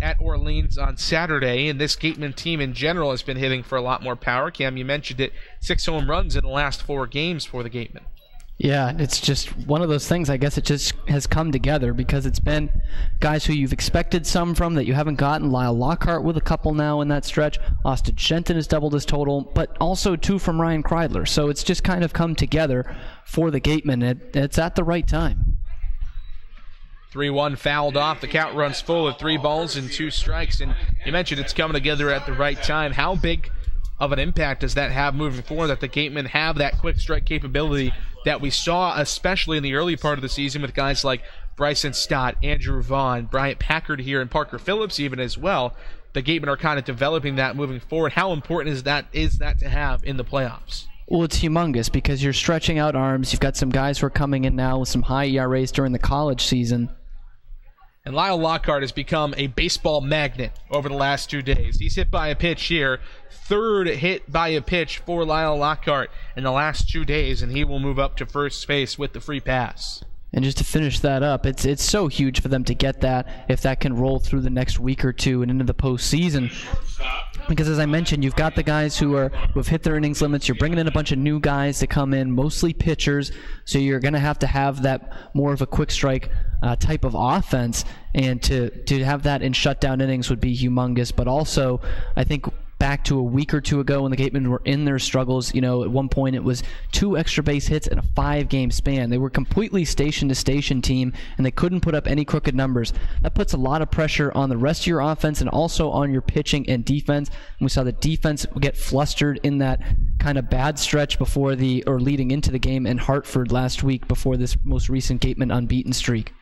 at Orleans on Saturday. And this Gatemen team in general has been hitting for a lot more power. Cam, you mentioned it, 6 home runs in the last 4 games for the Gatemen. Yeah, it's just one of those things. I guess it just has come together because it's been guys who you've expected some from that you haven't gotten. Lyle Lockhart with a couple now in that stretch. Austin Shenton has doubled his total, but also 2 from Ryan Kreidler. So it's just kind of come together for the Gatemen. It's at the right time. 3-1 fouled off. The count runs full of 3 balls and 2 strikes. And you mentioned it's coming together at the right time. How big of an impact does that have moving forward, that the Gatemen have that quick strike capability that we saw especially in the early part of the season with guys like Bryson Stott, Andrew Vaughn, Bryant Packard here, and Parker Phillips even as well? The Gatemen are kind of developing that moving forward. How important is that to have in the playoffs? Well, it's humongous because you're stretching out arms. You've got some guys who are coming in now with some high ERAs during the college season. And Lyle Lockhart has become a baseball magnet over the last 2 days. He's hit by a pitch here. 3rd hit by a pitch for Lyle Lockhart in the last 2 days, and he will move up to first base with the free pass. And just to finish that up, it's so huge for them to get that, if that can roll through the next week or 2 and into the postseason. Because as I mentioned, you've got the guys who have hit their innings limits. You're bringing in a bunch of new guys to come in, mostly pitchers. So you're going to have that more of a quick strike type of offense. And to have that in shutdown innings would be humongous. But also, I think back to a week or 2 ago when the Gatemen were in their struggles, at one point it was 2 extra base hits in a 5-game span. They were completely station-to-station team, and they couldn't put up any crooked numbers. That puts a lot of pressure on the rest of your offense and also on your pitching and defense. And we saw the defense get flustered in that kind of bad stretch leading into the game in Hartford last week before this most recent Gatemen unbeaten streak.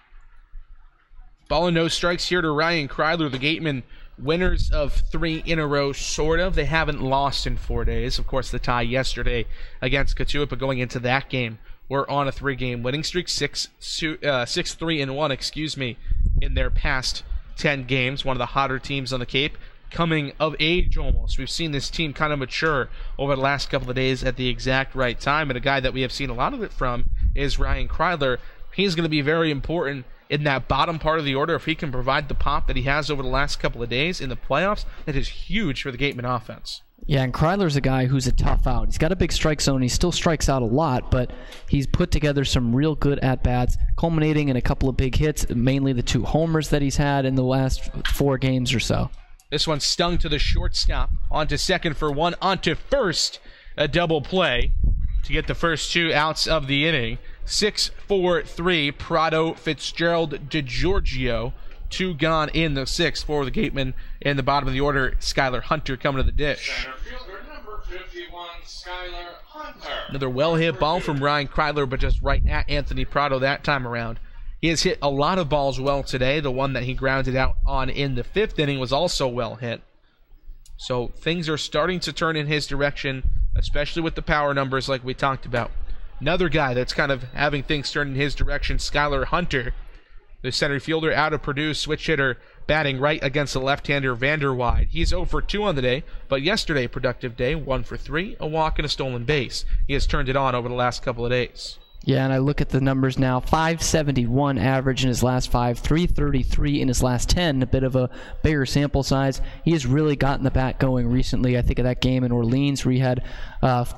Ball and no strikes here to Ryan Kreidler. The Gatemen winners of 3 in a row, sort of. They haven't lost in 4 days. Of course, the tie yesterday against Katuitt, but going into that game, we're on a 3-game winning streak, 6-3-1, in their past 10 games. One of the hotter teams on the Cape, coming of age almost. We've seen this team kind of mature over the last couple of days at the exact right time, and a guy that we have seen a lot of it from is Ryan Kreidler. He's going to be very important in that bottom part of the order. If he can provide the pop that he has over the last couple of days in the playoffs, that is huge for the Gatemen offense. Yeah, and Kreidler's a guy who's a tough out. He's got a big strike zone. He still strikes out a lot, but he's put together some real good at-bats, culminating in a couple of big hits, mainly the 2 homers that he's had in the last 4 games or so. This one stung to the shortstop, onto second for 1, onto first, a double play to get the first 2 outs of the inning. 6-4-3, Prado, Fitzgerald, DeGiorgio. 2 gone in the 6th for the Gatemen. In the bottom of the order, Skylar Hunter coming to the dish. Center fielder number 51, Skylar Hunter. Another well-hit ball from Ryan Kreidler, but just right at Anthony Prado that time around. He has hit a lot of balls well today. The one that he grounded out on in the 5th inning was also well hit. So things are starting to turn in his direction, especially with the power numbers like we talked about. Another guy that's kind of having things turn in his direction, Skylar Hunter. The center fielder out of Purdue, switch hitter, batting right against the left-hander Vanderwide. He's 0 for 2 on the day, but yesterday, productive day, 1 for 3, a walk and a stolen base. He has turned it on over the last couple of days. Yeah, and I look at the numbers now. 571 average in his last 5, 333 in his last 10, a bit of a bigger sample size. He has really gotten the bat going recently. I think of that game in Orleans where he had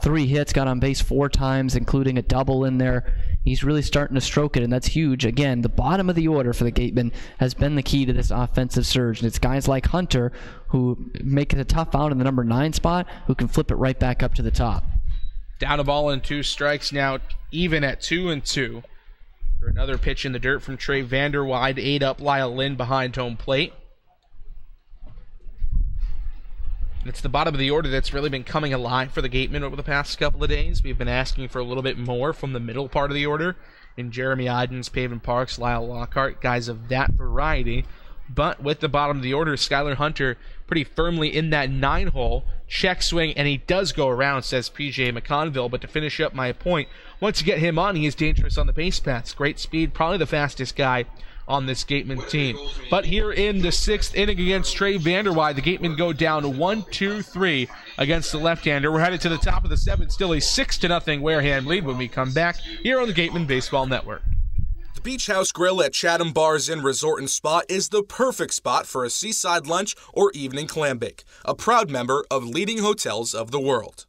3 hits, got on base 4 times, including a double in there. He's really starting to stroke it, and that's huge. Again, the bottom of the order for the Gatemen has been the key to this offensive surge, and it's guys like Hunter who make it a tough out in the number 9 spot who can flip it right back up to the top. Down a ball and 2 strikes now, even at 2-2. For another pitch in the dirt from Trey Vanderwide, 8 up, Lyle Lynn behind home plate. It's the bottom of the order that's really been coming alive for the Gatemen over the past couple of days. We've been asking for a little bit more from the middle part of the order in Jeremy Idens, Paven Parks, Lyle Lockhart, guys of that variety. But with the bottom of the order, Skylar Hunter pretty firmly in that 9 hole. Check swing, and he does go around, says PJ McConville. But to finish up my point, once you get him on, he is dangerous on the base paths. Great speed, probably the fastest guy on this Gatemen team. But here in the 6th inning against Trey Vanderwide, the Gatemen go down 1-2-3 against the left-hander. We're headed to the top of the 7th, still a 6-0 Wareham lead when we come back here on the Gatemen Baseball Network. The Beach House Grill at Chatham Bars Inn Resort and Spa is the perfect spot for a seaside lunch or evening clam bake. A proud member of leading hotels of the world.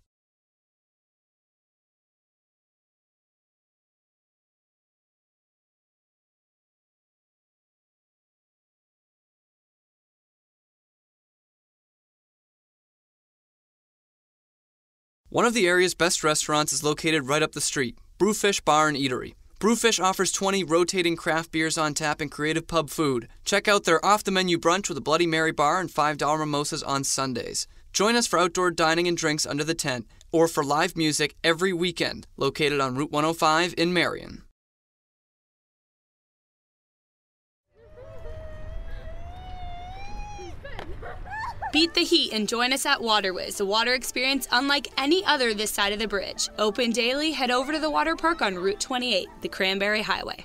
One of the area's best restaurants is located right up the street, Brewfish Bar and Eatery. Brewfish offers 20 rotating craft beers on tap and creative pub food. Check out their off-the-menu brunch with a Bloody Mary bar and $5 mimosas on Sundays. Join us for outdoor dining and drinks under the tent, or for live music every weekend, located on Route 105 in Marion. Beat the heat and join us at Waterways, a water experience unlike any other this side of the bridge. Open daily, head over to the water park on Route 28, the Cranberry Highway.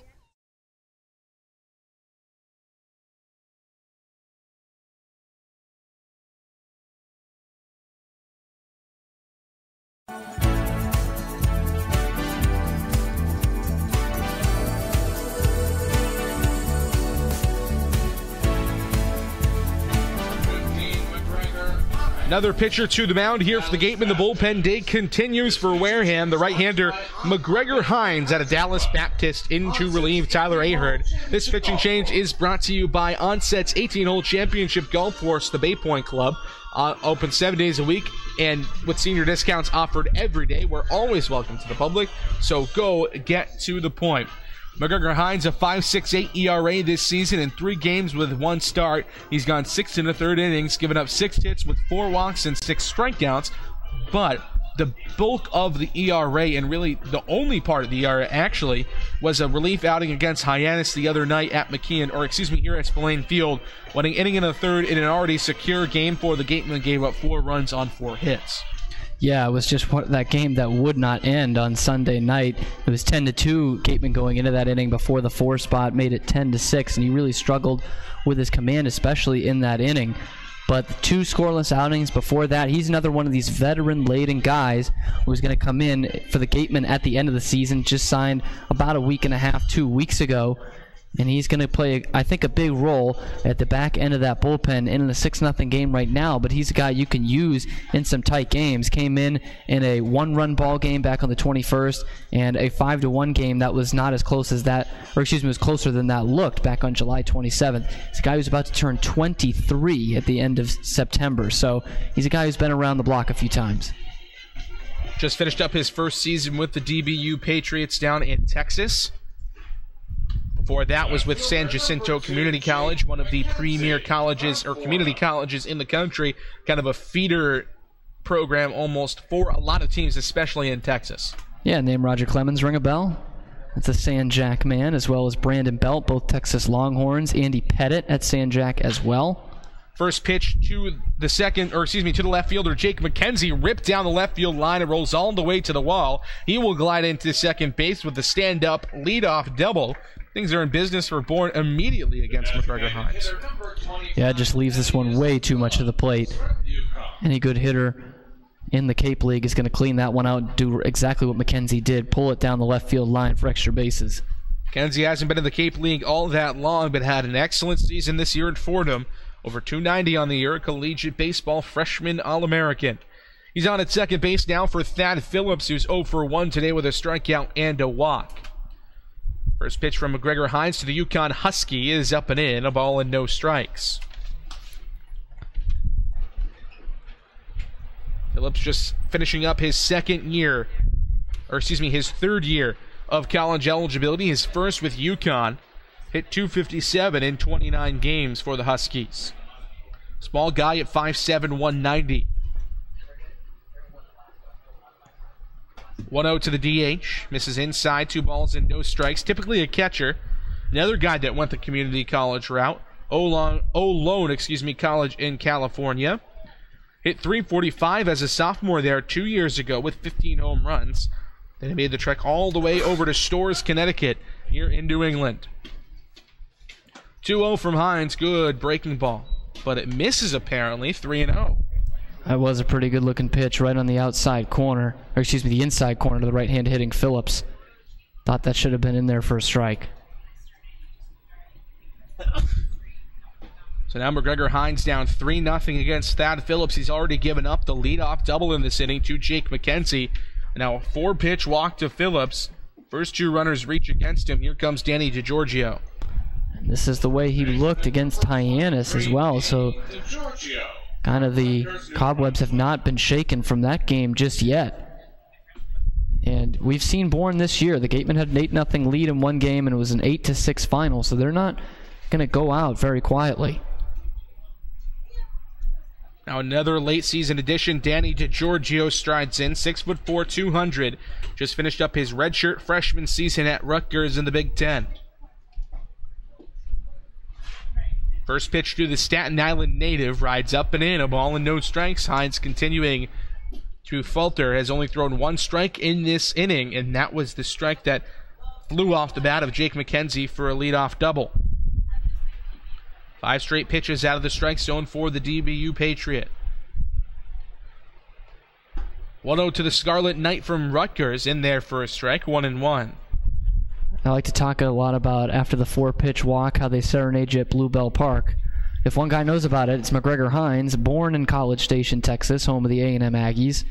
Another pitcher to the mound here for the Gatemen. The bullpen day continues for Wareham. The right-hander McGregor Hines out of Dallas Baptist in to relieve Tyler Ahern. This pitching change is brought to you by Onset's 18-hole championship golf course, the Bay Point Club. Open 7 days a week, and with senior discounts offered every day. We're always welcome to the public, so go get to the point. McGregor Hines, a 5.68 ERA this season in 3 games with 1 start. He's gone 6 1/3 innings, given up 6 hits with 4 walks and 6 strikeouts. But the bulk of the ERA, and really the only part of the ERA actually, was a relief outing against Hyannis the other night at here at Spillane Field. Winning inning in the 3rd in an already secure game for the Gatemen, gave up 4 runs on 4 hits. Yeah, it was just that game that would not end on Sunday night. It was 10-2 Gatemen going into that inning before the 4 spot made it 10-6, and he really struggled with his command, especially in that inning. But the 2 scoreless outings before that, he's another one of these veteran-laden guys who's going to come in for the Gatemen at the end of the season. Just signed about a week and a half, 2 weeks ago. And he's going to play, I think, a big role at the back end of that bullpen in a 6-0 game right now. But he's a guy you can use in some tight games. Came in a 1-run ball game back on the 21st, and a 5-1 game that was not as close as that, or excuse me, was closer than that looked back on July 27th. He's a guy who's about to turn 23 at the end of September. So he's a guy who's been around the block a few times. Just finished up his first season with the DBU Patriots down in Texas. Before that was with San Jacinto Community College, one of the premier colleges or community colleges in the country, kind of a feeder program almost for a lot of teams, especially in Texas. Yeah, name Roger Clemens ring a bell? That's a San Jac man, as well as Brandon Belt, both Texas Longhorns. Andy Pettit at San Jac as well. First pitch to the left fielder, Jake McKenzie, ripped down the left field line and rolls all the way to the wall. He will glide into second base with the stand-up leadoff double. things are in business for Bourne immediately against McGregor-Hines. Yeah, it just leaves this one way too much to the plate. Any good hitter in the Cape League is going to clean that one out and do exactly what McKenzie did, pull it down the left field line for extra bases. McKenzie hasn't been in the Cape League all that long, but had an excellent season this year at Fordham. Over 290 on the year, collegiate baseball freshman All-American. He's on at second base now for Thad Phillips, who's 0 for 1 today with a strikeout and a walk. First pitch from McGregor-Hines to the Yukon Husky is up and in, a ball and no strikes. Phillips just finishing up his third year of college eligibility, his first with Yukon. Hit .257 in 29 games for the Huskies. Small guy at 5'7", 190. 1-0 to the DH. Misses inside, 2 balls and no strikes. Typically a catcher. Another guy that went the community college route. Olone, college in California. Hit .345 as a sophomore there 2 years ago with 15 home runs. Then he made the trek all the way over to Storrs, Connecticut, here in New England. 2-0 from Hines. Good breaking ball. But it misses apparently, 3-0. That was a pretty good looking pitch right on the outside corner, the inside corner to the right hand hitting Phillips. Thought that should have been in there for a strike. So now McGregor-Hines down 3-0 against Thad Phillips. He's already given up the leadoff double in this inning to Jake McKenzie. Now a 4-pitch walk to Phillips. First 2 runners reach against him. Here comes Danny DiGiorgio. And this is the way he looked against Hyannis as well, so kind of the cobwebs have not been shaken from that game just yet. And we've seen Bourne this year. The Gatemen had an 8-0 lead in one game, and it was an 8-6 final, so they're not going to go out very quietly. Now another late season addition, Danny DiGiorgio strides in, 6'4", 200. Just finished up his redshirt freshman season at Rutgers in the Big Ten. First pitch to the Staten Island native, rides up and in, a ball and no strikes. Hines continuing to falter, has only thrown 1 strike in this inning, and that was the strike that flew off the bat of Jake McKenzie for a leadoff double. 5 straight pitches out of the strike zone for the DBU Patriot. 1-0 to the Scarlet Knight from Rutgers, in there for a strike, 1-1. I like to talk a lot about, after the 4-pitch walk, how they serenade you at Bluebell Park. If one guy knows about it, it's McGregor-Hines, born in College Station, Texas, home of the A&M Aggies.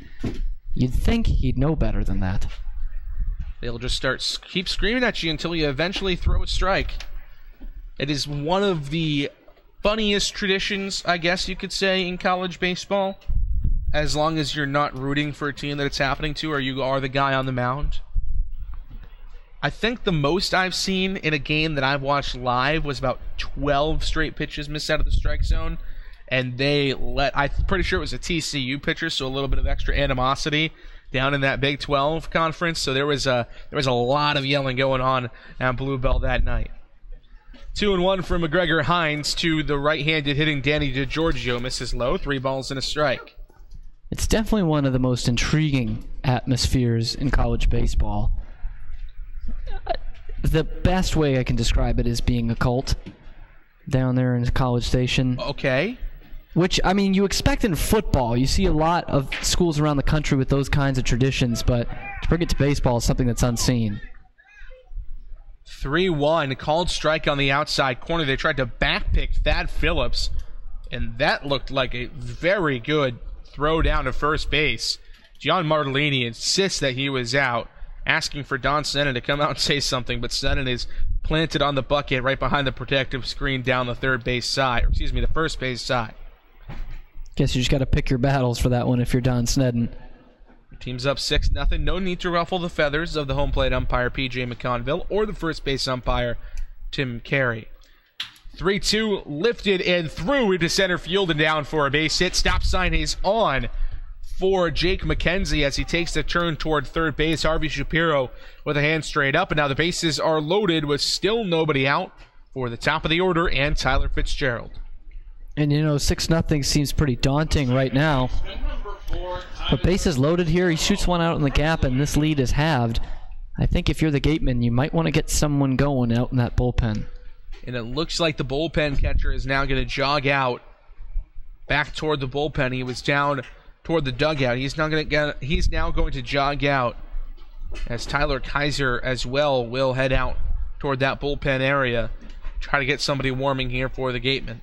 You'd think he'd know better than that. They'll just keep screaming at you until you eventually throw a strike. It is one of the funniest traditions, I guess you could say, in college baseball, as long as you're not rooting for a team that it's happening to, or you are the guy on the mound. I think the most I've seen in a game that I've watched live was about 12 straight pitches missed out of the strike zone, and I'm pretty sure it was a TCU pitcher, so a little bit of extra animosity down in that Big 12 conference, so there was a lot of yelling going on at Bluebell that night. 2-1 from McGregor-Hines to the right-handed hitting Danny DiGiorgio, misses low, 3 balls and a strike. It's definitely one of the most intriguing atmospheres in college baseball. The best way I can describe it is being a cult down there in College Station. Okay. Which, I mean, you expect in football. You see a lot of schools around the country with those kinds of traditions, but to bring it to baseball is something that's unseen. 3-1, called strike on the outside corner. They tried to backpick Thad Phillips, and that looked like a very good throw down to first base. John Martellini insists that he was out, asking for Don Senna to come out and say something, but Senna is planted on the bucket right behind the protective screen down the the first base side. Guess you just got to pick your battles for that one if you're Don Snedden. Team's up 6-0. No need to ruffle the feathers of the home plate umpire, P.J. McConville, or the first base umpire, Tim Carey. 3-2, lifted and through into center field and down for a base hit. Stop sign is on for Jake McKenzie as he takes the turn toward third base. Harvey Shapiro with a hand straight up, and now the bases are loaded with still nobody out for the top of the order and Tyler Fitzgerald. And 6-0 seems pretty daunting right now. But bases loaded here, he shoots one out in the gap, and this lead is halved. I think if you're the Gatemen, you might want to get someone going out in that bullpen. And it looks like the bullpen catcher is now going to jog out back toward the bullpen. He was down toward the dugout. He's now going to jog out as Tyler Kaiser as well will head out toward that bullpen area. Try to get somebody warming here for the Gatemen.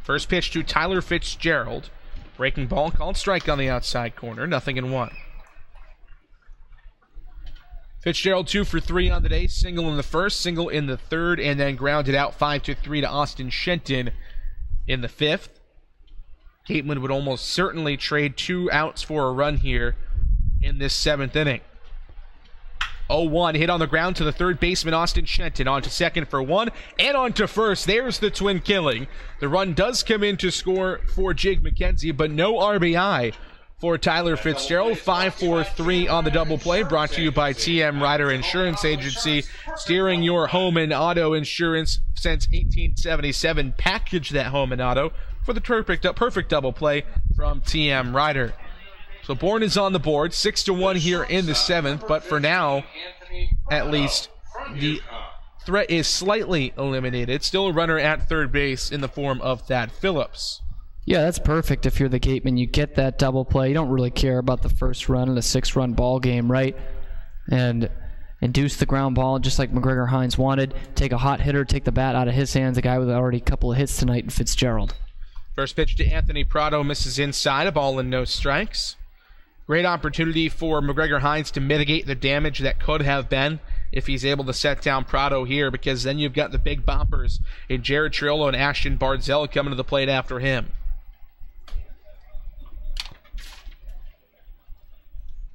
First pitch to Tyler Fitzgerald. Breaking ball, called strike on the outside corner. 0-1. Fitzgerald 2 for 3 on the day. Single in the first, single in the third, and then grounded out 5-3 to Austin Shenton in the fifth. Gatemen would almost certainly trade 2 outs for a run here in this 7th inning. 0-1, hit on the ground to the third baseman, Austin Shenton. On to second for 1, and on to first. There's the twin killing. The run does come in to score for Jake McKenzie, but no RBI for Tyler Fitzgerald. 5-4-3 on the double play, brought to you by TM Ryder Insurance Agency. Steering your home and auto insurance since 1877. Package that home and auto for the perfect double play from TM Ryder. So Bourne is on the board, 6-1 here in the 7th, but for now, at least, the threat is slightly eliminated. Still a runner at third base in the form of Thad Phillips. Yeah, that's perfect if you're the Gatemen. You get that double play. You don't really care about the first run in a 6-run ball game, right? And induce the ground ball just like McGregor Hines wanted. Take a hot hitter, take the bat out of his hands, a guy with already a couple of hits tonight in Fitzgerald. First pitch to Anthony Prado misses inside, a ball and no strikes. Great opportunity for McGregor Hines to mitigate the damage that could have been if he's able to set down Prado here, because then you've got the big boppers in Jared Triolo and Ashton Barzell coming to the plate after him.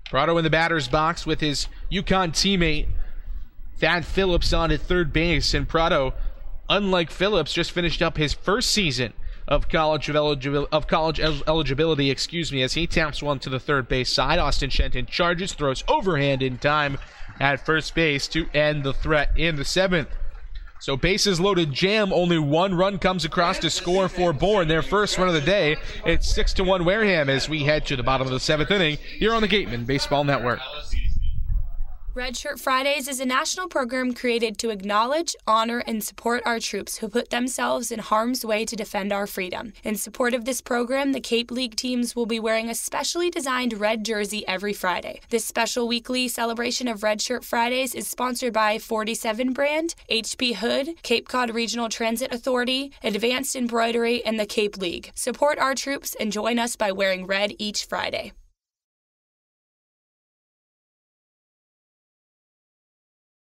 Prado in the batter's box with his UConn teammate Thad Phillips on at third base, and Prado, unlike Phillips, just finished up his first season of college eligibility, as he taps one to the third base side. Austin Shenton charges, throws overhand in time at first base to end the threat in the 7th. So bases loaded jam, only 1 run comes across to score for Bourne, their first run of the day. It's 6-1 Wareham as we head to the bottom of the 7th inning here on the Gatemen Baseball Network. Red Shirt Fridays is a national program created to acknowledge, honor, and support our troops who put themselves in harm's way to defend our freedom. In support of this program, the Cape League teams will be wearing a specially designed red jersey every Friday. This special weekly celebration of Red Shirt Fridays is sponsored by 47 Brand, HP Hood, Cape Cod Regional Transit Authority, Advanced Embroidery, and the Cape League. Support our troops and join us by wearing red each Friday.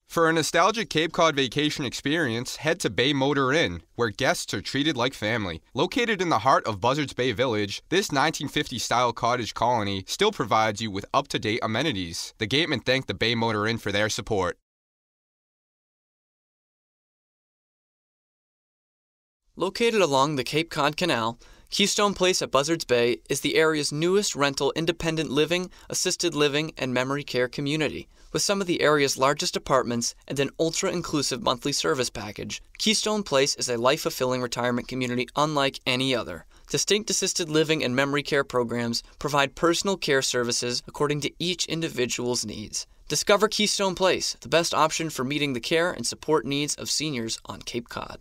For a nostalgic Cape Cod vacation experience, head to Bay Motor Inn, where guests are treated like family. Located in the heart of Buzzards Bay Village, this 1950-style cottage colony still provides you with up-to-date amenities. The Gatemen thank the Bay Motor Inn for their support. Located along the Cape Cod Canal, Keystone Place at Buzzards Bay is the area's newest rental independent living, assisted living, and memory care community. With some of the area's largest apartments and an ultra-inclusive monthly service package, Keystone Place is a life-fulfilling retirement community unlike any other. Distinct assisted living and memory care programs provide personal care services according to each individual's needs. Discover Keystone Place, the best option for meeting the care and support needs of seniors on Cape Cod.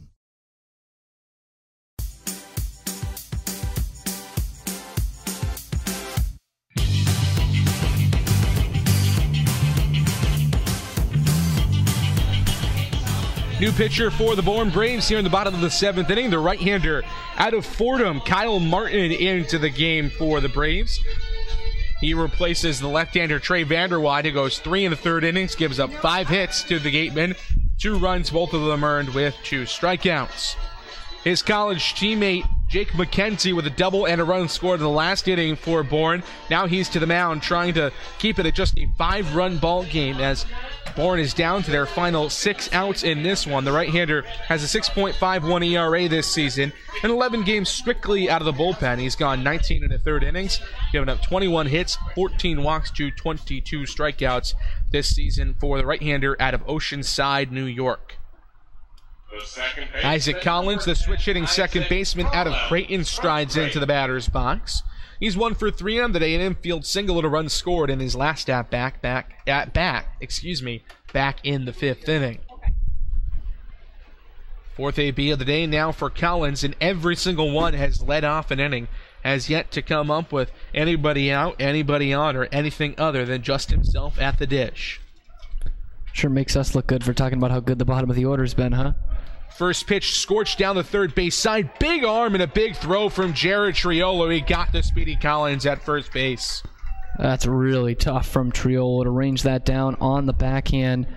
New pitcher for the Bourne Braves here in the bottom of the 7th inning. The right-hander out of Fordham, Kyle Martin, into the game for the Braves. He replaces the left-hander Trey Vanderwide, who goes 3 in the 3rd innings, gives up 5 hits to the Gatemen. 2 runs, both of them earned with 2 strikeouts. His college teammate Jake McKenzie with a double and a run scored in the last inning for Bourne. Now he's to the mound trying to keep it at just a 5-run ball game as Bourne is down to their final 6 outs in this one. The right-hander has a 6.51 ERA this season and 11 games strictly out of the bullpen. He's gone 19 in the 3rd innings, giving up 21 hits, 14 walks to 22 strikeouts this season for the right-hander out of Oceanside, New York. Isaac Collins, the switch-hitting second baseman out of Creighton, strides into the batter's box. He's 1 for 3 on the day, an infield single and a run scored in his last at bat back in the 5th inning. 4th AB of the day now for Collins, and every single one has led off an inning, has yet to come up with anybody out, anybody on, or anything other than just himself at the dish. Sure makes us look good for talking about how good the bottom of the order's been, huh? First pitch scorched down the third base side. Big arm and a big throw from Jared Triolo. He got the Speedy Collins at first base. That's really tough from Triolo to range that down on the backhand,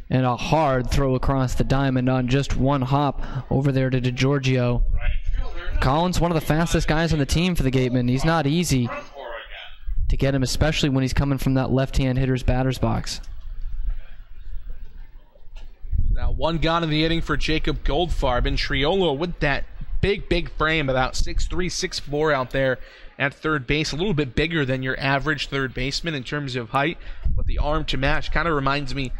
and a hard throw across the diamond on just one hop over there to DeGiorgio. Collins, one of the fastest guys on the team for the Gatemen. He's not easy to get him, especially when he's coming from that left-hand hitter's batter's box. Now 1 gone in the inning for Jacob Goldfarb, and Triolo with that big frame, about 6'3", 6'4" out there at third base. A little bit bigger than your average third baseman in terms of height, but the arm to match kind of reminds me,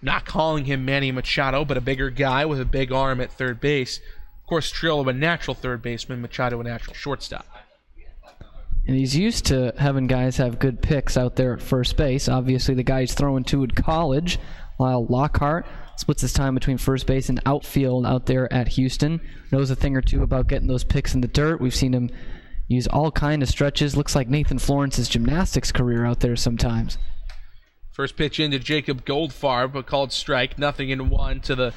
not calling him Manny Machado, but a bigger guy with a big arm at third base. Of course, Triolo a natural third baseman, Machado a natural shortstop. And he's used to having guys have good picks out there at first base. Obviously, the guy he's throwing to in college, Lyle Lockhart, splits his time between first base and outfield out there at Houston. Knows a thing or two about getting those picks in the dirt. We've seen him use all kind of stretches. Looks like Nathan Florence's gymnastics career out there sometimes. First pitch into Jacob Goldfarb, a called strike, 0-1 to the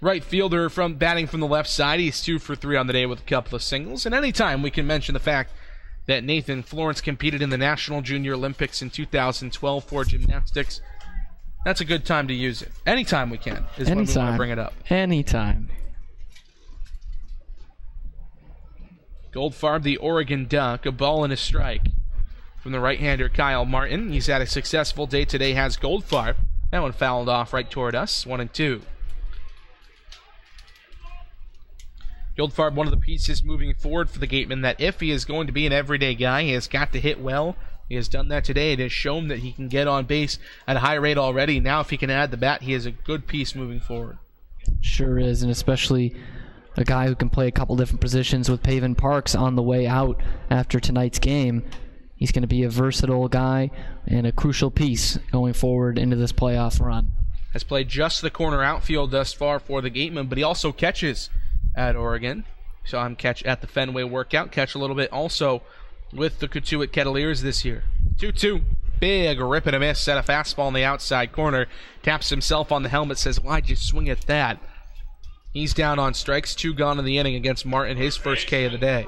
right fielder from batting from the left side. He's 2 for 3 on the day with a couple of singles. And anytime we can mention the fact that Nathan Florence competed in the National Junior Olympics in 2012 for gymnastics, that's a good time to use it. Anytime we can is when we want to bring it up. Anytime. Goldfarb, the Oregon Duck, a ball and a strike from the right-hander Kyle Martin. He's had a successful day today, has Goldfarb. That one fouled off right toward us, 1-2. Goldfarb, one of the pieces moving forward for the Gatemen, that if he is going to be an everyday guy, he has got to hit well. He has done that today. It has shown that he can get on base at a high rate already. Now if he can add the bat, he is a good piece moving forward. Sure is, and especially a guy who can play a couple different positions with Paven Parks on the way out after tonight's game. He's going to be a versatile guy and a crucial piece going forward into this playoff run. Has played just the corner outfield thus far for the Gatemen, but he also catches at Oregon. Saw him catch at the Fenway workout, catch a little bit also with the Cotuit Kettleers this year. 2-2. Big rip and a miss. Set a fastball in the outside corner. Taps himself on the helmet, says, "Why'd you swing at that?" He's down on strikes. 2 gone in the inning against Martin, his first K of the day.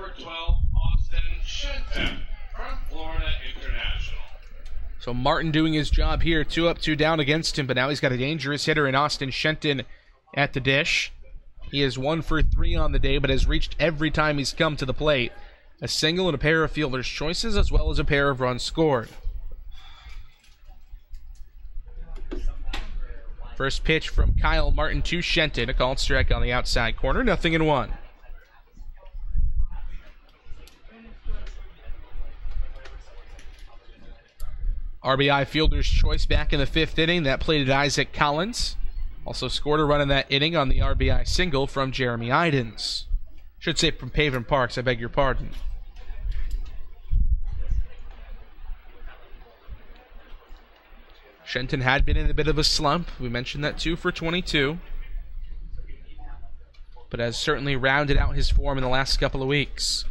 So Martin doing his job here. 2 up, 2 down against him, but now he's got a dangerous hitter in Austin Shenton at the dish. He is 1 for 3 on the day, but has reached every time he's come to the plate. A single and a pair of fielder's choices, as well as a pair of runs scored. First pitch from Kyle Martin to Shenton, a called strike on the outside corner, 0-1. RBI fielder's choice back in the 5th inning. That played at Isaac Collins. Also scored a run in that inning on the RBI single from Jeremy Idens. Should say from Paven Parks, I beg your pardon. Shenton had been in a bit of a slump. We mentioned that 2 for 22. But has certainly rounded out his form in the last couple of weeks.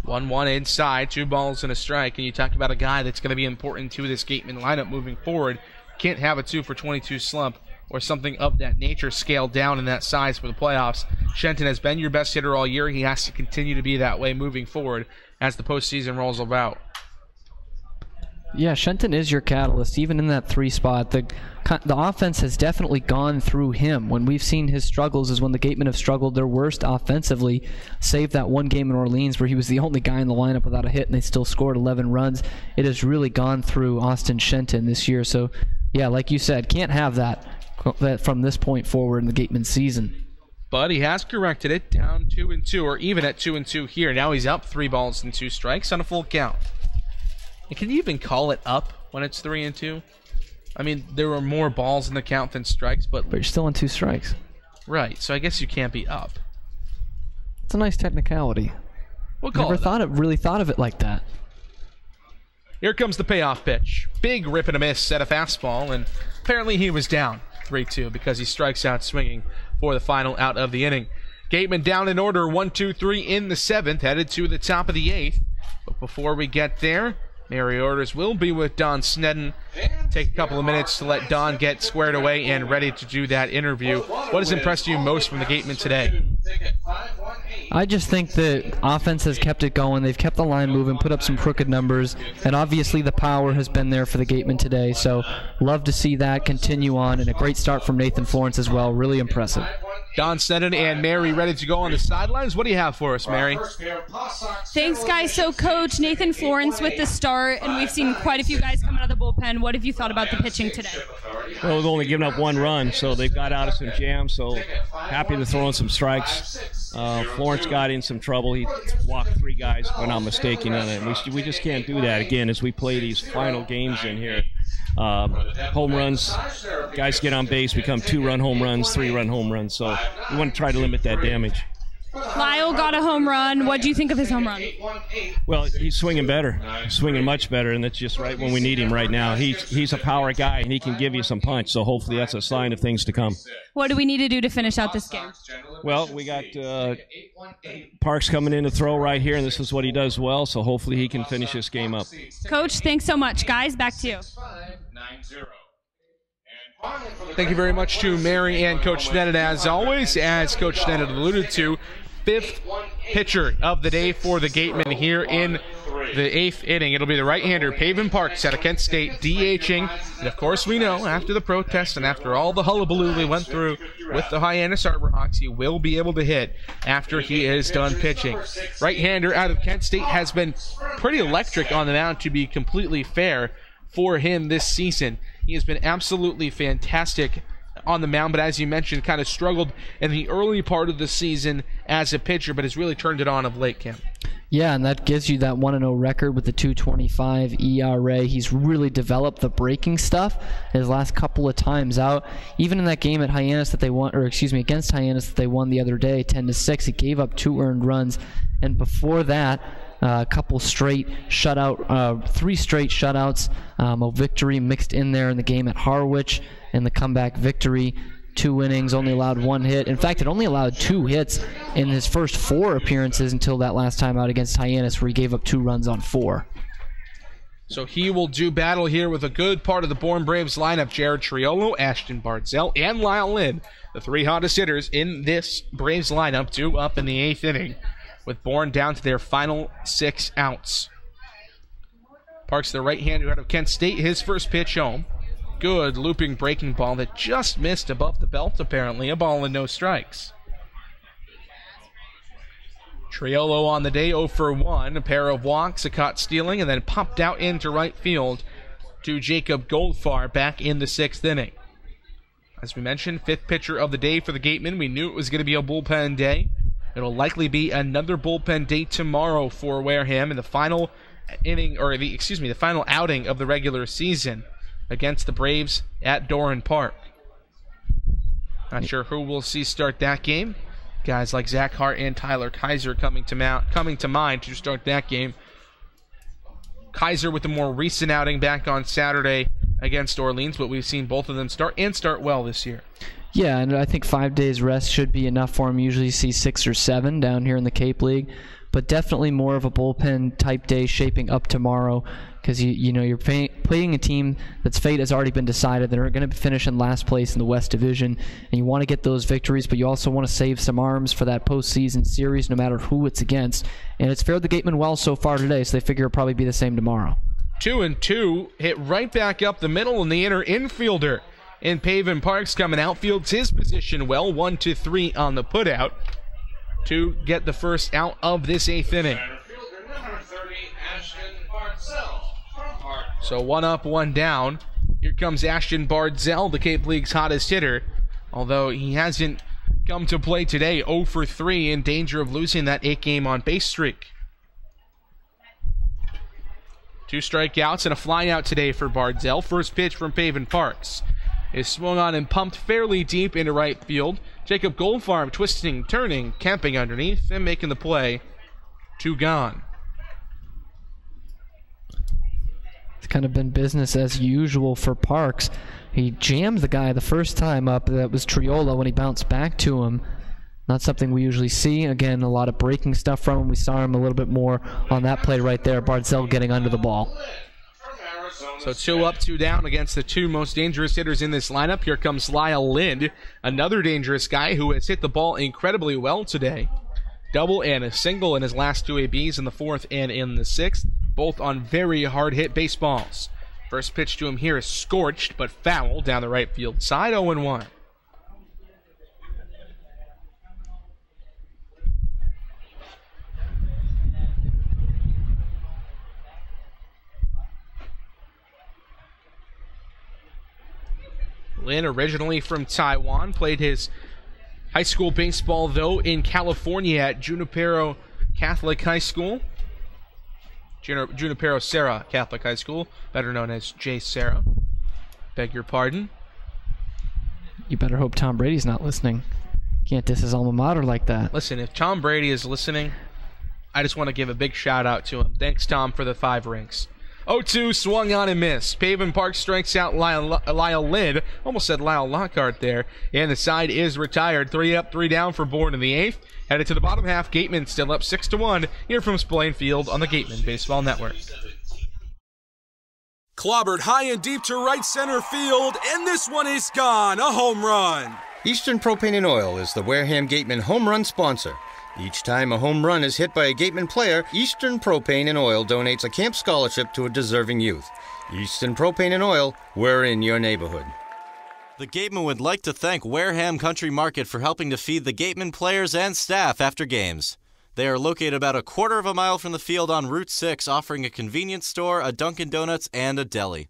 1-1 inside, 2 balls and a strike. And you talk about a guy that's going to be important to this Gatemen lineup moving forward. Can't have a 2 for 22 slump or something of that nature scaled down in that size for the playoffs. Shenton has been your best hitter all year. He has to continue to be that way moving forward as the postseason rolls about. Yeah, Shenton is your catalyst, even in that 3 spot. The offense has definitely gone through him. When we've seen his struggles is when the Gatemen have struggled their worst offensively, save that one game in Orleans where he was the only guy in the lineup without a hit and they still scored 11 runs. It has really gone through Austin Shenton this year. So, yeah, like you said, can't have that from this point forward in the Gatemen season. But he has corrected it, down 2-2, or even at 2-2 here. Now he's up 3 balls and 2 strikes on a full count. And can you even call it up when it's 3-2? I mean, there were more balls in the count than strikes, but you're still on 2 strikes. Right, so I guess you can't be up. It's a nice technicality. We'll call Never really thought of it like that. Here comes the payoff pitch. Big rip and a miss at a fastball, and apparently he was down 3-2 because he strikes out swinging for the final out of the inning. Gatemen down in order, 1-2-3 in the 7th, headed to the top of the 8th. But before we get there, Mary orders will be with Don Sneddon. Take a couple of minutes to let Don get squared away and ready to do that interview. What has impressed you most from the Gatemen today? I just think the offense has kept it going. They've kept the line moving, put up some crooked numbers, and obviously the power has been there for the Gatemen today. So love to see that continue on, and a great start from Nathan Florence as well. Really impressive. Don Sneddon and Mary ready to go on the sidelines. What do you have for us, Mary? Thanks, guys. So, Coach, Nathan Florence with the start, and we've seen quite a few guys come out of the bullpen. What have you thought about the pitching today? Well, we've only given up 1 run, so they've got out of some jams, so happy to throw in some strikes. Florence got in some trouble. He walked 3 guys, if I'm not mistaken, and we just can't do that again as we play these final games in here. Home runs, guys get on base, become 2-run home runs, 3-run home runs, so we want to try to limit that damage. Lyle got a home run. What do you think of his home run? Well, he's swinging better, swinging much better, and that's just right when we need him right now. He's a power guy, and he can give you some punch, so hopefully that's a sign of things to come. What do we need to do to finish out this game? Well, we got Parks coming in to throw right here, and this is what he does well, so hopefully he can finish this game up. Coach, thanks so much. Guys, back to you. Thank you very much to Mary and Coach Sneddon as always. As Coach Sneddon alluded to, 5th pitcher of the day for the Gatemen here in the 8th inning. It'll be the right-hander, Paven Parks, out of Kent State, DHing. And, of course, we know after the protest and after all the hullabaloo we went through with the Hyannis Harborhawks, he will be able to hit after he is done pitching. Right-hander out of Kent State has been pretty electric on the mound, to be completely fair, for him this season. He has been absolutely fantastic on the mound, but as you mentioned, kind of struggled in the early part of the season as a pitcher, but has really turned it on of late, Cam. Yeah, and that gives you that 1-0 record with the 2.25 ERA. He's really developed the breaking stuff his last couple of times out. Even in that game at Hyannis that they won, or excuse me, against Hyannis that they won the other day, 10-6, he gave up 2 earned runs, and before that, a couple straight shutout, 3 straight shutouts, a victory mixed in there in the game at Harwich, and the comeback victory. 2 innings, only allowed 1 hit. In fact, it only allowed 2 hits in his first 4 appearances until that last time out against Hyannis, where he gave up 2 runs on 4. So he will do battle here with a good part of the Bourne Braves lineup. Jared Triolo, Ashton Bardzell, and Lyle Lynn, the 3 hottest hitters in this Braves lineup, due up in the 8th inning, with Bourne down to their final 6 outs. Parks, the right-hander out of Kent State, his first pitch home. Good looping breaking ball that just missed above the belt, apparently. A ball and no strikes. Triolo on the day, 0 for 1. A pair of walks, a caught stealing, and then popped out into right field to Jacob Goldfarb back in the 6th inning. As we mentioned, 5th pitcher of the day for the Gatemen. We knew it was going to be a bullpen day. It'll likely be another bullpen day tomorrow for Wareham in the final inning, or the final outing of the regular season against the Braves at Doran Park. Not sure who we'll see start that game. Guys like Zach Hart and Tyler Kaiser coming to mind to start that game. Kaiser with the more recent outing back on Saturday against Orleans, but we've seen both of them start well this year. Yeah, and I think 5 days rest should be enough for him. Usually you see 6 or 7 down here in the Cape League, but definitely more of a bullpen type day shaping up tomorrow, because you're playing a team that's fate has already been decided. They're going to finish in last place in the West Division, and you want to get those victories, but you also want to save some arms for that postseason series, no matter who it's against. And it's fared the Gatemen well so far today, so they figure it'll probably be the same tomorrow. 2-2, hit right back up the middle, and the inner infielder in Paven Parks coming outfields his position well, 1-3 on the putout to get the first out of this 8th inning. So 1 up, 1 down. Here comes Ashton Bardzell, the Cape League's hottest hitter, although he hasn't come to play today. 0 for 3, in danger of losing that 8-game on-base streak. 2 strikeouts and a flyout today for Bardzell. First pitch from Paven Parks is swung on and pumped fairly deep into right field. Jacob Goldfarb twisting, turning, camping underneath, and making the play. 2 gone. It's kind of been business as usual for Parks. He jammed the guy the first time up. That was Triola when he bounced back to him. Not something we usually see. Again, a lot of breaking stuff from him. We saw him a little bit more on that play right there. Bardzell getting under the ball. So 2 up, 2 down against the 2 most dangerous hitters in this lineup. Here comes Lyle Lind, another dangerous guy who has hit the ball incredibly well today. Double and a single in his last 2 ABs in the 4th and in the 6th, both on very hard-hit baseballs. First pitch to him here is scorched, but foul down the right field side, 0-1. Lin, originally from Taiwan, played his high school baseball, though, in California at Junipero Catholic High School. Junipero Serra Catholic High School, better known as J. Serra. Beg your pardon. You better hope Tom Brady's not listening. Can't diss his alma mater like that. Listen, if Tom Brady is listening, I just want to give a big shout out to him. Thanks, Tom, for the 5 rings. 0-2, swung on and missed. Pavin Park strikes out Lyle Lind. Almost said Lyle Lockhart there. And the side is retired. 3 up, 3 down for Bourne in the 8th. Headed to the bottom half. Gatemen still up 6-1. Here from Spillane Field on the Gatemen Baseball Network. Clobbered high and deep to right center field, and this one is gone. A home run. Eastern Propane and Oil is the Wareham Gatemen home run sponsor. Each time a home run is hit by a Gatemen player, Eastern Propane and Oil donates a camp scholarship to a deserving youth. Eastern Propane and Oil, we're in your neighborhood. The Gatemen would like to thank Wareham Country Market for helping to feed the Gatemen players and staff after games. They are located about a quarter of a mile from the field on Route 6, offering a convenience store, a Dunkin' Donuts, and a deli.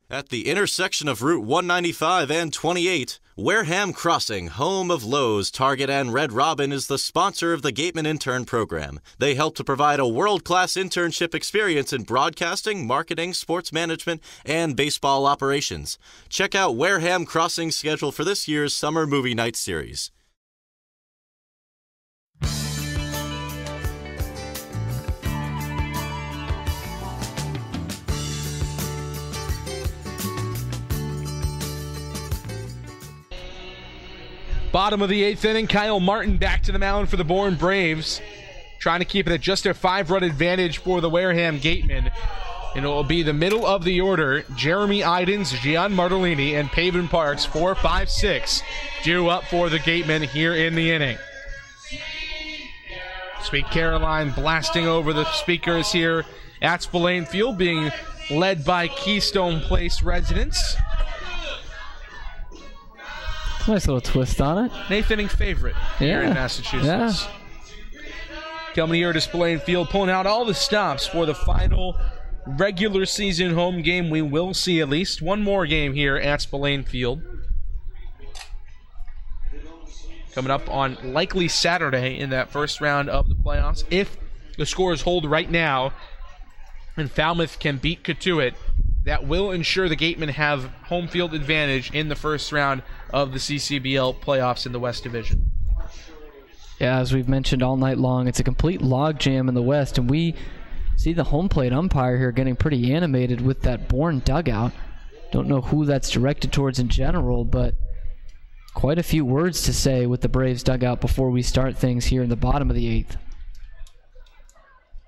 At the intersection of Route 195 and 28, Wareham Crossing, home of Lowe's, Target, and Red Robin, is the sponsor of the Gatemen Intern Program. They help to provide a world-class internship experience in broadcasting, marketing, sports management, and baseball operations. Check out Wareham Crossing's schedule for this year's Summer Movie Night Series. Bottom of the 8th inning, Kyle Martin back to the mound for the Bourne Braves, trying to keep it at just a 5-run advantage for the Wareham Gatemen. And it will be the middle of the order. Jeremy Idens, Gian Martellini, and Pavin Parks, 4, 5, 6, due up for the Gatemen here in the inning. Sweet Caroline blasting over the speakers here at Spillane Field, being led by Keystone Place residents. Nice little twist on it. 8th inning favorite here in Massachusetts. Yeah. Coming here to Spillane Field, pulling out all the stops for the final regular season home game. We will see at least one more game here at Spillane Field. Coming up on likely Saturday in that first round of the playoffs. If the scores hold right now and Falmouth can beat Cotuit, that will ensure the Gatemen have home field advantage in the first round of the CCBL playoffs in the West Division. Yeah, as we've mentioned all night long, it's a complete logjam in the West, and we see the home plate umpire here getting pretty animated with that Bourne dugout. Don't know who that's directed towards in general, but quite a few words to say with the Braves dugout before we start things here in the bottom of the 8th.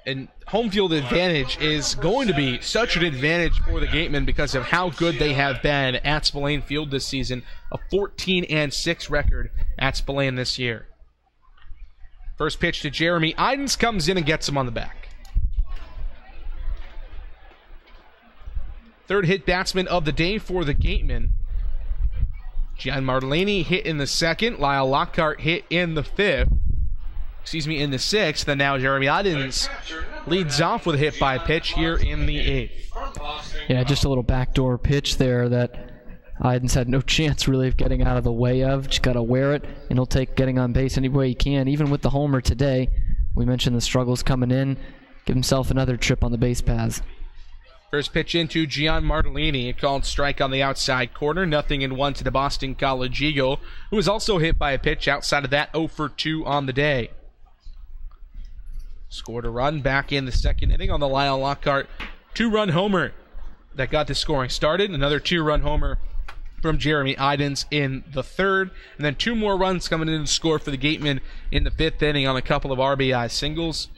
And home field advantage is going to be such an advantage for the Gatemen because of how good they have been at Spillane Field this season. A 14-6 record at Spillane this year. First pitch to Jeremy Idens, comes in and gets him on the back. Third hit batsman of the day for the Gatemen. Gian Martellini hit in the 2nd. Lyle Lockhart hit in the 5th. In the 6th, and now Jeremy Idens leads off with a hit by pitch here in the 8th. Yeah, just a little backdoor pitch there that Idens had no chance really of getting out of the way of. Just got to wear it, and he'll take getting on base any way he can. Even with the homer today, we mentioned the struggles coming in. Give himself another trip on the base paths. First pitch into Gian Martellini, a called strike on the outside corner. 0-1 to the Boston College Eagle, who was also hit by a pitch outside of that 0 for 2 on the day. Scored a run back in the second inning on the Lyle Lockhart 2-run homer that got the scoring started. Another 2-run homer from Jeremy Idens in the third. And then 2 more runs coming in to score for the Gatemen in the 5th inning on a couple of RBI singles.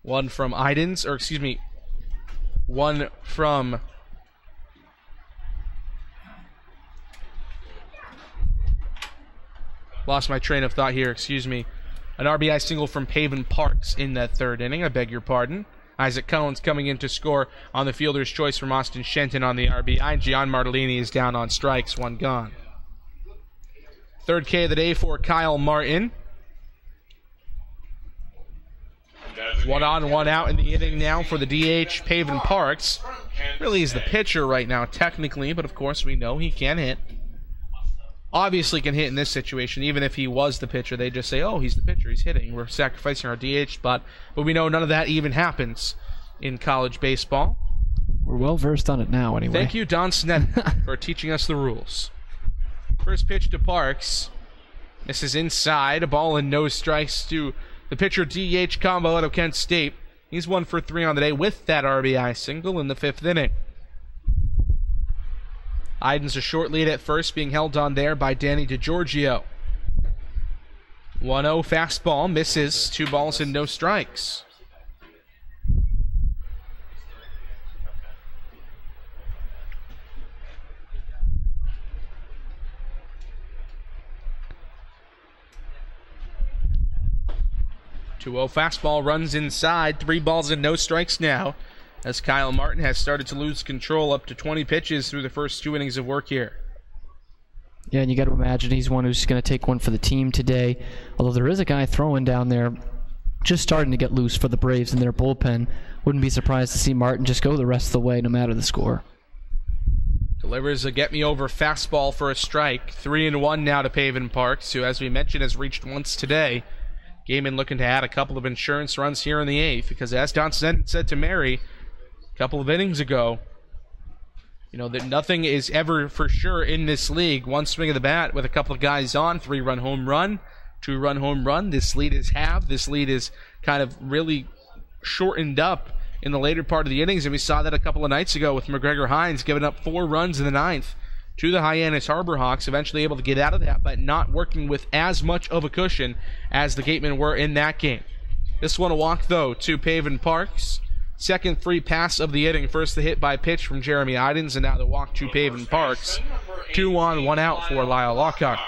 One from Idens, one from lost my train of thought here, An RBI single from Paven Parks in that 3rd inning, I beg your pardon. Isaac Collins coming in to score on the fielder's choice from Austin Shenton on the RBI. Gian Martellini is down on strikes, 1 gone. 3rd K of the day for Kyle Martin. 1 on, 1 out in the inning now for the DH, Paven Parks. Really is the pitcher right now, technically, but of course we know he can hit. Obviously can hit in this situation. Even if he was the pitcher, they just say, oh, he's the pitcher, he's hitting. We're sacrificing our DH spot. But we know none of that even happens in college baseball. We're well versed on it now, anyway. Thank you, Don Sneddon, for teaching us the rules. First pitch to Parks. This is inside. A ball and no strikes to the pitcher-DH combo out of Kent State. He's 1 for 3 on the day with that RBI single in the 5th inning. Idens a short lead at first, being held on there by Danny DiGiorgio. 1-0 fastball, misses. 2 balls and no strikes. Fastball runs inside. 3 balls and no strikes now, as Kyle Martin has started to lose control up to 20 pitches through the first 2 innings of work here. Yeah, and you got to imagine he's one who's going to take one for the team today. Although there is a guy throwing down there just starting to get loose for the Braves in their bullpen. Wouldn't be surprised to see Martin just go the rest of the way no matter the score. Delivers a get-me-over fastball for a strike. 3-1 now to Paven Parks, who, as we mentioned, has reached once today. Gatemen looking to add a couple of insurance runs here in the 8th, because as Don said to Mary a couple of innings ago, that nothing is ever for sure in this league. One swing of the bat with a couple of guys on, 3-run home run, 2-run home run. This lead is halved. This lead is kind of really shortened up in the later part of the innings, and we saw that a couple of nights ago with McGregor Hines giving up 4 runs in the 9th to the Hyannis Harbor Hawks, eventually able to get out of that, but not working with as much of a cushion as the Gatemen were in that game. This one a walk, though, to Paven Parks. Second free pass of the inning. First the hit by pitch from Jeremy Idens, and now the walk to Paven Parks. 2 on, 1 out for Lyle Lockhart.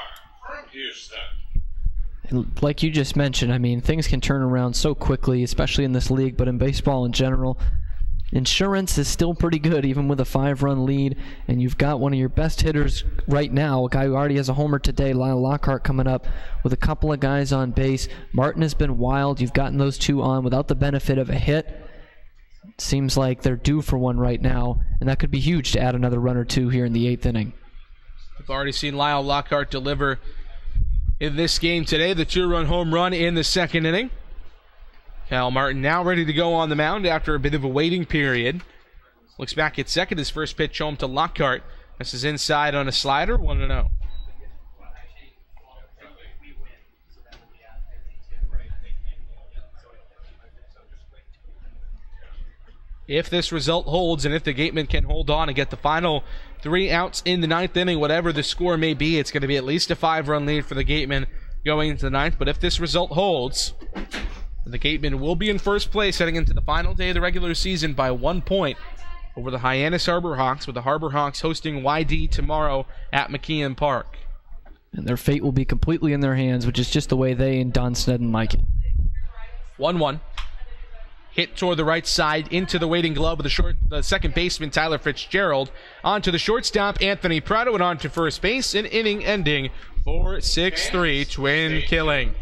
And like you just mentioned, things can turn around so quickly, especially in this league, but in baseball in general. Insurance is still pretty good, even with a 5-run lead, and you've got one of your best hitters right now, a guy who already has a homer today, Lyle Lockhart, coming up with a couple of guys on base. Martin has been wild. You've gotten those 2 on without the benefit of a hit. Seems like they're due for one right now, and that could be huge to add another run or 2 here in the 8th inning. We've already seen Lyle Lockhart deliver in this game today, the 2-run home run in the 2nd inning. Kyle Martin now ready to go on the mound after a bit of a waiting period. Looks back at second, his first pitch home to Lockhart. This is inside on a slider, 1-0. If this result holds, and if the Gatemen can hold on and get the final 3 outs in the 9th inning, whatever the score may be, it's going to be at least a 5-run lead for the Gatemen going into the 9th. But if this result holds, the Gatemen will be in first place heading into the final day of the regular season by 1 point over the Hyannis Harbor Hawks, with the Harbor Hawks hosting YD tomorrow at McKeon Park. And their fate will be completely in their hands, which is just the way they and Don Sneddon like it. 1-1. Hit toward the right side into the waiting glove of the second baseman, Tyler Fitzgerald. On to the shortstop, Anthony Prado, and on to first base. An inning ending 4-6-3 twin killing.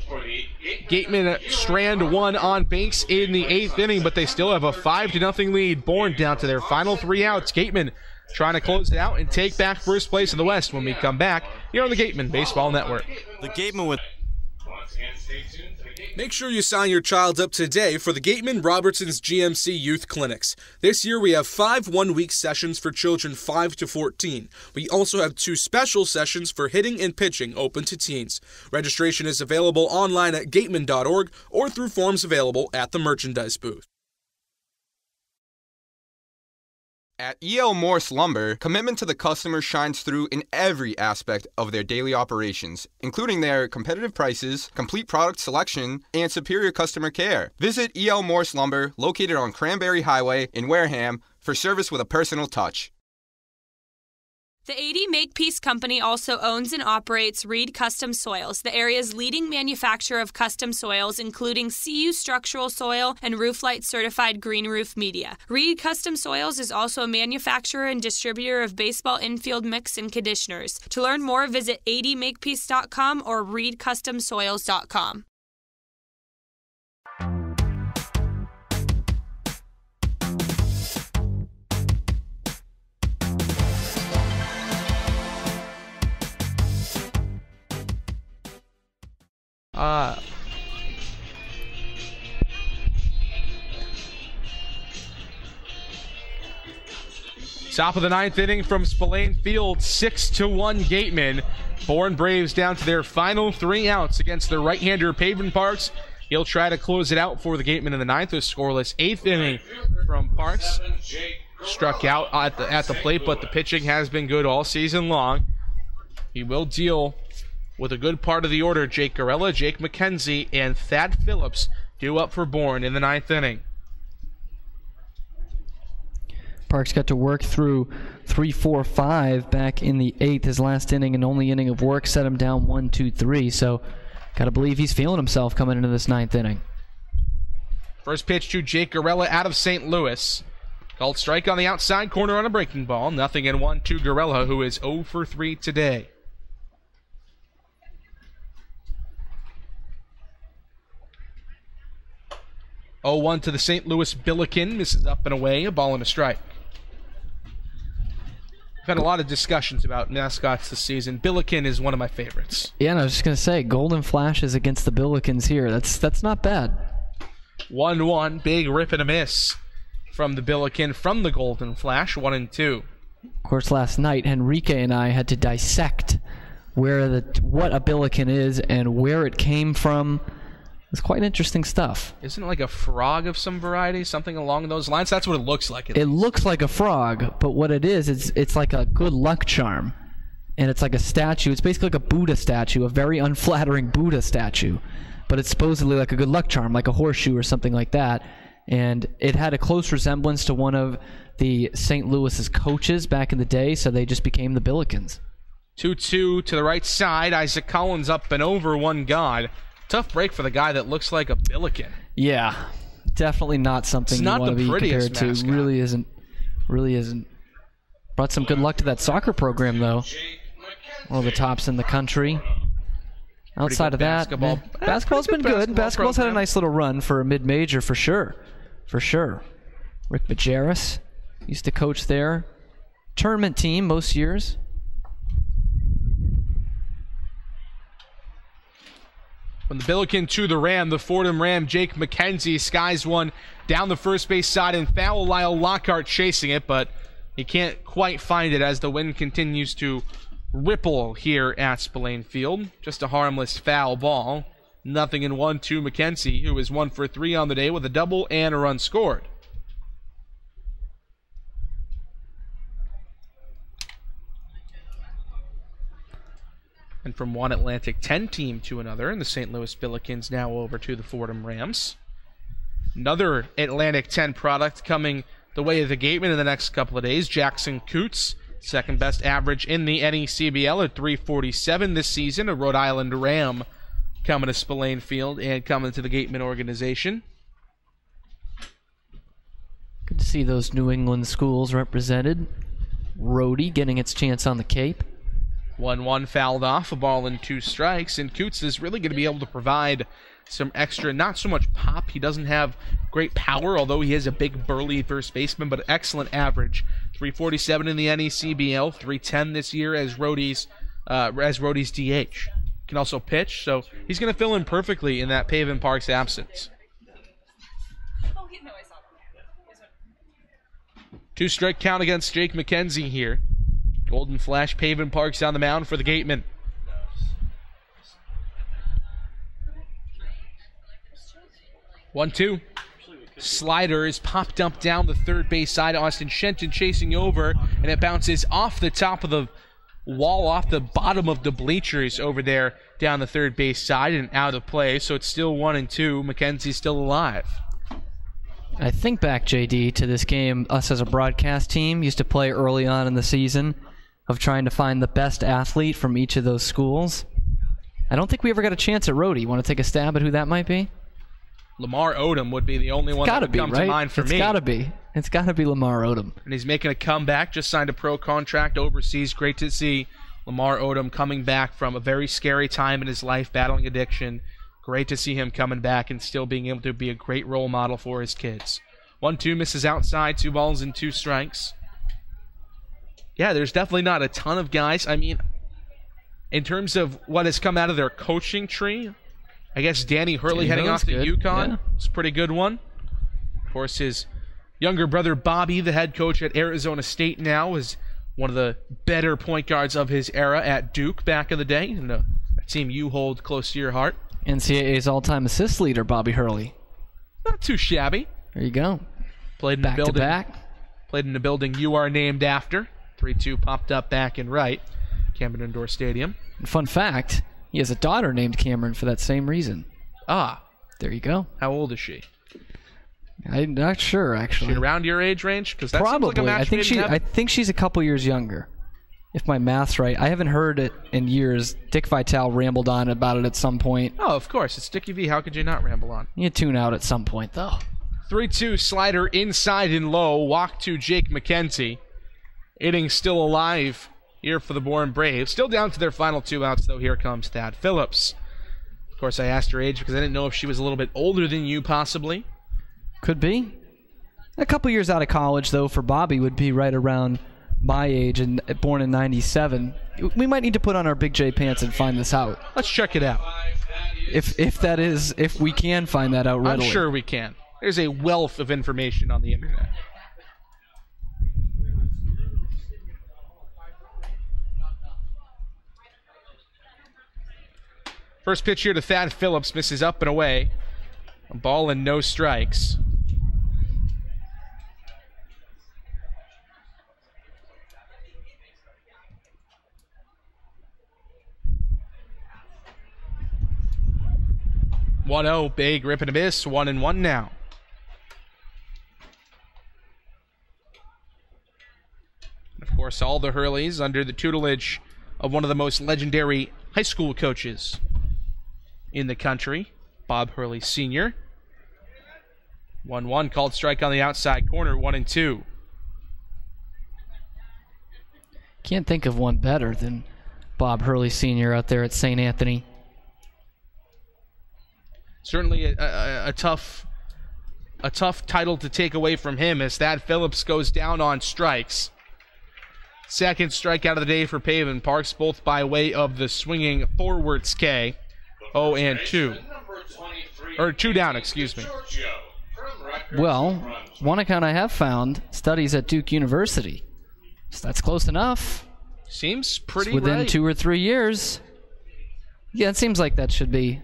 Gatemen strand 1 on base in the 8th inning, but they still have a 5-0 lead. Bourne down to their final 3 outs. Gatemen trying to close it out and take back first place in the West when we come back here on the Gatemen Baseball Network. The Gatemen with... Make sure you sign your child up today for the Gatemen Robertson's GMC Youth Clinics. This year we have 5 one-week sessions for children 5 to 14. We also have 2 special sessions for hitting and pitching open to teens. Registration is available online at gatemen.org or through forms available at the merchandise booth. At E.L. Morse Lumber, commitment to the customer shines through in every aspect of their daily operations, including their competitive prices, complete product selection, and superior customer care. Visit E.L. Morse Lumber, located on Cranberry Highway in Wareham, for service with a personal touch. The 80 Makepeace Company also owns and operates Reed Custom Soils, the area's leading manufacturer of custom soils, including CU structural soil and Rooflight certified green roof media. Reed Custom Soils is also a manufacturer and distributor of baseball infield mix and conditioners. To learn more, visit 80makepeace.com or reedcustomsoils.com. Top of the 9th inning from Spillane Field, 6-1 Gatemen. Bourne Braves down to their final 3 outs against their right-hander Pavin Parks. He'll try to close it out for the Gatemen in the 9th. A scoreless 8th inning from Parks. Struck out at the plate, but the pitching has been good all season long. He will deal with a good part of the order. Jake Garella, Jake McKenzie, and Thad Phillips due up for Bourne in the 9th inning. Parks got to work through 3-4-5 back in the 8th. His last inning and only inning of work set him down 1-2-3. So got to believe he's feeling himself coming into this 9th inning. First pitch to Jake Garella out of St. Louis. Called strike on the outside corner on a breaking ball. 0-1 to Garella, who is 0 for 3 today. Oh-1 to the St. Louis Billiken. Misses up and away. A ball and a strike. We've had a lot of discussions about mascots this season. Billiken is one of my favorites. Yeah, and I was just going to say, Golden Flashes against the Billikens here. That's not bad. 1-1. Big rip and a miss from the Billiken from the Golden Flash. 1-2. Of course, last night, Henrique and I had to dissect what a Billiken is and where it came from. It's quite interesting stuff. Isn't it like a frog of some variety? Something along those lines? That's what it looks like. It looks like a frog, but what it is, it's like a good luck charm. And it's like a statue. It's basically like a Buddha statue, a very unflattering Buddha statue. But it's supposedly like a good luck charm, like a horseshoe or something like that. And it had a close resemblance to one of the St. Louis's coaches back in the day, so they just became the Billikens. 2-2 to the right side. Isaac Collins up and over, one gone. Tough break for the guy that looks like a Billiken. Yeah, definitely not something you want to be compared to. Really isn't. Brought some good luck to that soccer program, though. One of the tops in the country. Outside of that, basketball's been good. Basketball's had a nice little run for a mid-major, for sure. For sure. Rick Majerus used to coach there. Tournament team most years. From the Billiken to the Ram, the Fordham Ram, Jake McKenzie skies one down the first base side and foul. Lyle Lockhart chasing it, but he can't quite find it as the wind continues to ripple here at Spillane Field. Just a harmless foul ball. 0-1 to McKenzie, who is 1 for 3 on the day with a double and a run scored. And from one Atlantic 10 team to another, and the St. Louis Billikens now over to the Fordham Rams. Another Atlantic 10 product coming the way of the Gatemen in the next couple of days. Jackson Coots, second best average in the NECBL at .347 this season. A Rhode Island Ram coming to Spillane Field and coming to the Gatemen organization. Good to see those New England schools represented. Rhodey getting its chance on the Cape. 1-1 fouled off, a ball and 2 strikes, and Coots is really going to be able to provide some extra, not so much pop. He doesn't have great power, although he is a big burly first baseman, but excellent average. .347 in the NECBL, .310 this year as Rhodey's DH. can also pitch, so he's going to fill in perfectly in that Pavin Park's absence. 2-strike count against Jake McKenzie here. Golden Flash, Pavin Park's on the mound for the Gatemen. One, two. Slider is popped up down the third base side. Austin Shenton chasing over, and it bounces off the top of the wall, off the bottom of the bleachers over there down the third base side and out of play. So it's still 1-2. McKenzie's still alive. I think back, JD, to this game us as a broadcast team used to play early on in the season of trying to find the best athlete from each of those schools. I don't think we ever got a chance at Rhodey. Want to take a stab at who that might be? Lamar Odom would be the only one that would come to mind for me. It's gotta be. It's gotta be Lamar Odom. And he's making a comeback, just signed a pro contract overseas. Great to see Lamar Odom coming back from a very scary time in his life, battling addiction. Great to see him coming back and still being able to be a great role model for his kids. 1-2, misses outside, 2 balls and 2 strikes. Yeah, there's definitely not a ton of guys. I mean, in terms of what has come out of their coaching tree, I guess Danny Hurley heading off to UConn. It's a pretty good one. Of course, his younger brother Bobby, the head coach at Arizona State now, is one of the better point guards of his era at Duke back in the day, and a team you hold close to your heart. NCAA's all-time assist leader, Bobby Hurley. Not too shabby. There you go. Played in back the building. To back. Played in the building you are named after. 3-2 popped up back and right. Cameron Indoor Stadium. Fun fact, he has a daughter named Cameron for that same reason. Ah. There you go. How old is she? I'm not sure, actually. Is she around your age range? Because that probably. Seems like a match I think she's a couple years younger, if my math's right. I haven't heard it in years. Dick Vitale rambled on about it at some point. Oh, of course. It's Dickie V. How could you not ramble on? You tune out at some point, though. 3-2 slider inside and low. Walk to Jake McKenzie. Inning still alive here for the Bourne Braves. Still down to their final 2 outs, though. Here comes Thad Phillips. Of course, I asked her age because I didn't know if she was a little bit older than you, possibly. Could be. A couple years out of college, though, for Bobby would be right around my age and born in 97. We might need to put on our Big J pants and find this out. Let's check it out. If we can find that out readily. I'm sure we can. There's a wealth of information on the internet. First pitch here to Thad Phillips, misses up and away. A ball and no strikes. (1-0), big rip and a miss, 1-1 now. Of course, all the Hurleys under the tutelage of one of the most legendary high school coaches in the country, Bob Hurley Sr. 1-1, called strike on the outside corner, 1-2. Can't think of one better than Bob Hurley Sr. out there at St. Anthony. Certainly a tough title to take away from him as Thad Phillips goes down on strikes. Second strikeout of the day for Pavin Parks, both by way of the swinging forwards K. 0-2. Or 2 down, excuse me. Well, one account I have found studies at Duke University. So that's close enough. Seems pretty within right. 2 or 3 years. Yeah, it seems like that should be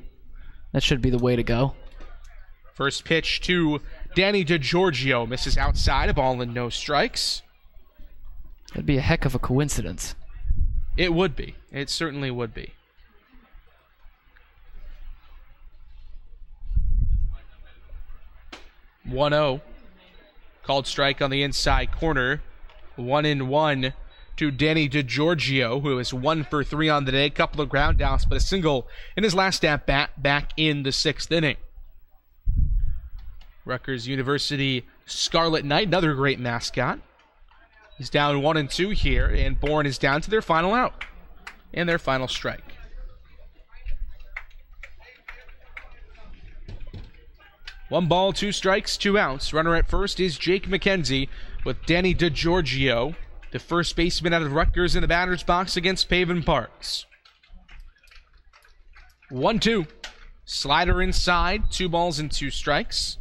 the way to go. First pitch to Danny DeGiorgio. Misses outside, a ball and no strikes. That'd be a heck of a coincidence. It would be. It certainly would be. (1-0). Called strike on the inside corner. 1-1 to Danny DeGiorgio, who is 1 for 3 on the day. Couple of ground outs, but a single in his last at bat back in the 6th inning. Rutgers University Scarlet Knight, another great mascot. He's down 1-2 here, and Bourne is down to their final out and their final strike. One ball, 2 strikes, 2 outs. Runner at first is Jake McKenzie with Danny DeGiorgio, the first baseman out of Rutgers, in the batter's box against Pavin Parks. 1-2. Slider inside. 2 balls and 2 strikes.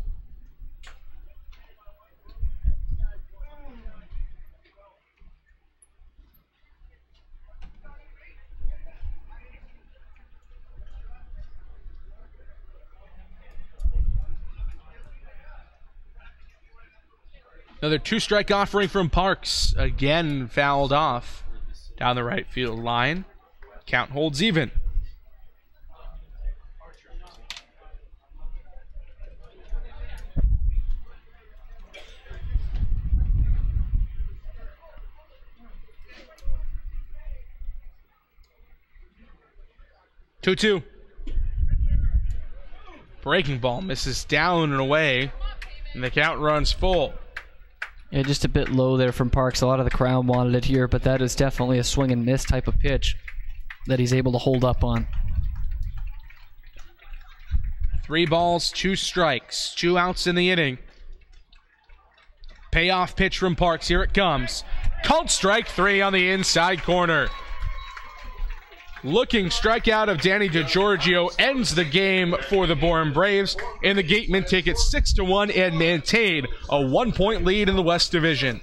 Another 2-strike offering from Parks. Again fouled off down the right field line. Count holds even. Two. Breaking ball misses down and away, and the count runs full. Yeah, just a bit low there from Parks. A lot of the crowd wanted it here, but that is definitely a swing and miss type of pitch that he's able to hold up on. 3 balls, 2 strikes, 2 outs in the inning. Payoff pitch from Parks. Here it comes. Called strike 3 on the inside corner. Looking strikeout of Danny DiGiorgio ends the game for the Bourne Braves, and the Gatemen take it 6-1 and maintain a 1-point lead in the West Division.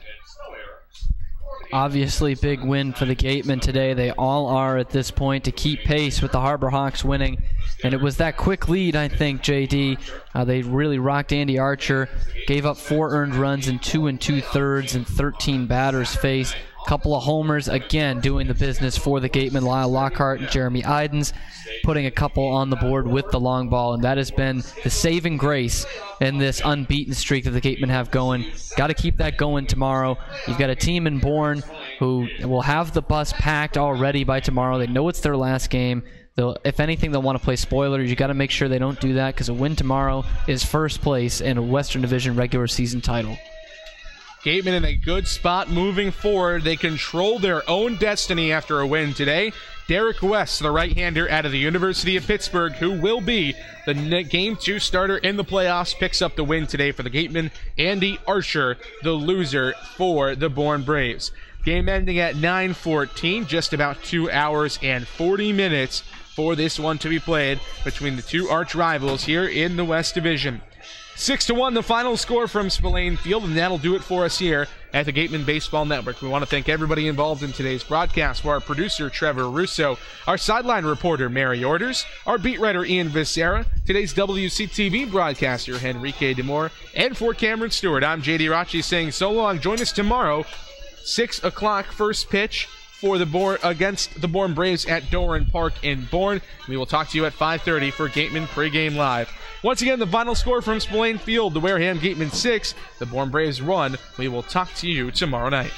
Obviously, big win for the Gatemen today. They all are at this point to keep pace with the Harbor Hawks winning. And it was that quick lead, I think, JD. They really rocked Andy Archer, gave up 4 earned runs in 2 2/3 and 13 batters faced. Couple of homers, again, doing the business for the Gatemen. Lyle Lockhart and Jeremy Idens putting a couple on the board with the long ball, and that has been the saving grace in this unbeaten streak that the Gatemen have going. Got to keep that going tomorrow. You've got a team in Bourne who will have the bus packed already by tomorrow. They know it's their last game. If anything, they'll want to play spoilers. You got to make sure they don't do that, because a win tomorrow is first place in a Western Division regular season title. Gatemen in a good spot moving forward. They control their own destiny after a win today. Derek West, the right-hander out of the University of Pittsburgh, who will be the Game 2 starter in the playoffs, picks up the win today for the Gatemen. Andy Archer, the loser for the Bourne Braves. Game ending at 9:14, just about 2 hours and 40 minutes for this one to be played between the two arch rivals here in the West Division. 6-1 the final score from Spillane Field, and that'll do it for us here at the Gatemen Baseball Network. We want to thank everybody involved in today's broadcast. For our producer, Trevor Russo, our sideline reporter, Mary Orders, our beat writer, Ian Becerra, today's WCTV broadcaster, Henrique DeMore, and for Cameron Stewart, I'm JD Rachi saying so long. Join us tomorrow, 6 o'clock first pitch for the Bourne against the Bourne Braves at Doran Park in Bourne. We will talk to you at 5:30 for Gatemen Pregame Live. Once again, the final score from Spillane Field, the Wareham Gatemen 6, the Bourne Braves 1. We will talk to you tomorrow night.